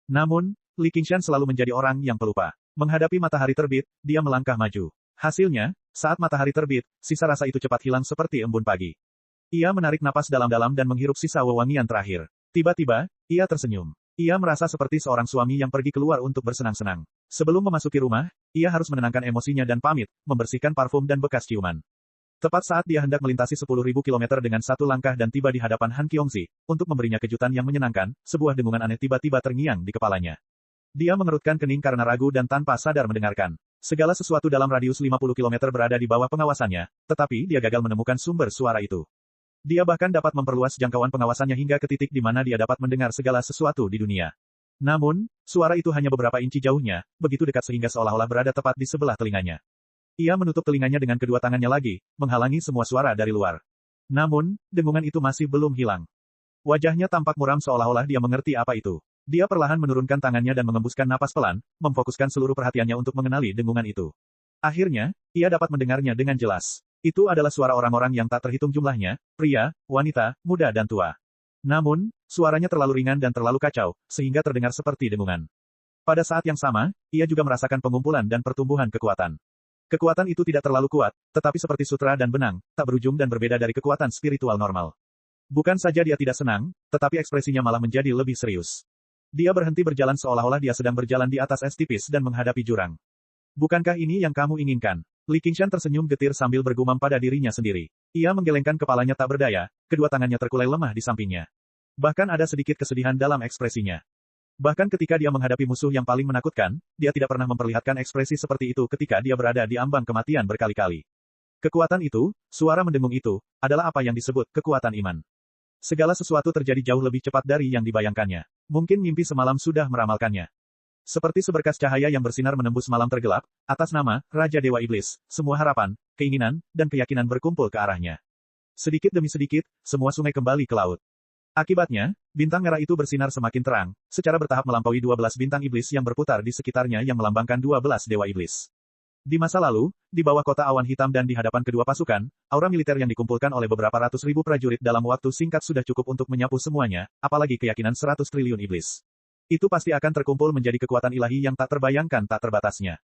Namun, Li Qingshan selalu menjadi orang yang pelupa. Menghadapi matahari terbit, dia melangkah maju. Hasilnya, saat matahari terbit, sisa rasa itu cepat hilang seperti embun pagi. Ia menarik napas dalam-dalam dan menghirup sisa wewangian terakhir. Tiba-tiba, ia tersenyum. Ia merasa seperti seorang suami yang pergi keluar untuk bersenang-senang. Sebelum memasuki rumah, ia harus menenangkan emosinya dan pamit, membersihkan parfum dan bekas ciuman. Tepat saat dia hendak melintasi 10.000 kilometer dengan satu langkah dan tiba di hadapan Han Qiongxi, untuk memberinya kejutan yang menyenangkan, sebuah dengungan aneh tiba-tiba terngiang di kepalanya. Dia mengerutkan kening karena ragu dan tanpa sadar mendengarkan. Segala sesuatu dalam radius 50 kilometer berada di bawah pengawasannya, tetapi dia gagal menemukan sumber suara itu. Dia bahkan dapat memperluas jangkauan pengawasannya hingga ke titik di mana dia dapat mendengar segala sesuatu di dunia. Namun, suara itu hanya beberapa inci jauhnya, begitu dekat sehingga seolah-olah berada tepat di sebelah telinganya. Ia menutup telinganya dengan kedua tangannya lagi, menghalangi semua suara dari luar. Namun, dengungan itu masih belum hilang. Wajahnya tampak muram seolah-olah dia mengerti apa itu. Dia perlahan menurunkan tangannya dan mengembuskan napas pelan, memfokuskan seluruh perhatiannya untuk mengenali dengungan itu. Akhirnya, ia dapat mendengarnya dengan jelas. Itu adalah suara orang-orang yang tak terhitung jumlahnya, pria, wanita, muda dan tua. Namun, suaranya terlalu ringan dan terlalu kacau, sehingga terdengar seperti dengungan. Pada saat yang sama, ia juga merasakan pengumpulan dan pertumbuhan kekuatan. Kekuatan itu tidak terlalu kuat, tetapi seperti sutra dan benang, tak berujung dan berbeda dari kekuatan spiritual normal. Bukan saja dia tidak senang, tetapi ekspresinya malah menjadi lebih serius. Dia berhenti berjalan seolah-olah dia sedang berjalan di atas es tipis dan menghadapi jurang. Bukankah ini yang kamu inginkan? Li Qingshan tersenyum getir sambil bergumam pada dirinya sendiri. Ia menggelengkan kepalanya tak berdaya, kedua tangannya terkulai lemah di sampingnya. Bahkan ada sedikit kesedihan dalam ekspresinya. Bahkan ketika dia menghadapi musuh yang paling menakutkan, dia tidak pernah memperlihatkan ekspresi seperti itu ketika dia berada di ambang kematian berkali-kali. Kekuatan itu, suara mendengung itu, adalah apa yang disebut kekuatan iman. Segala sesuatu terjadi jauh lebih cepat dari yang dibayangkannya. Mungkin mimpi semalam sudah meramalkannya. Seperti seberkas cahaya yang bersinar menembus malam tergelap, atas nama Raja Dewa Iblis, semua harapan, keinginan, dan keyakinan berkumpul ke arahnya. Sedikit demi sedikit, semua sungai kembali ke laut. Akibatnya, bintang merah itu bersinar semakin terang, secara bertahap melampaui 12 bintang iblis yang berputar di sekitarnya yang melambangkan 12 dewa iblis. Di masa lalu, di bawah kota awan hitam dan di hadapan kedua pasukan, aura militer yang dikumpulkan oleh beberapa ratus ribu prajurit dalam waktu singkat sudah cukup untuk menyapu semuanya, apalagi keyakinan 100 triliun iblis. Itu pasti akan terkumpul menjadi kekuatan ilahi yang tak terbayangkan tak terbatasnya.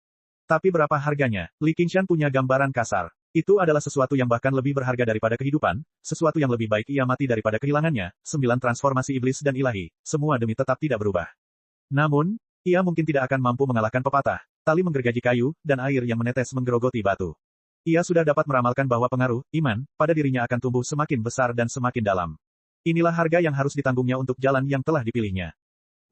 Tapi berapa harganya? Li Qingshan punya gambaran kasar. Itu adalah sesuatu yang bahkan lebih berharga daripada kehidupan, sesuatu yang lebih baik ia mati daripada kehilangannya, 9 transformasi iblis dan ilahi, semua demi tetap tidak berubah. Namun, ia mungkin tidak akan mampu mengalahkan pepatah, tali menggergaji kayu, dan air yang menetes menggerogoti batu. Ia sudah dapat meramalkan bahwa pengaruh, iman, pada dirinya akan tumbuh semakin besar dan semakin dalam. Inilah harga yang harus ditanggungnya untuk jalan yang telah dipilihnya.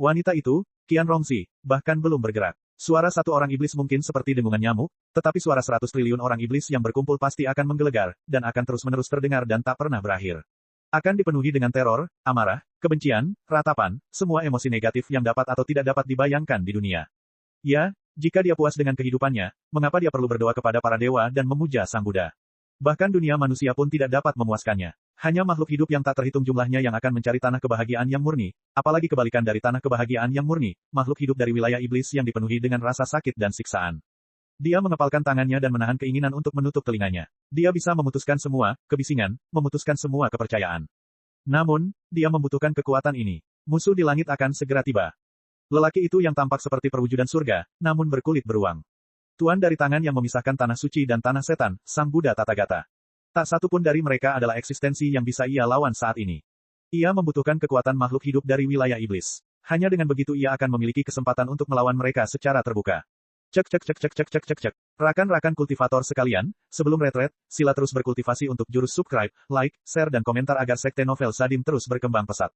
Wanita itu, Qian Rongxi, bahkan belum bergerak. Suara satu orang iblis mungkin seperti dengungan nyamuk, tetapi suara 100 triliun orang iblis yang berkumpul pasti akan menggelegar, dan akan terus-menerus terdengar dan tak pernah berakhir. Akan dipenuhi dengan teror, amarah, kebencian, ratapan, semua emosi negatif yang dapat atau tidak dapat dibayangkan di dunia. Ya, jika dia puas dengan kehidupannya, mengapa dia perlu berdoa kepada para dewa dan memuja Sang Buddha? Bahkan dunia manusia pun tidak dapat memuaskannya. Hanya makhluk hidup yang tak terhitung jumlahnya yang akan mencari tanah kebahagiaan yang murni, apalagi kebalikan dari tanah kebahagiaan yang murni, makhluk hidup dari wilayah iblis yang dipenuhi dengan rasa sakit dan siksaan. Dia mengepalkan tangannya dan menahan keinginan untuk menutup telinganya. Dia bisa memutuskan semua kebisingan, memutuskan semua kepercayaan. Namun, dia membutuhkan kekuatan ini. Musuh di langit akan segera tiba. Lelaki itu yang tampak seperti perwujudan surga, namun berkulit beruang. Tuan dari tangan yang memisahkan tanah suci dan tanah setan, Sang Buddha Tathagata. Tak satu pun dari mereka adalah eksistensi yang bisa ia lawan saat ini. Ia membutuhkan kekuatan makhluk hidup dari wilayah iblis. Hanya dengan begitu ia akan memiliki kesempatan untuk melawan mereka secara terbuka. Cek cek cek cek cek cek cek cek. Rakan-rakan kultivator sekalian, sebelum retret, sila terus berkultivasi untuk jurus subscribe, like, share dan komentar agar sekte novel Sadim terus berkembang pesat.